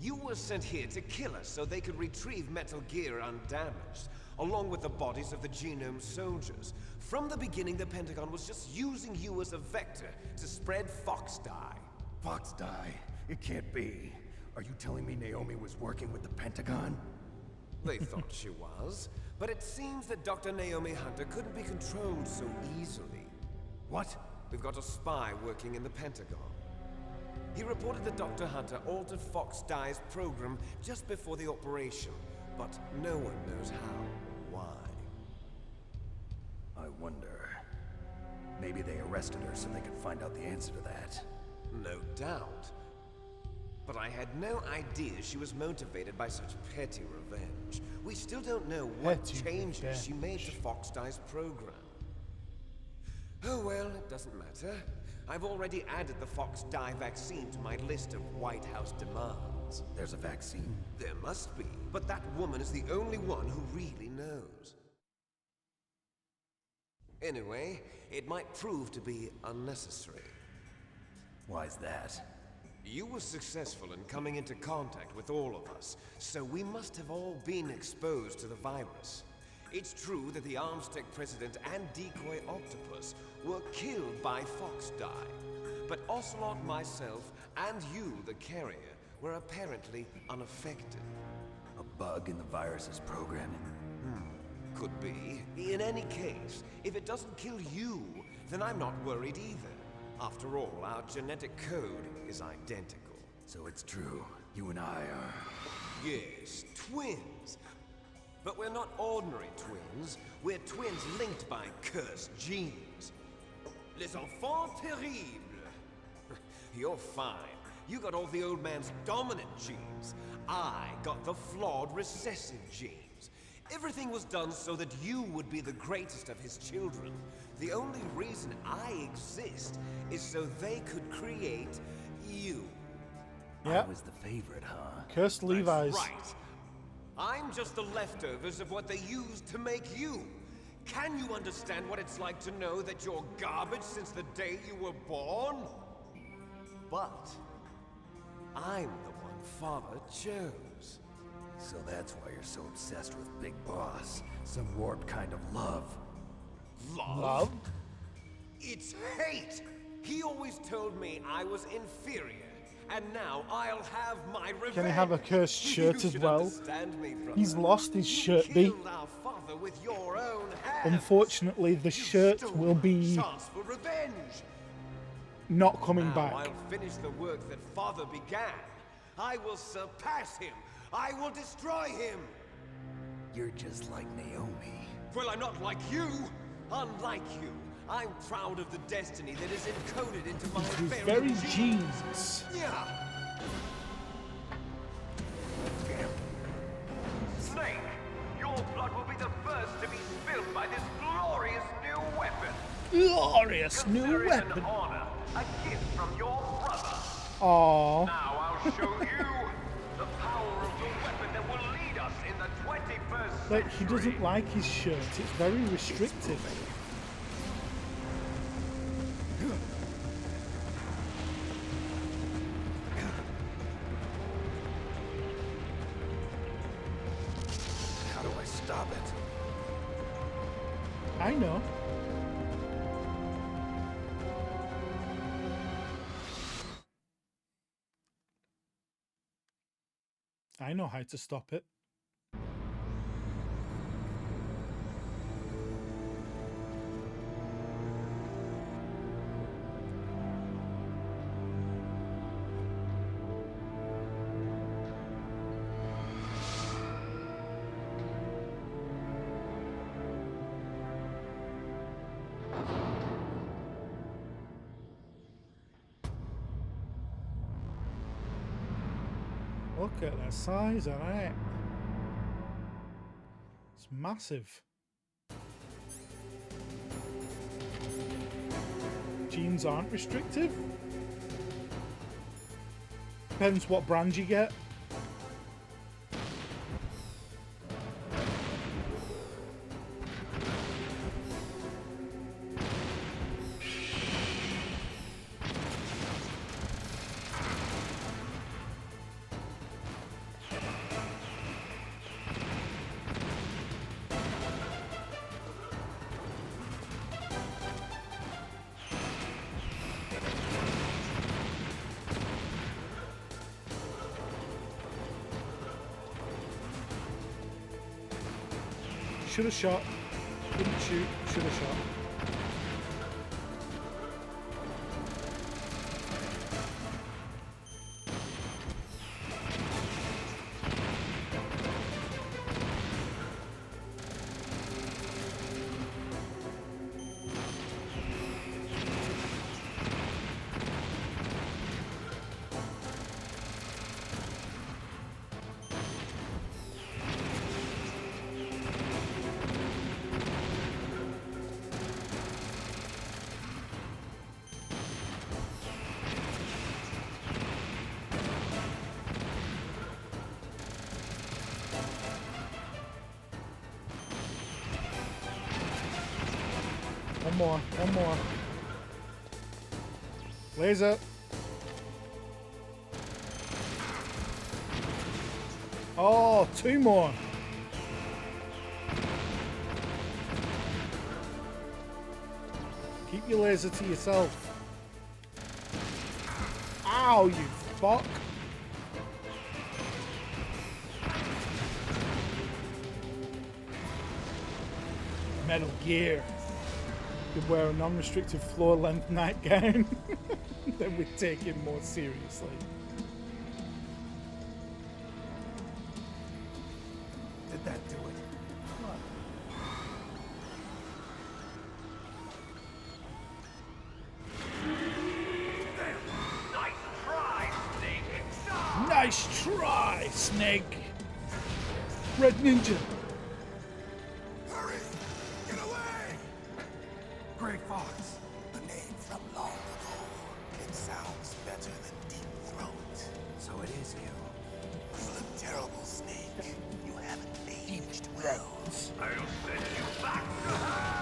You were sent here to kill us so they could retrieve Metal Gear undamaged, along with the bodies of the Genome soldiers. From the beginning, the Pentagon was just using you as a vector to spread Fox Dye. Fox Dye? It can't be. Are you telling me Naomi was working with the Pentagon? They thought she was, but it seems that Dr. Naomi Hunter couldn't be controlled so easily. What? We've got a spy working in the Pentagon. He reported that Dr. Hunter altered Fox Dye's program just before the operation, but no one knows how or why. I wonder... Maybe they arrested her so they could find out the answer to that. No doubt. But I had no idea she was motivated by such petty revenge. We still don't know what changes she made to Fox Dye's program. Oh well, it doesn't matter. I've already added the Fox Dye vaccine to my list of White House demands. There's a vaccine? There must be, but that woman is the only one who really knows. Anyway, it might prove to be unnecessary. Why's that? You were successful in coming into contact with all of us, so we must have all been exposed to the virus. It's true that the Arms Tech president and decoy octopus were killed by Fox Dye, but Ocelot, myself, and you, the carrier, were apparently unaffected. A bug in the virus's programming? Could be. In any case, if it doesn't kill you, then I'm not worried either. After all, our genetic code is identical. So it's true. You and I are... Yes, twins. But we're not ordinary twins. We're twins linked by cursed genes. Les enfants terribles. You're fine. You got all the old man's dominant genes. I got the flawed recessive genes. Everything was done so that you would be the greatest of his children. The only reason I exist is so they could create you. Yeah. I was the favorite, huh? Cursed Levi's. That's right. I'm just the leftovers of what they used to make you. Can you understand what it's like to know that you're garbage since the day you were born? But I'm the one Father chose. So that's why you're so obsessed with Big Boss. Some warped kind of love. Love? It's hate! He always told me I was inferior. And now I'll have my revenge. Can he have a cursed shirt as well? Me, He's lost his shirt, B. Our father with your own hands. Unfortunately, the shirt will be Chance for revenge. not coming Now back. I'll finish the work that Father began. I will surpass him. I will destroy him. You're just like Naomi. Well, I'm not like you. Unlike you, I'm proud of the destiny that is encoded into my very genes. Yeah. Snake, your blood will be the first to be spilled by this glorious new weapon. Glorious new Consider it weapon. An honor, a gift from your brother. Aww. Now I'll show you the power of the weapon that will lead us in the 21st Like, he doesn't like his shirt. It's very restrictive. How do I stop it? I know. I know how to stop it. Look at the size of that. It's massive. Jeans aren't restrictive. Depends what brand you get. Should have shot. Didn't shoot. Should have shot. One more, one more. Laser. Oh, two more. Keep your laser to yourself. Ow, you fuck. Metal Gear. Could wear a non-restrictive floor-length nightgown, then we'd take him more seriously. Did that do it? Nice try, Snake! Red Ninja! Hurry! Get away! Grey Fox. A name from long ago. It sounds better than Deep Throat. So it is you. You look terrible, Snake. You haven't aged well. I'll send you back to hell!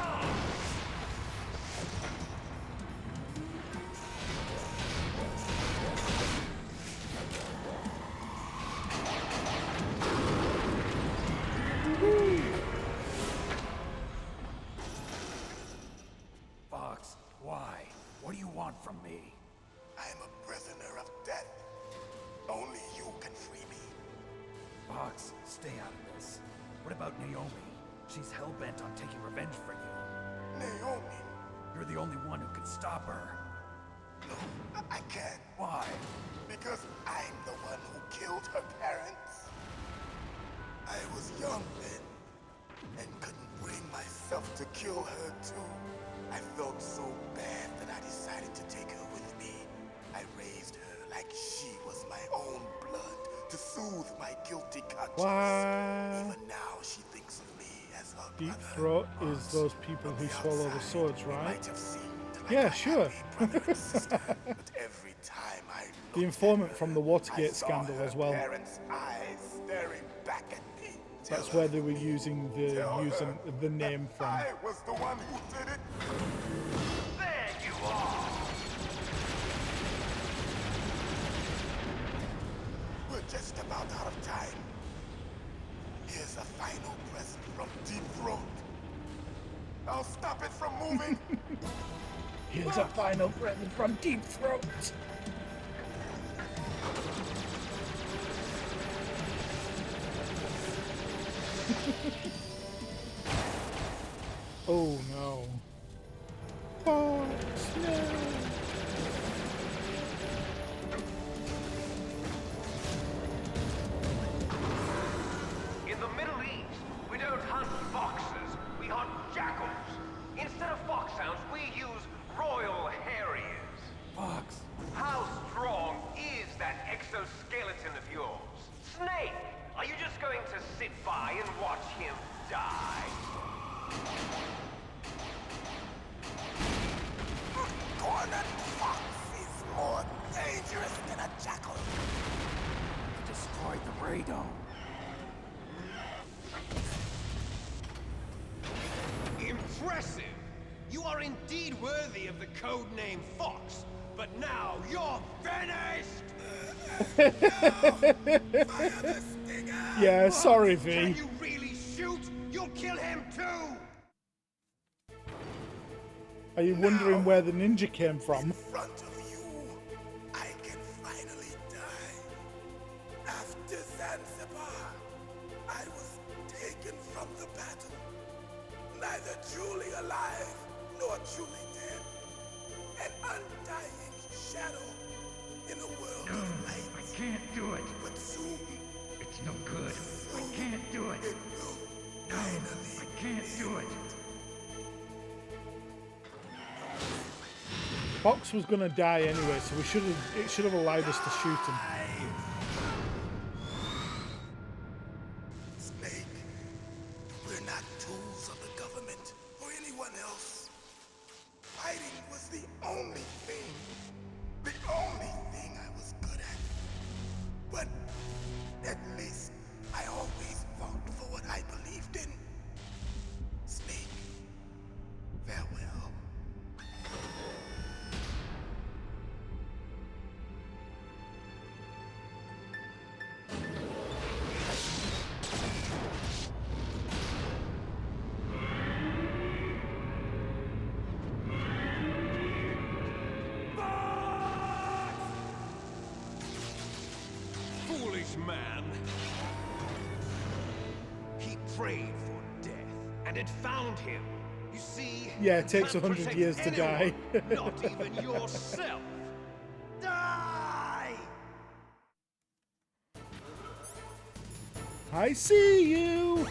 Fox, why? What do you want from me? I am a prisoner of death. Only you can free me. Fox, stay out of this. What about Naomi? She's hell-bent on taking revenge for you. Naomi? You're the only one who can stop her. No, I can't. Why? Because I'm the one who killed her parents. I was young then, and couldn't bring myself to kill her too. I felt so bad that I decided to take her with me. I raised her like she was my own blood to soothe my guilty conscience. What? Even now she thinks of me as her Deep brother. Throat is those people who swallow the swords, right? Might have seemed like Yeah, a sure. happy brother and sister, but every time I The looked informant at from her, the Watergate I saw scandal her as well. parents' eyes staring back at me, That's where they were using the name from. I was the one who did it. There you are! We're just about out of time. Here's a final present from Deep Throat. I'll stop it from moving. Here's a final present from Deep Throat. Oh no. Fox, no. In the Middle East, we don't hunt foxes, we hunt jackals. Instead of foxhounds, we use royal harriers. Fox. How strong is that exoskeleton of yours? Snake, are you just going to sit by and watch him die? Cornered fox is more dangerous than a jackal. He destroyed the radome. Impressive! You are indeed worthy of the code name Fox, but now you're finished! Yeah, sorry, V. Can you really shoot? You'll kill him too! Are you wondering where the ninja came from? In front of you, I can finally die. After Zanzibar, I was taken from the battle. Neither truly alive nor truly dead. An undying shadow in a world of light. I can't do it. But soon, It's no good. I can't do it. No, I can't do it. Fox was gonna die anyway, so it should have allowed us to shoot him. Snake, we're not tools of the government or anyone else. Fighting was the only thing I was good at. But at least I always fought for what I believed in. Snake, farewell. Foolish man. He prayed for death, and it found him. You see, Yeah, it you takes can't 100 protect years to die. anyone, not even yourself. Die! I see you.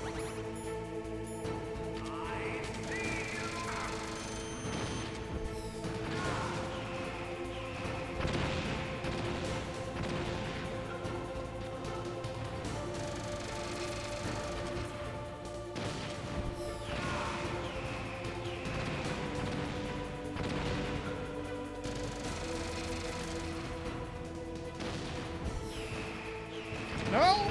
No.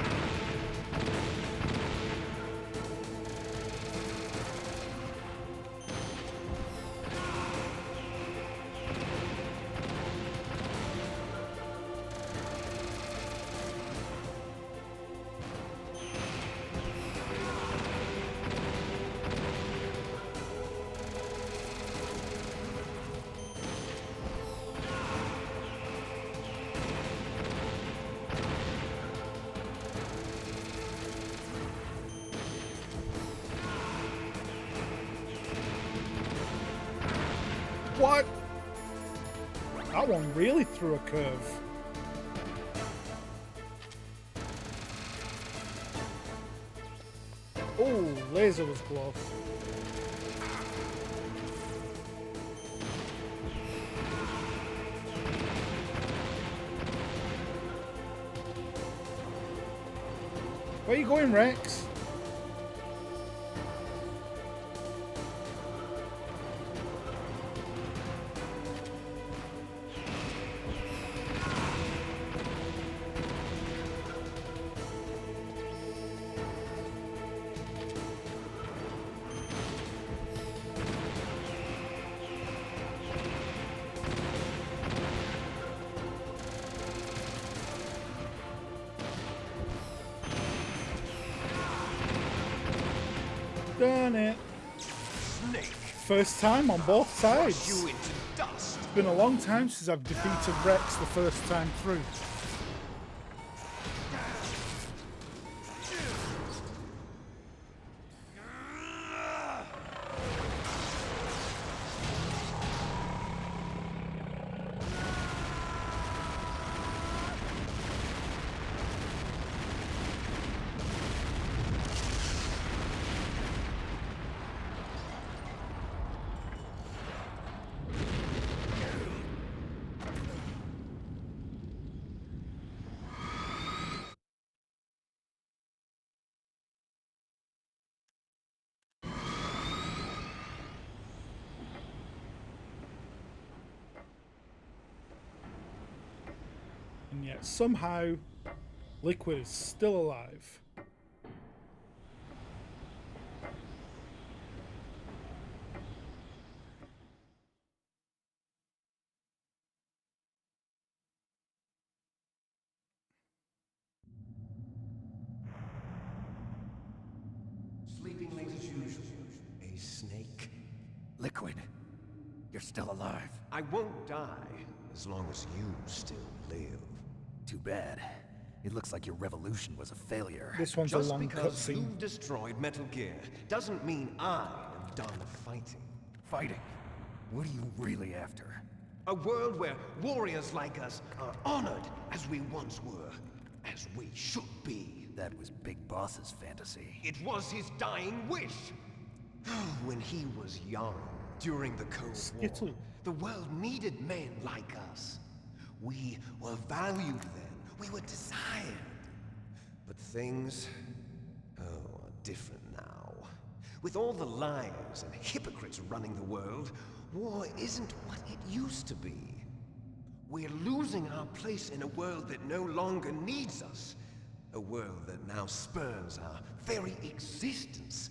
What? That one really threw a curve. Oh, laser was close. Where are you going, Rex? Done it. Snake. First time on both sides. You into dust. It's been a long time since I've defeated Rex the first time through. And yet somehow Liquid is still alive. Sleeping late as usual. A snake. Liquid, you're still alive. I won't die as long as you still live. Too bad. It looks like your revolution was a failure. This one's Just a long because cutscene. you've destroyed Metal Gear doesn't mean I am done fighting. Fighting? What are you really after? A world where warriors like us are honored as we once were, as we should be. That was Big Boss's fantasy. It was his dying wish. When he was young, during the Cold War, the world needed men like us. We were valued then. We were desired. But things, are different now. With all the liars and hypocrites running the world, war isn't what it used to be. We're losing our place in a world that no longer needs us. A world that now spurns our very existence.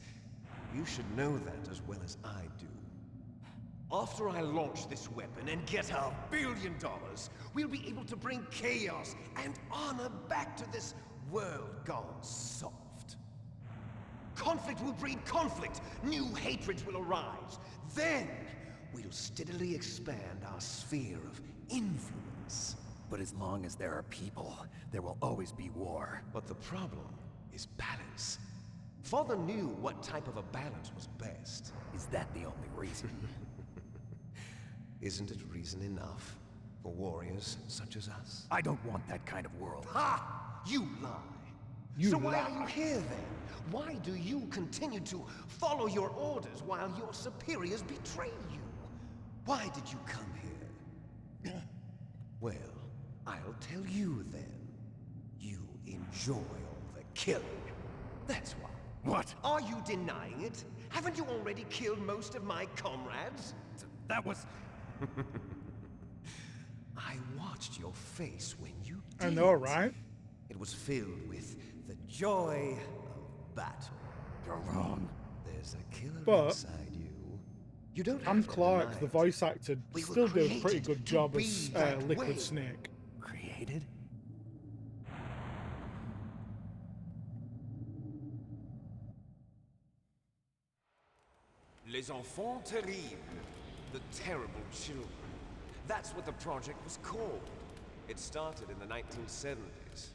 You should know that as well as I do. After I launch this weapon and get our $1 billion, we'll be able to bring chaos and honor back to this world gone soft. Conflict will breed conflict. New hatreds will arise. Then, we'll steadily expand our sphere of influence. But as long as there are people, there will always be war. But the problem is balance. Father knew what type of a balance was best. Is that the only reason? Isn't it reason enough for warriors such as us? I don't want that kind of world. Ha! You lie. So why are you here then? Why do you continue to follow your orders while your superiors betray you? Why did you come here? Well, I'll tell you then. You enjoy all the killing. That's why. What? Are you denying it? Haven't you already killed most of my comrades? That was... I watched your face when you did. I know, right? It was filled with the joy of battle. You're wrong. There's a killer But inside you. You don't Sam have to Clark, deny the it. voice actor, We were still did a pretty created good to job be as that Liquid way. Snake. Created? Les enfants terribles. The terrible children. That's what the project was called. It started in the 1970s.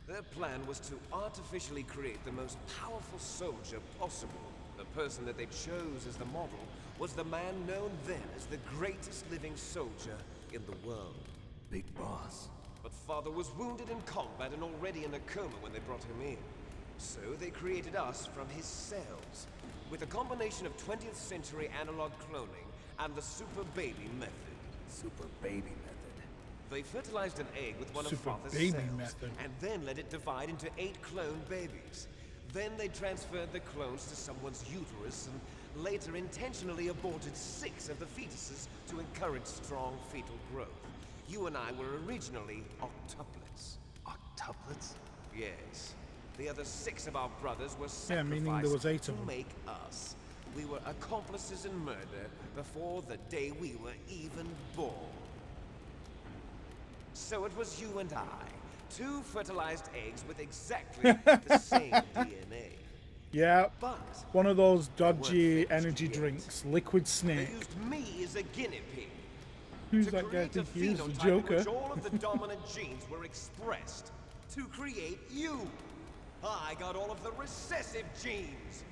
Their plan was to artificially create the most powerful soldier possible. The person that they chose as the model was the man known then as the greatest living soldier in the world. Big Boss. But Father was wounded in combat and already in a coma when they brought him in. So they created us from his cells, with a combination of 20th century analog cloning and the super baby method. Super baby method. They fertilized an egg with one Super of Father's baby cells, method. and then let it divide into 8 clone babies. Then they transferred the clones to someone's uterus and later intentionally aborted 6 of the fetuses to encourage strong fetal growth. You and I were originally octuplets. Octuplets? Yes. The other 6 of our brothers were Yeah, sacrificed meaning there was 8 to of them. make us. We were accomplices in murder before the day we were even born. So it was you and I, 2 fertilized eggs with exactly the same DNA. Yeah, But one of those they weren't dodgy finished energy yet. drinks, Liquid They Snake. used me as a guinea pig. Who's to that guy create a thinking he's the phenotype in Joker? which all of the dominant genes were expressed. To create you. I got all of the recessive genes.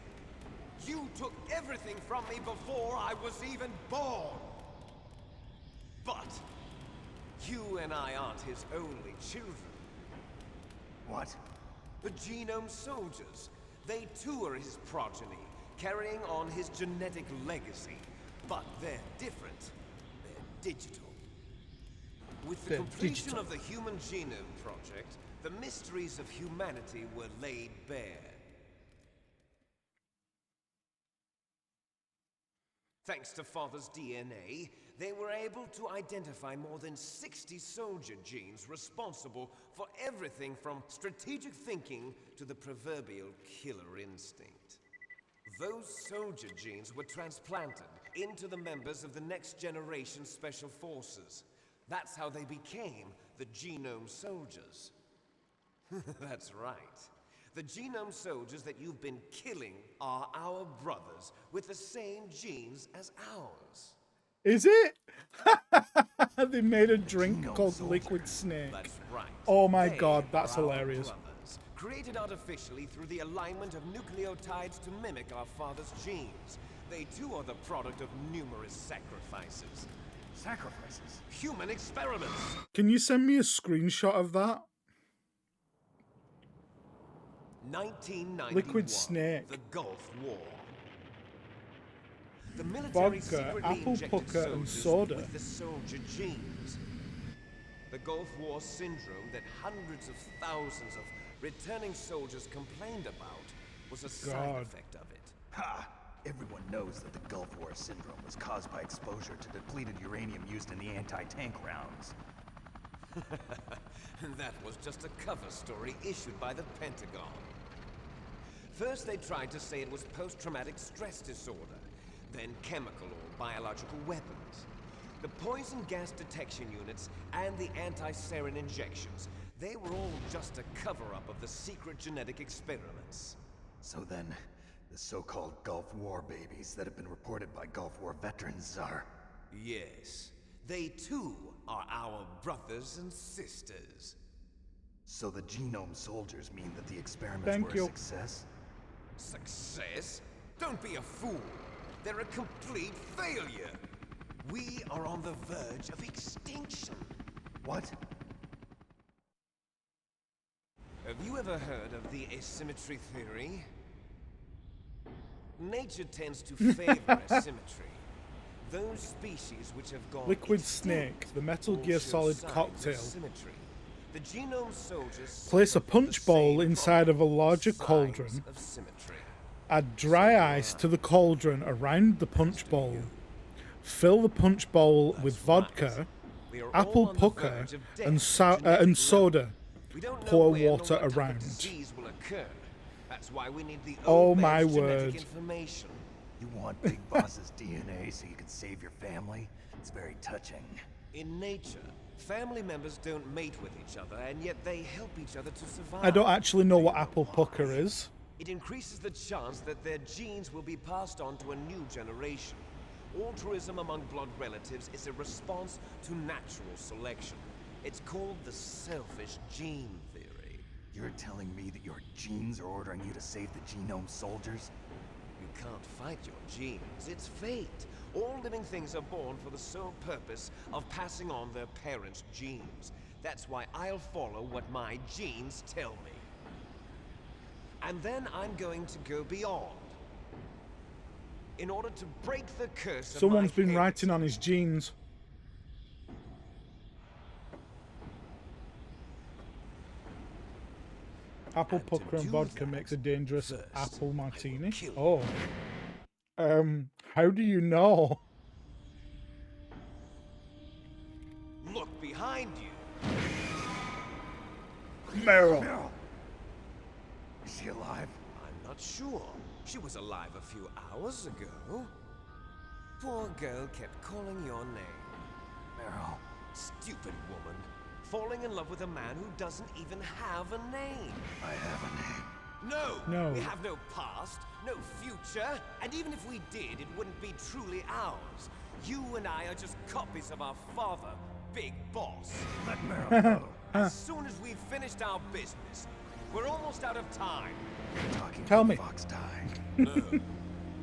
You took everything from me before I was even born. But you and I aren't his only children. What? The Genome Soldiers. They too are his progeny, carrying on his genetic legacy. But they're different. They're digital. With the completion of the Human Genome Project, the mysteries of humanity were laid bare. Thanks to Father's DNA, they were able to identify more than 60 soldier genes responsible for everything from strategic thinking to the proverbial killer instinct. Those soldier genes were transplanted into the members of the next generation special forces. That's how they became the Genome Soldiers. That's right. The Genome Soldiers that you've been killing are our brothers with the same genes as ours. Is it? They made a drink called Liquid Snake. That's right. Oh my They god, that's are our hilarious. brothers, created artificially through the alignment of nucleotides to mimic our father's genes. They too are the product of numerous sacrifices. Sacrifices? Human experiments. Can you send me a screenshot of that? 1991. Liquid Snake. The Gulf War. The military Vodka, secretly apple injected pucker, and soldiers soda. with the soldier genes. The Gulf War syndrome that hundreds of thousands of returning soldiers complained about was a side effect of it. Ha! Everyone knows that the Gulf War syndrome was caused by exposure to depleted uranium used in the anti-tank rounds. That was just a cover story issued by the Pentagon. First, they tried to say it was post-traumatic stress disorder, then chemical or biological weapons. The poison gas detection units and the anti-sarin injections, they were all just a cover-up of the secret genetic experiments. So then, the so-called Gulf War babies that have been reported by Gulf War veterans are... Yes, they too are our brothers and sisters. So the Genome Soldiers mean that the experiments were a success? Success? Don't be a fool. They're a complete failure. We are on the verge of extinction. What? Have you ever heard of the asymmetry theory? Nature tends to favor asymmetry. Those species which have gone Liquid extinct Snake, the Metal all Gear show Solid signs of cocktail. symmetry. The Genome Soldiers Place a punch bowl inside of a larger cauldron. of symmetry. Add dry ice to the cauldron around the punch bowl. Fill the punch bowl with vodka, apple pucker, and soda. Pour water around. Disease will occur. That's why we need the Oh old my man's genetic word. information. You want Big Boss's DNA so you can save your family? It's very touching. In nature, family members don't mate with each other, and yet they help each other to survive. I don't actually know what apple pucker is. It increases the chance that their genes will be passed on to a new generation. Altruism among blood relatives is a response to natural selection. It's called the selfish gene theory. You're telling me that your genes are ordering you to save the Genome Soldiers? You can't fight your genes. It's fate. All living things are born for the sole purpose of passing on their parents' genes. That's why I'll follow what my genes tell me. And then I'm going to go beyond. In order to break the curse of Someone's my been heritage. writing on his genes. Apple pucker and vodka makes a dangerous apple martini. Oh. How do you know? Look behind you. Meryl. Is she alive? I'm not sure. She was alive a few hours ago. Poor girl kept calling your name. Meryl. Stupid woman. Falling in love with a man who doesn't even have a name. I have a name. No. We have no past, no future, and even if we did, it wouldn't be truly ours. You and I are just copies of our father, Big Boss. Let Meryl go. As soon as we've finished our business, we're almost out of time. Tell me. Fox die. No.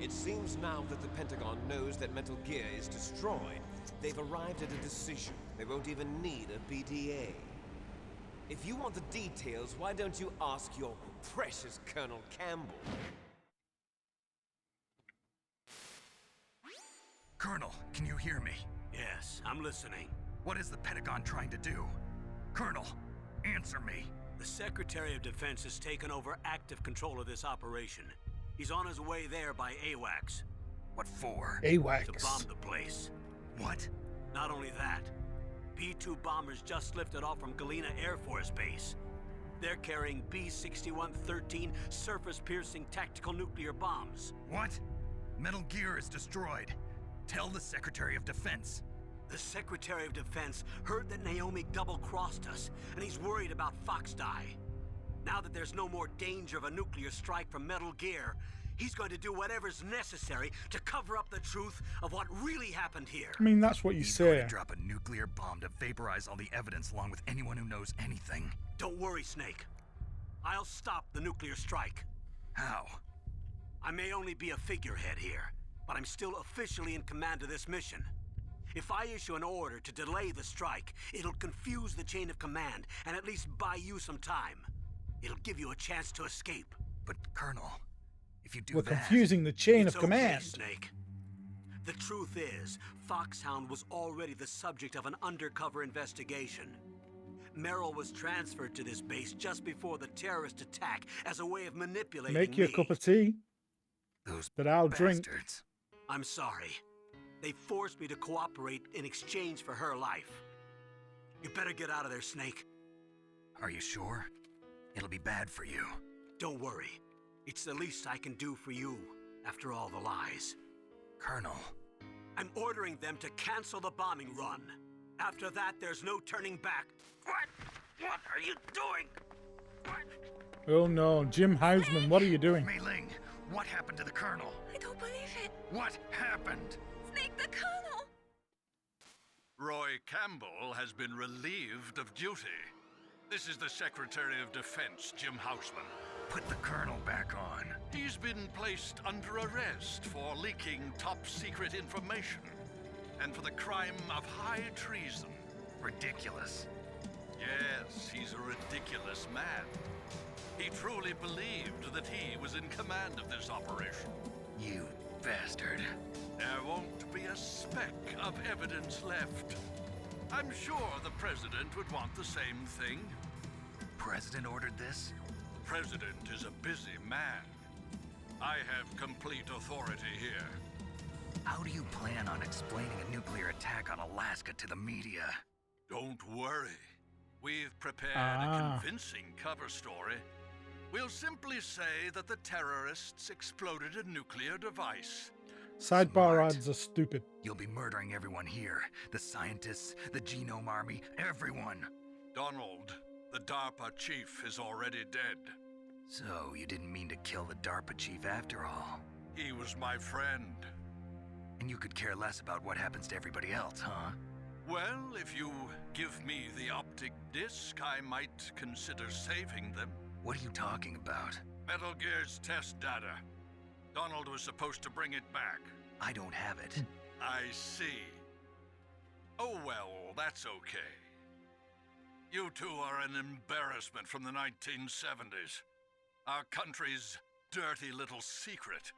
It seems now that the Pentagon knows that Metal Gear is destroyed, they've arrived at a decision. They won't even need a BDA. If you want the details, why don't you ask your precious Colonel Campbell? Colonel, can you hear me? Yes, I'm listening. What is the Pentagon trying to do? Colonel, answer me. The Secretary of Defense has taken over active control of this operation. He's on his way there by AWACS. What for? AWACS. To bomb the place. What? Not only that, B-2 bombers just lifted off from Galena Air Force Base. They're carrying B-61-13 surface-piercing tactical nuclear bombs. What? Metal Gear is destroyed. Tell the Secretary of Defense. The Secretary of Defense heard that Naomi double-crossed us, and he's worried about Fox Die. Now that there's no more danger of a nuclear strike from Metal Gear, he's going to do whatever's necessary to cover up the truth of what really happened here. I mean, that's what you He's say. going to drop a nuclear bomb to vaporize all the evidence along with anyone who knows anything. Don't worry, Snake. I'll stop the nuclear strike. How? I may only be a figurehead here, but I'm still officially in command of this mission. If I issue an order to delay the strike, it'll confuse the chain of command and at least buy you some time. It'll give you a chance to escape. But, Colonel, if you do We're that... confusing the chain It's of command. Okay, Snake. The truth is, Foxhound was already the subject of an undercover investigation. Merrill was transferred to this base just before the terrorist attack as a way of manipulating Make you a me. cup of tea Those that I'll drink. bastards. I'm sorry. They forced me to cooperate in exchange for her life. You better get out of there, Snake. Are you sure? It'll be bad for you. Don't worry. It's the least I can do for you, after all the lies. Colonel. I'm ordering them to cancel the bombing run. After that, there's no turning back. What? What are you doing? What? Oh no, Jim Heisman, what are you doing? Mei Ling, what happened to the Colonel? I don't believe it. What happened? Snake the Colonel! Roy Campbell has been relieved of duty. This is the Secretary of Defense, Jim Houseman. Put the Colonel back on. He's been placed under arrest for leaking top-secret information and for the crime of high treason. Ridiculous. Yes, he's a ridiculous man. He truly believed that he was in command of this operation. You bastard. There won't be a speck of evidence left. I'm sure the President would want the same thing. President ordered this? President is a busy man. I have complete authority here. How do you plan on explaining a nuclear attack on Alaska to the media? Don't worry. We've prepared a convincing cover story. We'll simply say that the terrorists exploded a nuclear device. Sidebar ads are stupid. You'll be murdering everyone here. The scientists, the Genome Army, everyone. Donald, the DARPA chief, is already dead. So, you didn't mean to kill the DARPA chief after all? He was my friend. And you could care less about what happens to everybody else, huh? Well, if you give me the optic disc, I might consider saving them. What are you talking about? Metal Gear's test data. Donald was supposed to bring it back. I don't have it. I see. Oh well, that's okay. You two are an embarrassment from the 1970s. Our country's dirty little secret.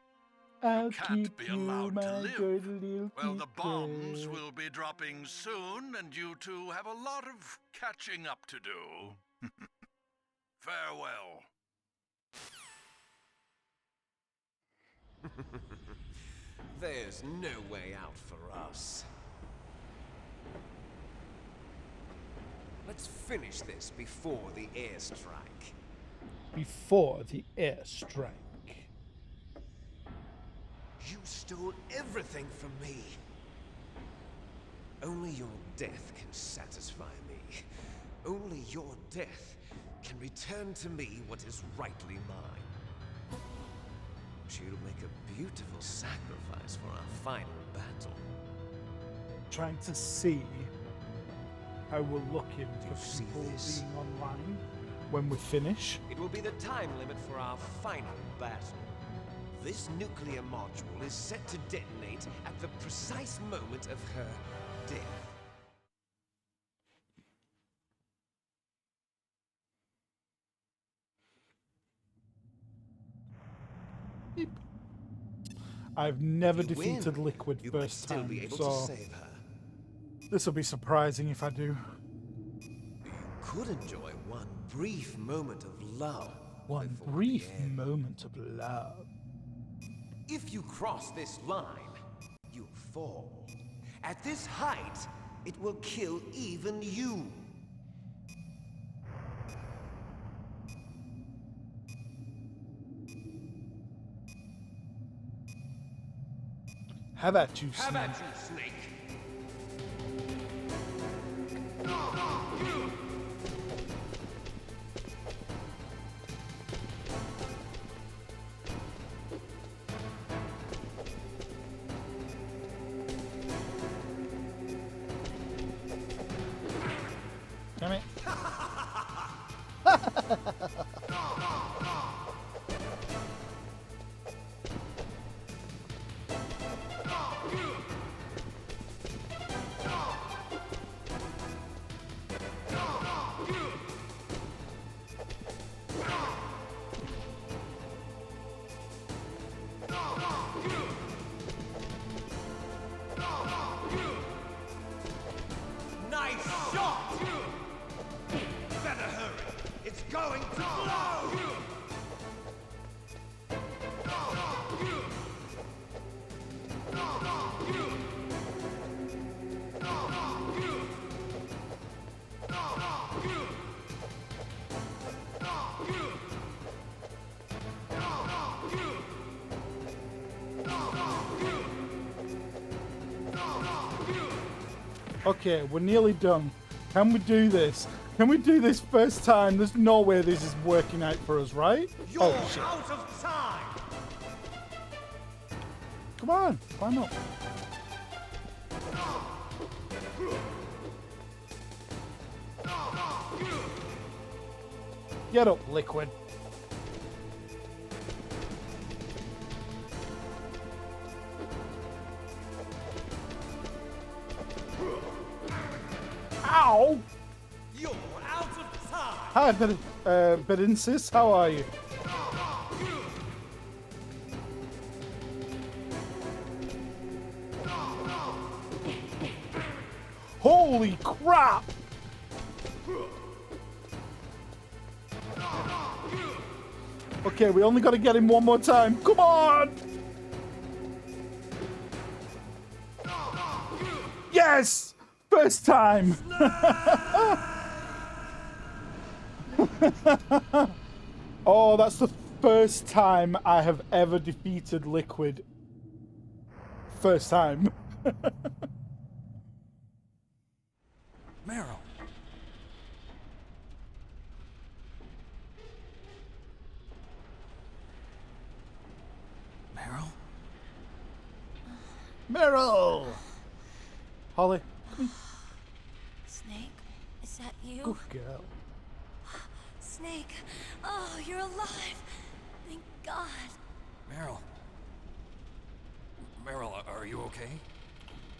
I'll You can't keep be you, allowed my to live. dirty little Well, the bombs secret. will be dropping soon, and you two have a lot of catching up to do. Farewell. There's no way out for us. Let's finish this before the airstrike. Before the airstrike. You stole everything from me. Only your death can satisfy me. Only your death can return to me what is rightly mine. she'll make a beautiful sacrifice for our final battle. Trying to see how we're looking for people being online when we finish. It will be the time limit for our final battle. This nuclear module is set to detonate at the precise moment of her death. I've never You defeated win. Liquid You might first still time, be able so to save her. this will be surprising if I do. You could enjoy one brief moment of love. One brief moment of love. If you cross this line, you'll fall. At this height, it will kill even you. Have at you, Have Snake. at you, Snake. Damn it. Nice shot! Better hurry. It's going to blow! Okay, we're nearly done. Can we do this? Can we do this first time? There's no way this is working out for us, right? You're Oh, shit. out of time! Come on, climb up. Get up, Liquid. Ow! You're out of time! Hi, Bedinsis, how are you? Holy crap! Okay, we only got to get him one more time. Come on! Yes! First time! Oh, that's the first time I have ever defeated Liquid. First time. Meryl. Meryl? Meryl! Holly. Snake, is that you? Good girl. Snake, oh, you're alive. Thank God. Meryl. Meryl, are you okay?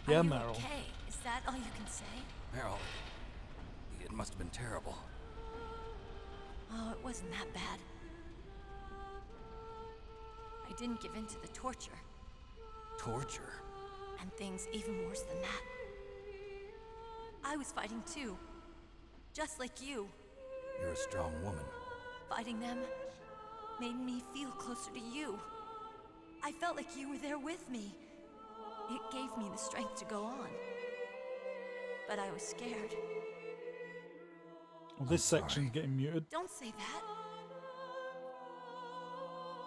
Yeah, Are you Meryl. okay? Is that all you can say? Meryl, it must have been terrible. Oh, it wasn't that bad. I didn't give in to the torture. Torture? And things even worse than that. I was fighting too. Just like you. You're a strong woman. Fighting them made me feel closer to you. I felt like you were there with me. It gave me the strength to go on. But I was scared. Well, this section's getting muted. Don't say that.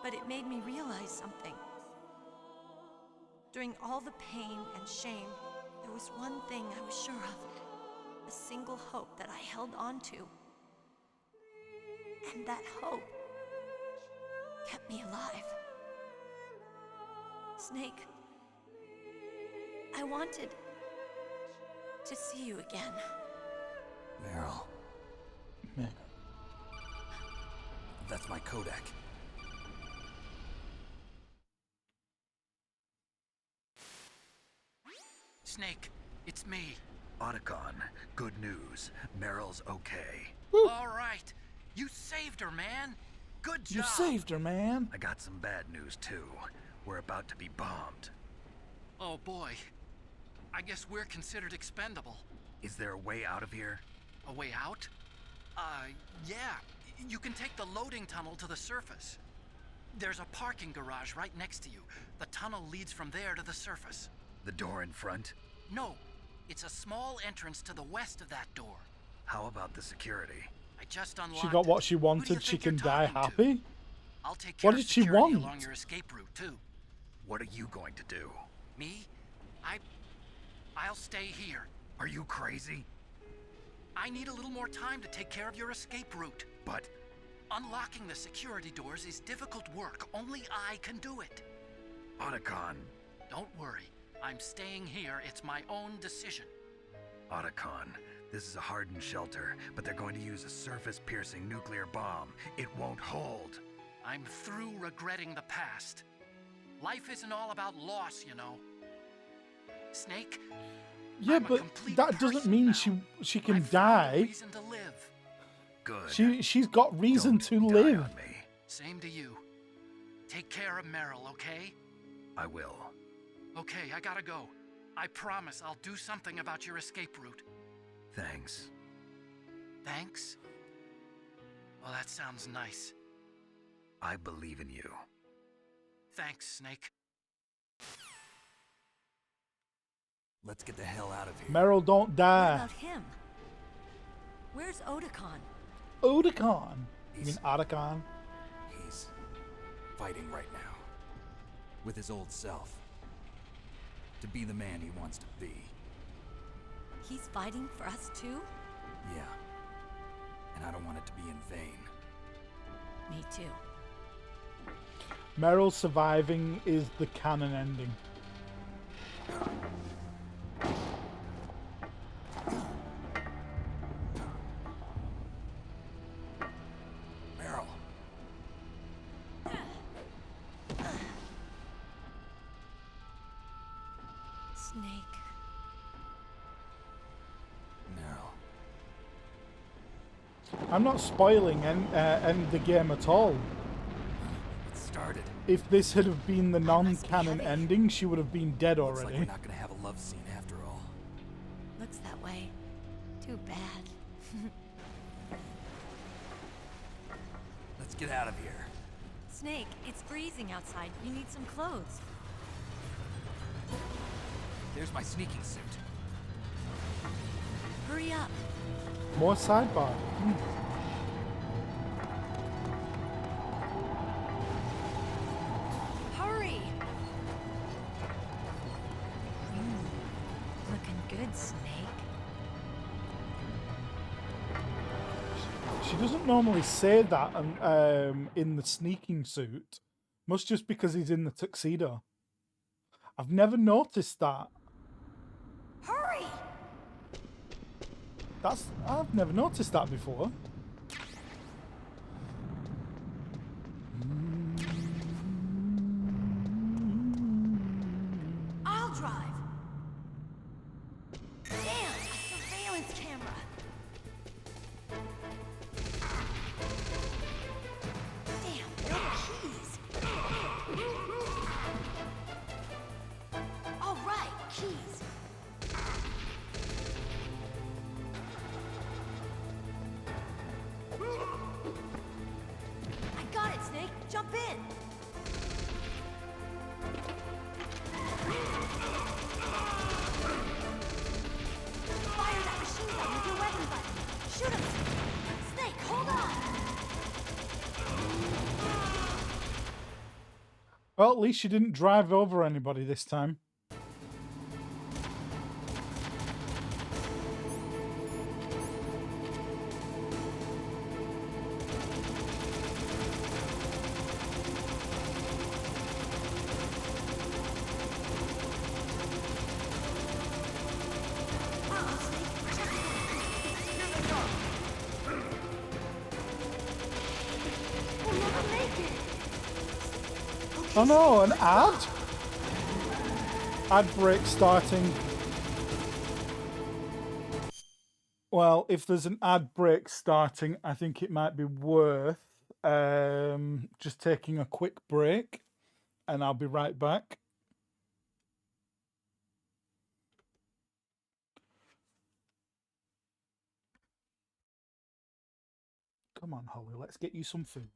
But it made me realize something. During all the pain and shame, there was one thing I was sure of. A single hope that I held on to. And that hope kept me alive. Snake. I wanted to see you again. Meryl. That's my codec. Snake, it's me. Otacon, good news. Meryl's okay. All right. You saved her, man. Good job. You saved her, man. I got some bad news, too. We're about to be bombed. Oh, boy. I guess we're considered expendable. Is there a way out of here? A way out? Yeah. You can take the loading tunnel to the surface. There's a parking garage right next to you. The tunnel leads from there to the surface. The door in front? No. It's a small entrance to the west of that door. How about the security? I just unlocked She got what she wanted. She can die happy. I'll take care What of did she security want? along your escape route, too. What are you going to do? Me? I'll stay here. Are you crazy? I need a little more time to take care of your escape route. But unlocking the security doors is difficult work. Only I can do it. Otacon. Don't worry. I'm staying here. It's my own decision. Otacon, this is a hardened shelter, but they're going to use a surface-piercing nuclear bomb. It won't hold. I'm through regretting the past. Life isn't all about loss, you know. Snake? Yeah, but that doesn't mean she can die. Reason to live. Good. She's got reason to live. Same to you. Take care of Meryl, okay? I will. Okay, I gotta go. I promise I'll do something about your escape route. Thanks. Thanks? Well, that sounds nice. I believe in you. Thanks, Snake. Let's get the hell out of here. Meryl, don't What die. about him? Where's Otacon? Otacon. You mean Otacon? He's fighting right now. With his old self. To be the man he wants to be. He's fighting for us too? Yeah. And I don't want it to be in vain. Me too. Meryl surviving is the canon ending. Meryl. Snake. Meryl. I'm not spoiling the game at all. It started. If this had have been the non-canon ending, she would have been dead Looks already. like we're not gonna have a love scene after all. Looks that way. Too bad. Let's get out of here. Snake, it's freezing outside. You need some clothes. There's my sneaking suit. Hurry up. More sidebar. Hurry. Looking good, Snake. She doesn't normally say that in the sneaking suit. Must just because he's in the tuxedo. I've never noticed that. Hurry! I've never noticed that before. I'll drive. Damn, a surveillance camera. Damn, where are the keys? All right, keys. I got it, Snake. Jump in. Fire that machine gun with your weapon button. Shoot him. Snake, hold on. Well, at least she didn't drive over anybody this time. Oh no, an ad? Ad break starting. Well, if there's an ad break starting, I think it might be worth just taking a quick break, and I'll be right back. Come on, Holly, let's get you some food.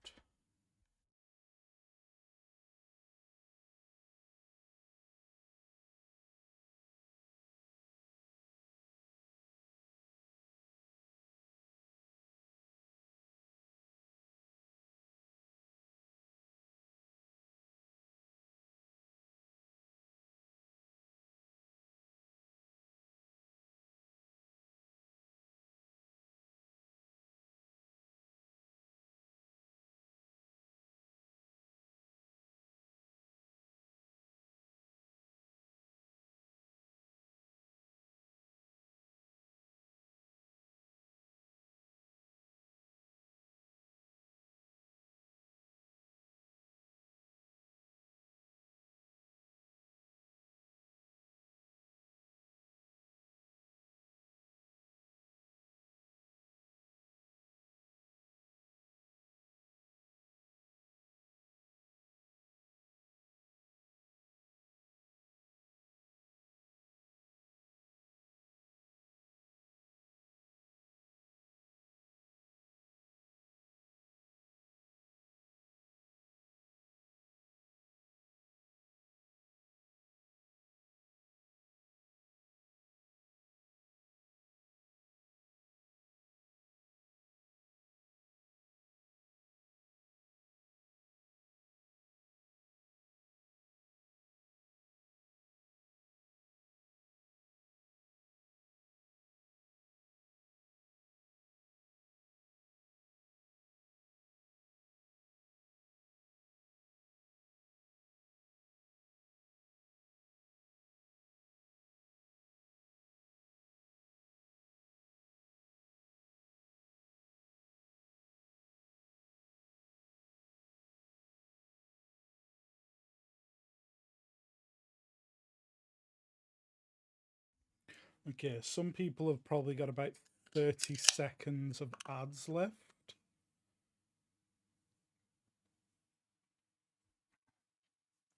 Okay, some people have probably got about 30 seconds of ads left.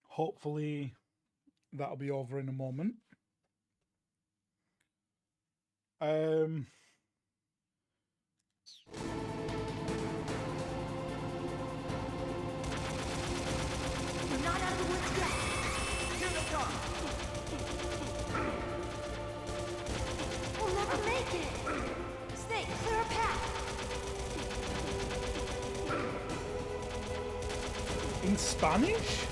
Hopefully that'll be over in a moment. We're not out of the woods yet. Here they come. We'll never make it. Snake, clear a path. In Spanish?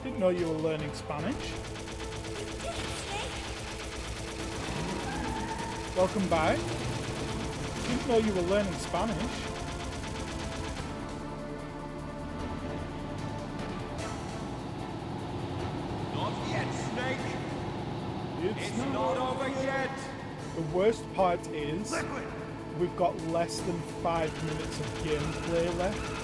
Didn't know you were learning Spanish. Welcome back. Didn't know you were learning Spanish. Not yet, Snake. It's not over yet. The worst part is we've got less than 5 minutes of gameplay left.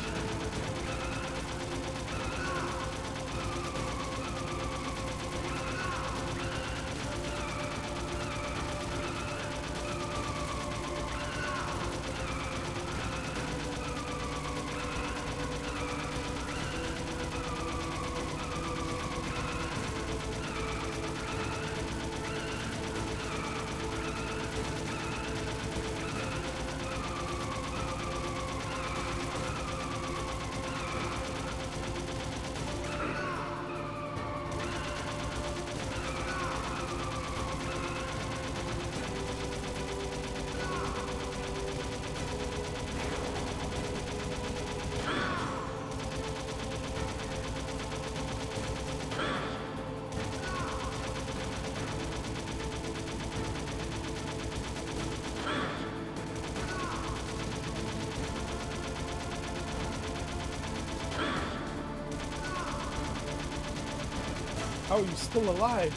Oh, you're still alive.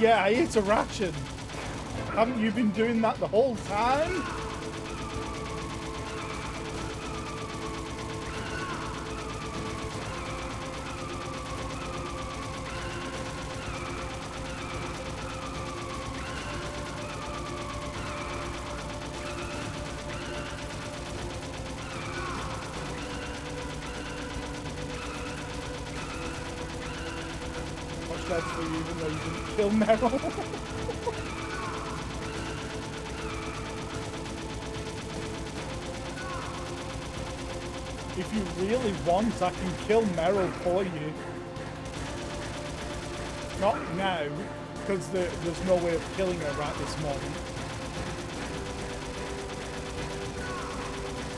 Yeah, I ate a ration. Haven't you been doing that the whole time? dead for you, even though you didn't kill Meryl. If you really want, I can kill Meryl for you. Not now, because there's no way of killing her right this moment.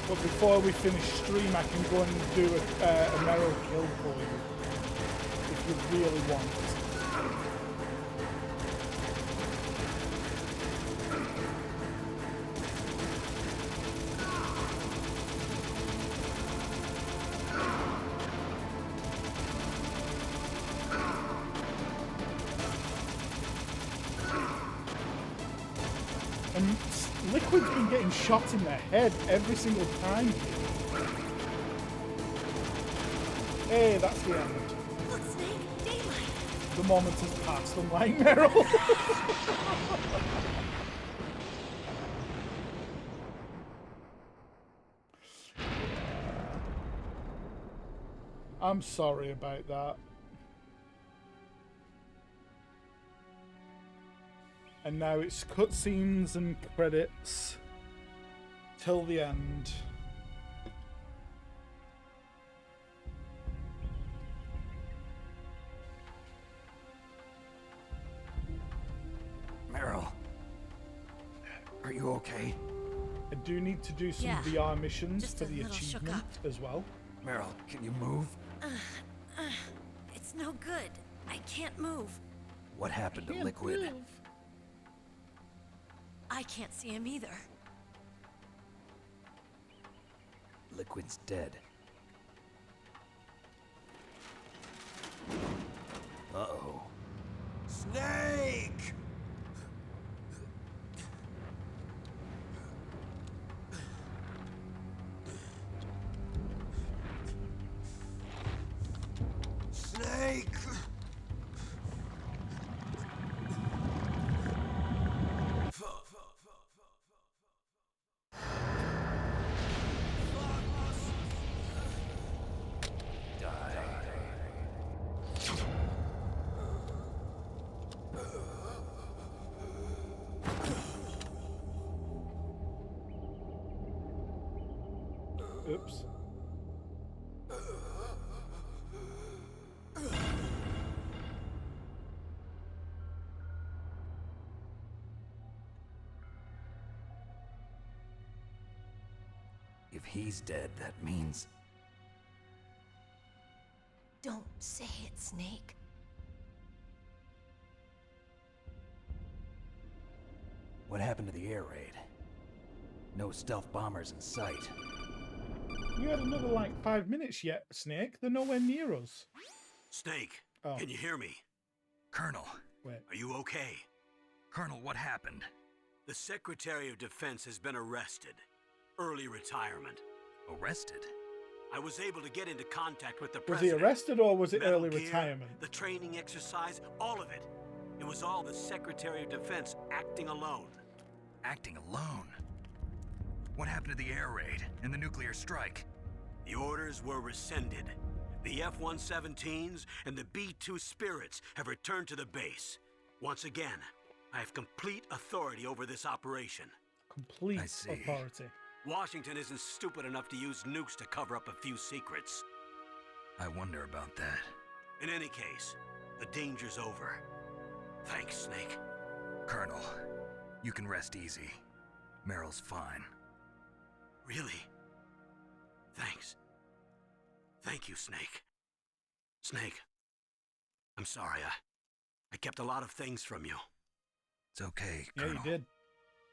But before we finish stream, I can go and do a Meryl kill for you. If you really want. And Liquid's been getting shot in the head every single time. Hey, that's the end. Look, Snake, daylight. The moment has passed, unlike Meryl. I'm sorry about that. And now it's cutscenes and credits till the end. Meryl, are you okay? I do need to do some Yeah, VR missions just for a the little shook achievement up. as well. Meryl, can you move? It's no good. I can't move. What happened to Liquid? I can't see him either. Liquid's dead. Uh-oh. Snake! Snake! Oops. If he's dead, that means... Don't say it, Snake. What happened to the air raid? No stealth bombers in sight. You had another like 5 minutes yet, Snake. They're nowhere near us. Snake, Oh. can you hear me? Colonel. Wait. Are you okay? Colonel, what happened? The Secretary of Defense has been arrested. Early retirement. Arrested? I was able to get into contact with the Was he president. arrested or was it Metal early Gear, retirement? The training exercise, all of it. It was all the Secretary of Defense acting alone. Acting alone? What happened to the air raid and the nuclear strike? The orders were rescinded. The F-117s and the B-2 Spirits have returned to the base. Once again, I have complete authority over this operation. Complete I see. authority. Washington isn't stupid enough to use nukes to cover up a few secrets. I wonder about that. In any case, the danger's over. Thanks, Snake. Colonel, you can rest easy. Meryl's fine. Really? Thanks. Thank you, Snake. Snake, I'm sorry. I kept a lot of things from you. It's okay, Yeah, Colonel. you did.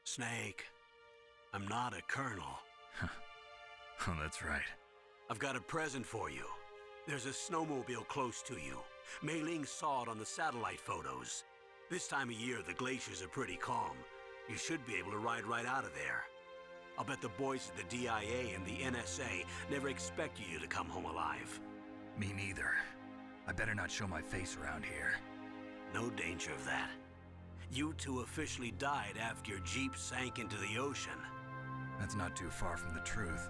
Snake, I'm not a colonel. Oh, that's right. I've got a present for you. There's a snowmobile close to you. Mei Ling saw it on the satellite photos. This time of year, the glaciers are pretty calm. You should be able to ride right out of there. I'll bet the boys at the DIA and the NSA never expected you to come home alive. Me neither. I better not show my face around here. No danger of that. You two officially died after your Jeep sank into the ocean. That's not too far from the truth.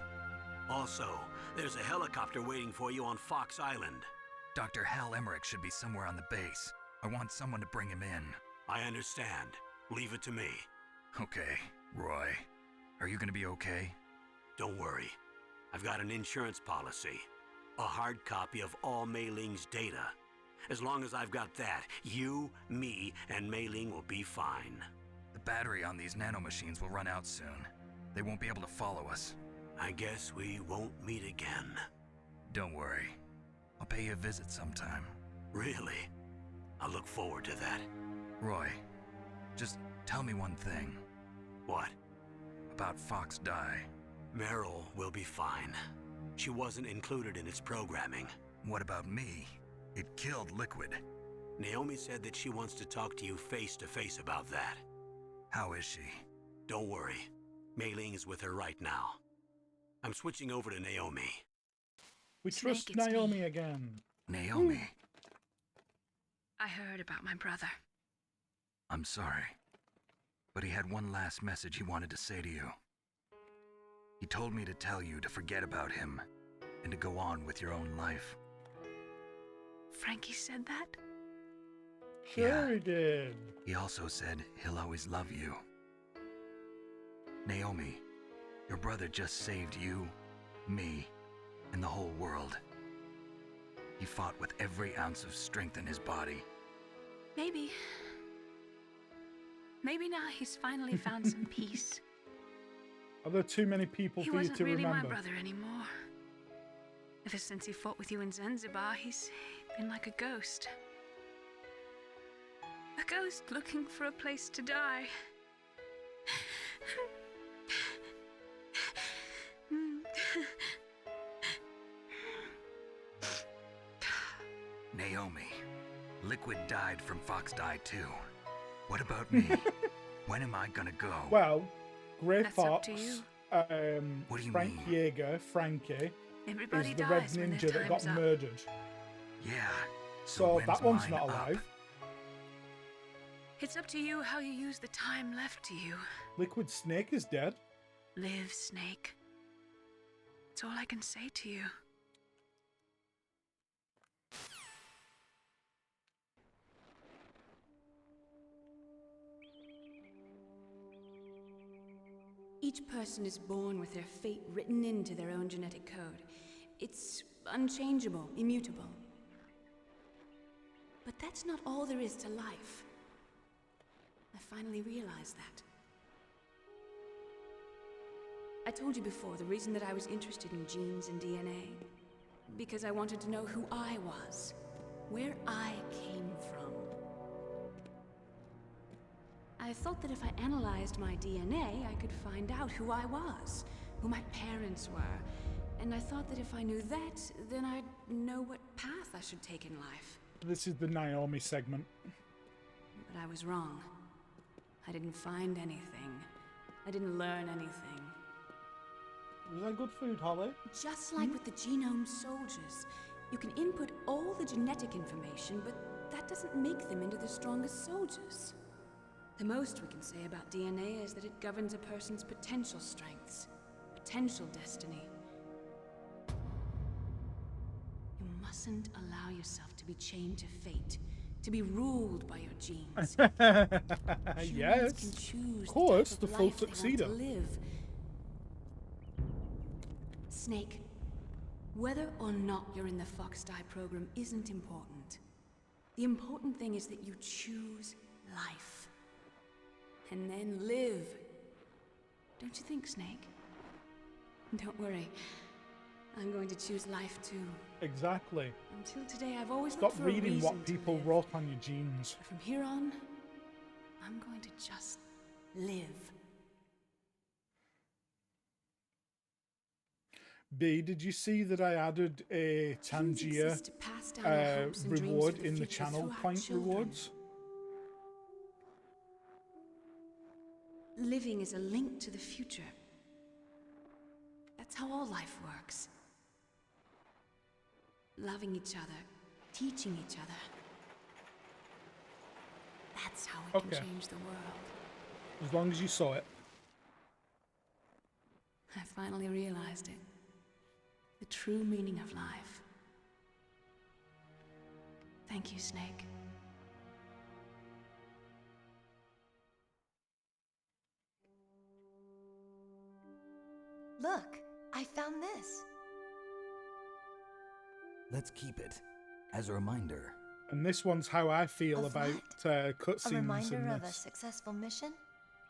Also, there's a helicopter waiting for you on Fox Island. Dr. Hal Emmerich should be somewhere on the base. I want someone to bring him in. I understand. Leave it to me. Okay, Roy. Are you gonna be okay? Don't worry. I've got an insurance policy. A hard copy of all Mei Ling's data. As long as I've got that, you, me, and Mei Ling will be fine. The battery on these nanomachines will run out soon. They won't be able to follow us. I guess we won't meet again. Don't worry. I'll pay you a visit sometime. Really? I look forward to that. Roy, just tell me one thing. What? About Fox Die. Meryl will be fine. She wasn't included in its programming. What about me? It killed Liquid. Naomi said that she wants to talk to you face to face about that. How is she? Don't worry. Mei Ling is with her right now. I'm switching over to Naomi. We trust Naomi again. Naomi. I heard about my brother. I'm sorry, but he had one last message he wanted to say to you. He told me to tell you to forget about him and to go on with your own life. Frankie said that? Sure he did. He also said he'll always love you. Naomi, your brother just saved you, me, and the whole world. He fought with every ounce of strength in his body. Maybe now he's finally found some peace. Are there too many people He for you wasn't to really remember? my brother anymore. Ever since he fought with you in Zanzibar, he's been like a ghost. A ghost looking for a place to die. Naomi, Liquid died from Fox Die too. What about me? When am I gonna go? Well, Grey That's up Fox, to you. What do you Frank mean? Yeager, Frankie, Everybody is the red dies when their ninja that got time's up. murdered. Yeah. So when's that one's mine not up? alive. It's up to you how you use the time left to you. Liquid Snake is dead. Live, Snake. That's all I can say to you. Each person is born with their fate written into their own genetic code. It's unchangeable, immutable. But that's not all there is to life. I finally realized that. I told you before the reason that I was interested in genes and DNA. Because I wanted to know who I was, where I came from. I thought that if I analyzed my DNA, I could find out who I was, who my parents were. And I thought that if I knew that, then I'd know what path I should take in life. This is the Naomi segment. But I was wrong. I didn't find anything. I didn't learn anything. Was that good food, Holly? Just like with the genome soldiers, you can input all the genetic information, but that doesn't make them into the strongest soldiers. The most we can say about DNA is that it governs a person's potential strengths, potential destiny. You mustn't allow yourself to be chained to fate, to be ruled by your genes. Yes, Humans can choose of course, the the type of full life they want tuxedo. to live. Snake, whether or not you're in the Fox Die program isn't important. The important thing is that you choose life. And then live. Don't you think, Snake? Don't worry. I'm going to choose life too. Exactly. Until today, I've always Stop looked for a reading reason what to people live. wrote on your jeans. From here on, I'm going to just live. B, did you see that I added a Tangier exist to pass down our hopes and dreams reward for the in the future channel through our point children? rewards? Living is a link to the future. That's how all life works. Loving each other, teaching each other. That's how we can Okay. change the world. As long as you saw it. I finally realized it. The true meaning of life. Thank you, Snake. Look, I found this. Let's keep it as a reminder. And this one's how I feel Of about A cutscenes reminder in of a this. successful mission?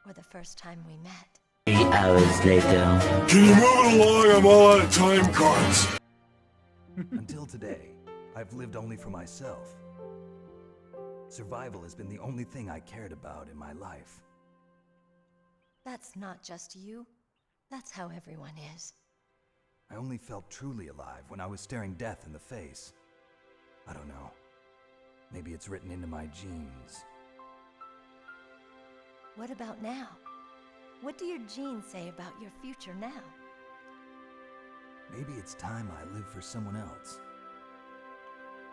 Or the first time we met? 3 hours later. Can you move it along? I'm all out of time cards. Until today, I've lived only for myself. Survival has been the only thing I cared about in my life. That's not just you. That's how everyone is. I only felt truly alive when I was staring death in the face. I don't know. Maybe it's written into my genes. What about now? What do your genes say about your future now? Maybe it's time I live for someone else.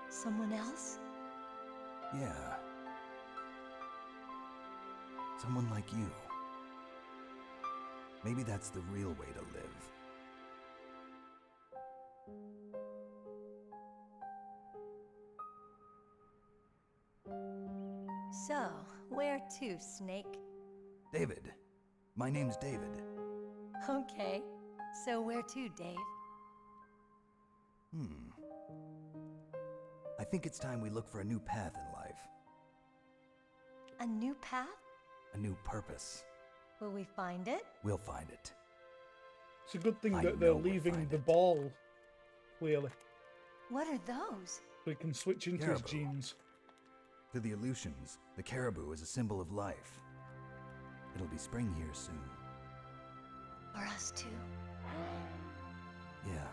Someone else? Yeah. Someone like you. Maybe that's the real way to live. So, where to, Snake? David. My name's David. Okay. So where to, Dave? I think it's time we look for a new path in life. A new path? A new purpose. Will we find it? We'll find it. It's a good thing I that they're know we'll leaving find the it. ball, clearly. What are those? So he can switch into his Caribou. genes. To the Aleutians, the caribou is a symbol of life. It'll be spring here soon. For us too? Yeah.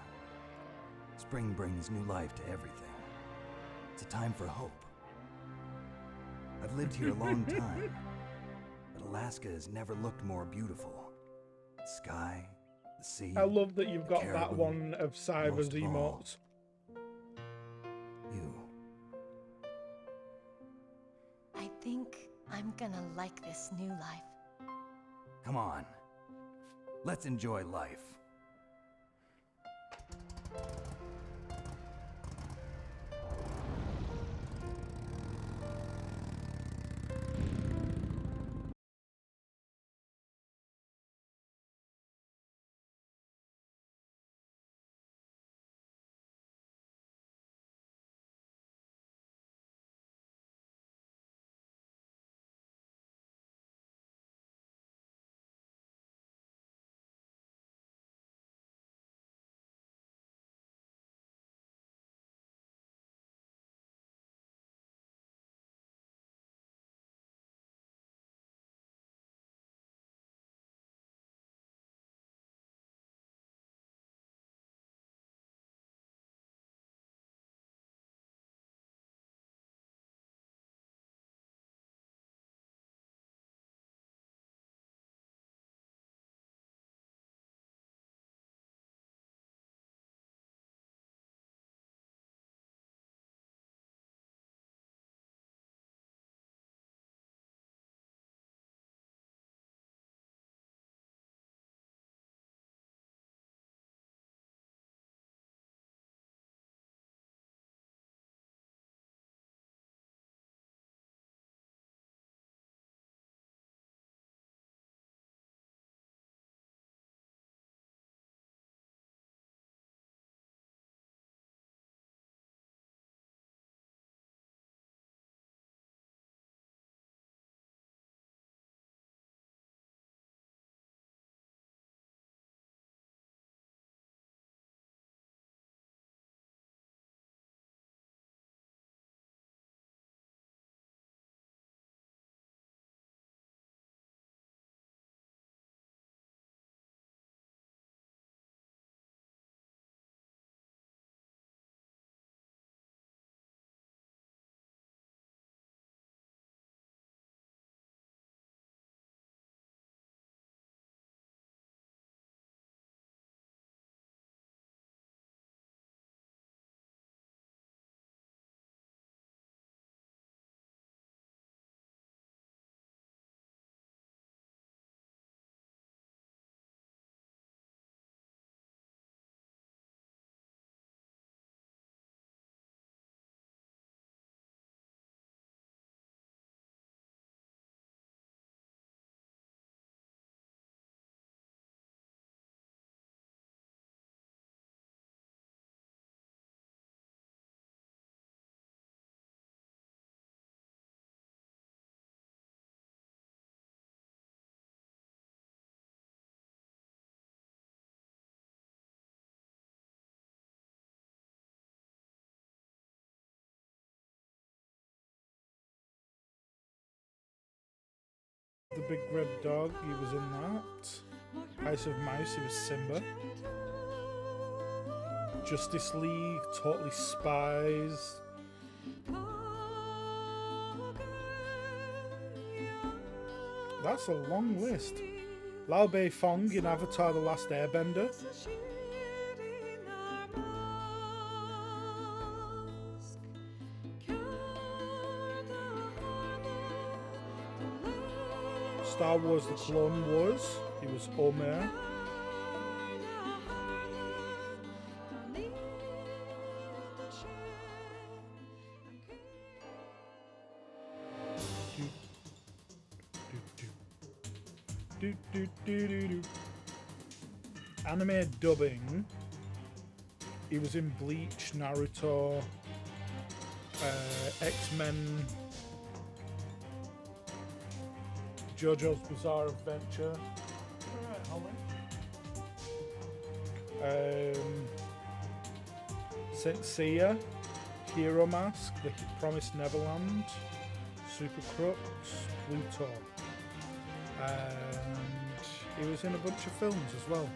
Spring brings new life to everything. It's a time for hope. I've lived here a long time, but Alaska has never looked more beautiful. The sky, the sea. I love that you've the got that caribou, one of Cyber's most of all, emotes. you. I think I'm gonna like this new life. Come on. Let's enjoy life. Big Red Dog, he was in that. House of Mouse, he was Simba. Justice League, Totally Spies. That's a long list. Lao Bei Fong in Avatar The Last Airbender. Star Wars The Clone Wars, he was Omer. Anime dubbing, he was in Bleach, Naruto, X-Men, JoJo's Bizarre Adventure, Saint Seiya, Hero Mask, The Promised Neverland, Super Crux, Pluto, and he was in a bunch of films as well.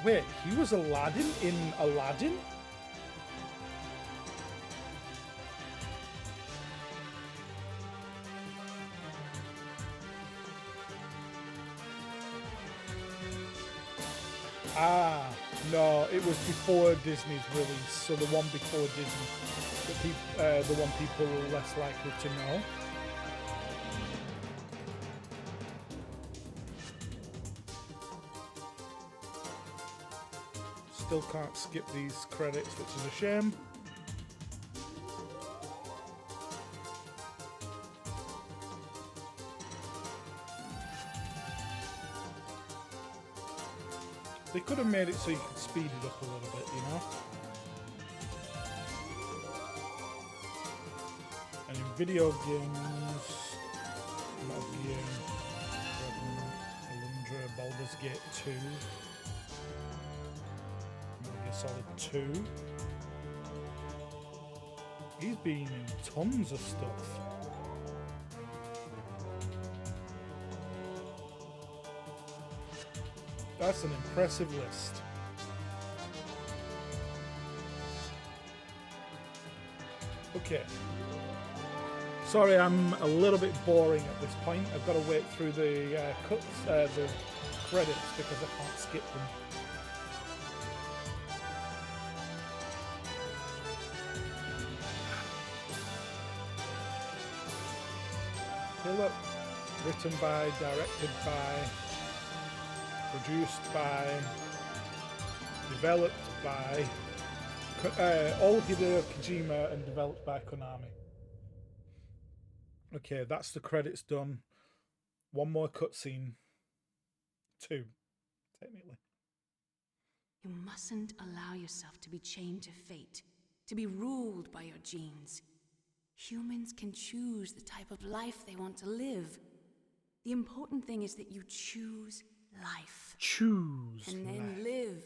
Wait, he was Aladdin in Aladdin? Ah, no, it was before Disney's release, so the one before Disney, the one people were less likely to know. Still can't skip these credits, which is a shame. They could have made it so you could speed it up a little bit, you know? And in video games, Metal Gear, Alundra, Baldur's Gate 2, Metal Gear Solid 2. He's been in tons of stuff. That's an impressive list. Okay. Sorry, I'm a little bit boring at this point. I've got to wait through the cuts, the credits, because I can't skip them. Hey, look. Written by, directed by, produced by, developed by, all Hideo Kojima and developed by Konami. Okay, that's the credits done. One more cutscene. 2, technically. You mustn't allow yourself to be chained to fate, to be ruled by your genes. Humans can choose the type of life they want to live. The important thing is that you choose life. Choose and life. then live.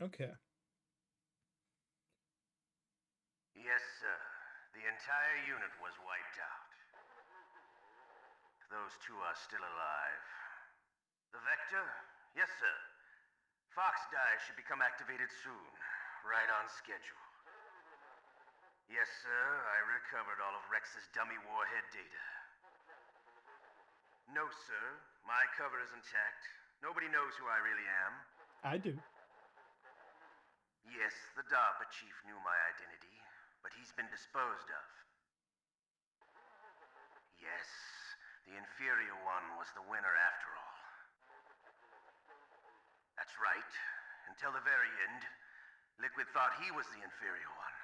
Okay. Yes, sir. The entire unit was wiped out. Those two are still alive. The Vector? Yes, sir. Fox die should become activated soon. Right on schedule. Yes, sir. I recovered all of Rex's dummy warhead data. No, sir. My cover is intact. Nobody knows who I really am. I do. Yes, the DARPA chief knew my identity, but he's been disposed of. Yes, the inferior one was the winner after all. That's right. Until the very end, Liquid thought he was the inferior one.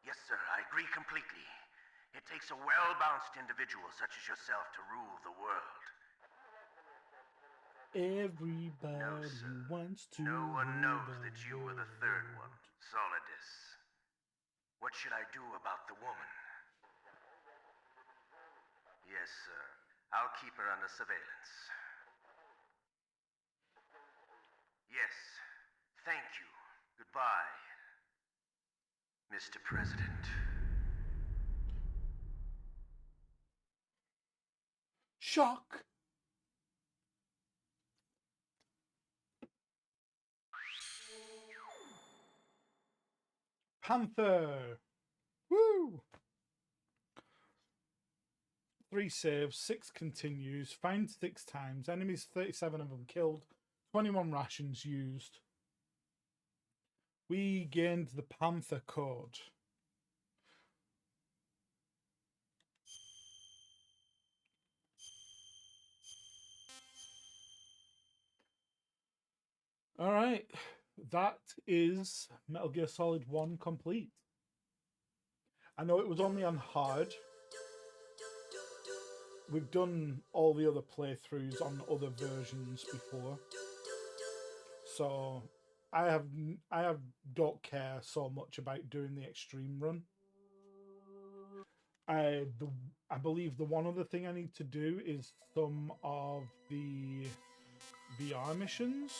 Yes, sir, I agree completely. It takes a well-balanced individual such as yourself to rule the world. Everybody wants to. No one rule knows the that you were the third one, Solidus. What should I do about the woman? Yes, sir. I'll keep her under surveillance. Yes, thank you. Goodbye, Mr. President. Shock. Panther. Woo! 3 saves, 6 continues, found 6 times, enemies 37 of them killed, 21 rations used. We gained the Panther code. Alright, that is Metal Gear Solid 1 complete. I know it was only on hard. We've done all the other playthroughs on other versions before, so I don't care so much about doing the extreme run. I believe the one other thing I need to do is some of the VR missions.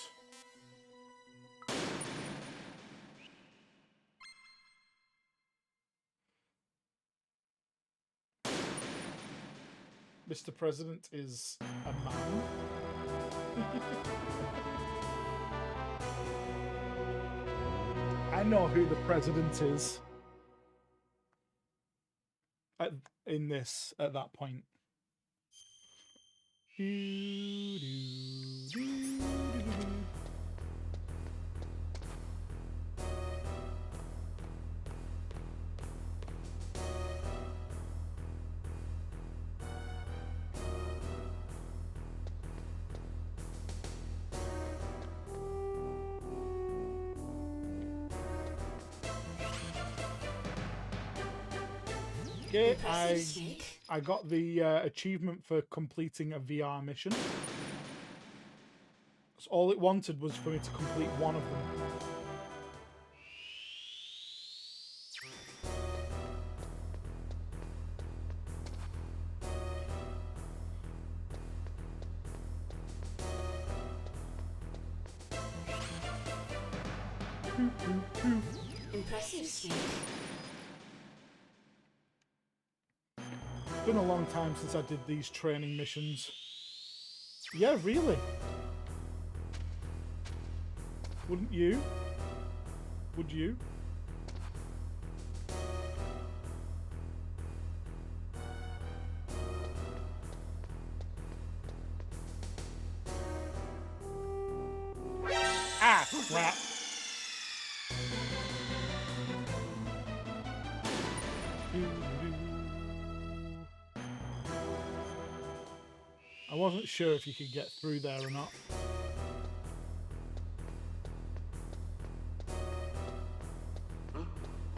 Mr. President is a man. I know who the president is in this at that point. Okay, I got the achievement for completing a VR mission. So all it wanted was for me to complete one of them. Impressive, Snake. It's been a long time since I did these training missions. Yeah, really? Wouldn't you? Would you? Ah, crap. I wasn't sure if you could get through there or not.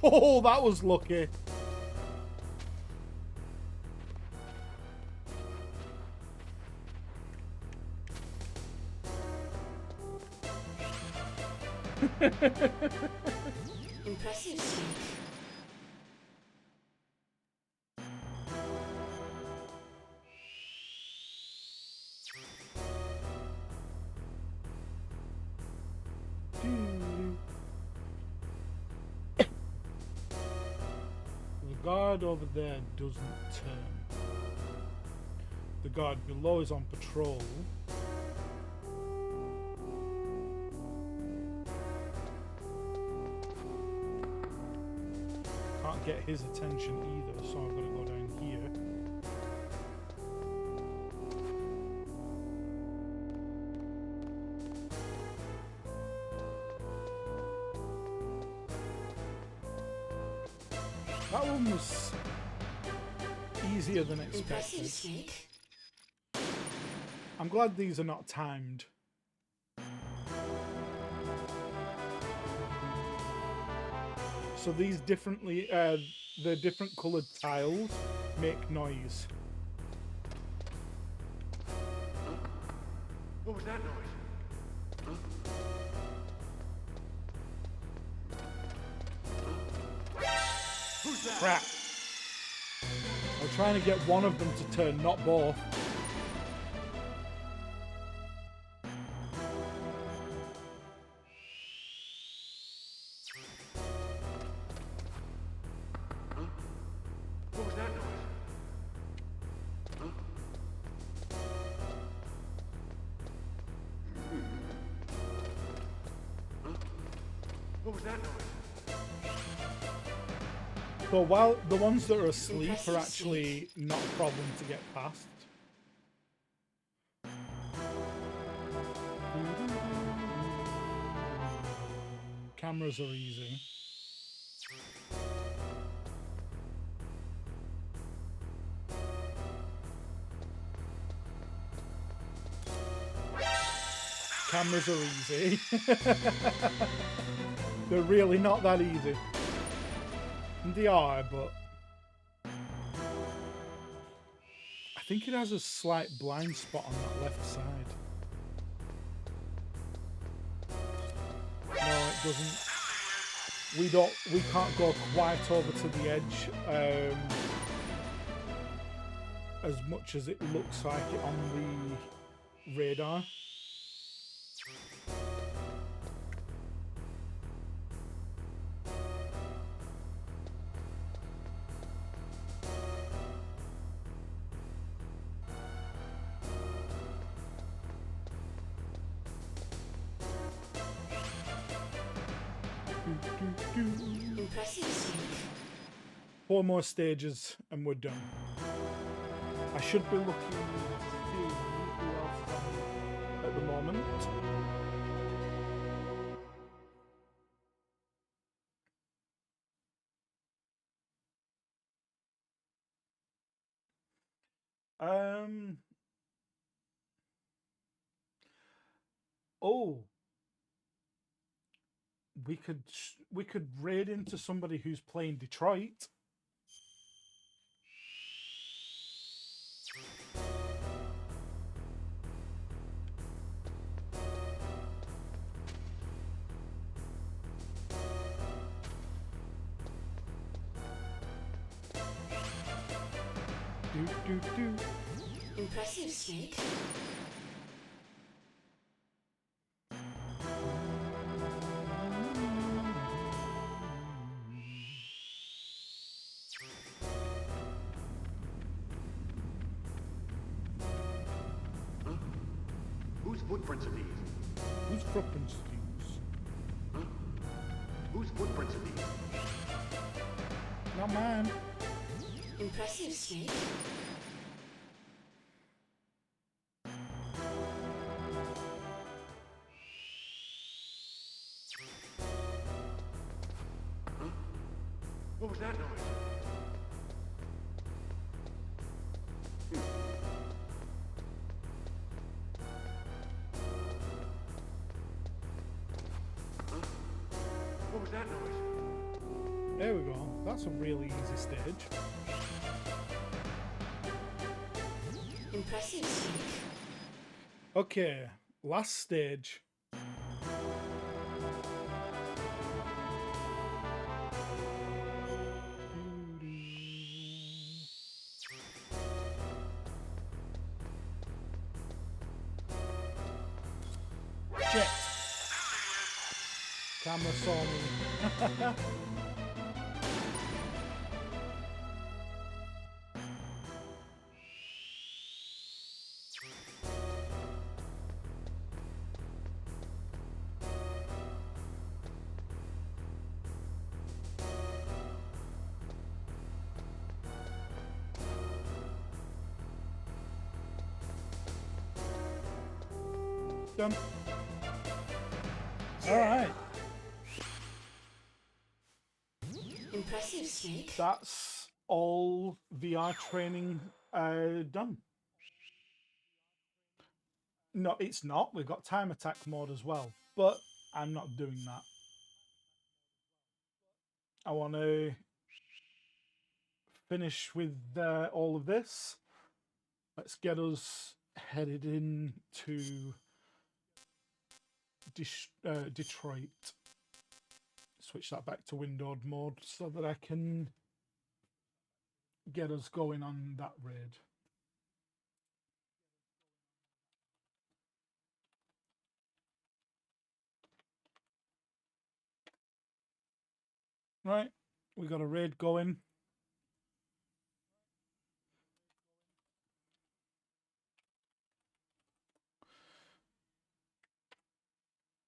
Oh, that was lucky. Impressive, Snake. The guard over there doesn't turn. The guard below is on patrol. Can't get his attention either, so I've got to go down here. That one was easier than expected. I'm glad these are not timed. So these the different coloured tiles make noise. What was that noise? Crap. I'm trying to get one of them to turn, not both. What was that noise? So while the ones that are asleep are actually not a problem to get past. Cameras are easy. Cameras are easy. They're really not that easy. They are, but I think it has a slight blind spot on that left side. No, it doesn't. We can't go quite over to the edge as much as it looks like it on the radar. Four more stages and we're done. I should be looking to see who else is on at the moment. Oh, we could raid into somebody who's playing Detroit. Impressive, Snake. Whose footprints are these? Whose footprints are these? Huh? Whose footprints are these? Not mine. Impressive, Snake. What was that noise? What was that noise? There we go. That's a really easy stage. Impressive, Snake. Okay, last stage. Shit. Camera saw me. Done. All right. Impressive, Snake. That's all VR training done. No, it's not. We've got time attack mode as well, but I'm not doing that. I want to finish with all of this. Let's get us headed into Detroit. Switch that back to windowed mode so that I can get us going on that raid. Right, we got a raid going.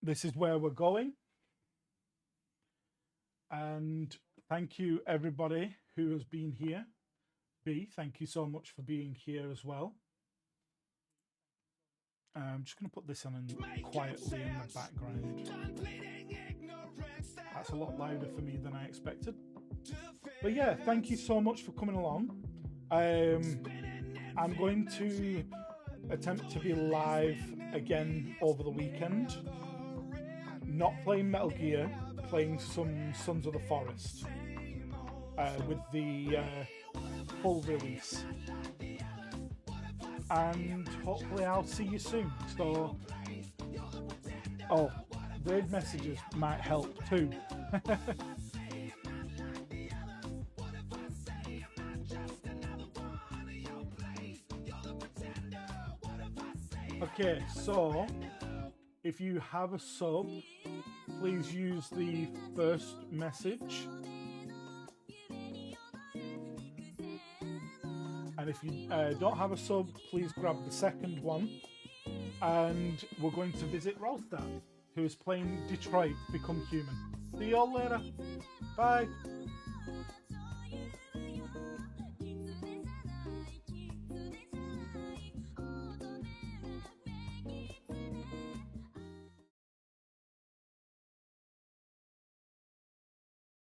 This is where we're going. And thank you everybody who has been here. B, thank you so much for being here as well. I'm just going to put this on quietly in the background. That's a lot louder for me than I expected. But yeah, thank you so much for coming along. I'm going to attempt to be live again over the weekend. Not playing Metal Gear, playing some Sons of the Forest with the full release. And hopefully I'll see you soon. So, oh, raid messages might help too. Okay, so if you have a sub, please use the first message. And if you don't have a sub, please grab the second one. And we're going to visit Ralstat, who is playing Detroit Become Human. See you all later. Bye.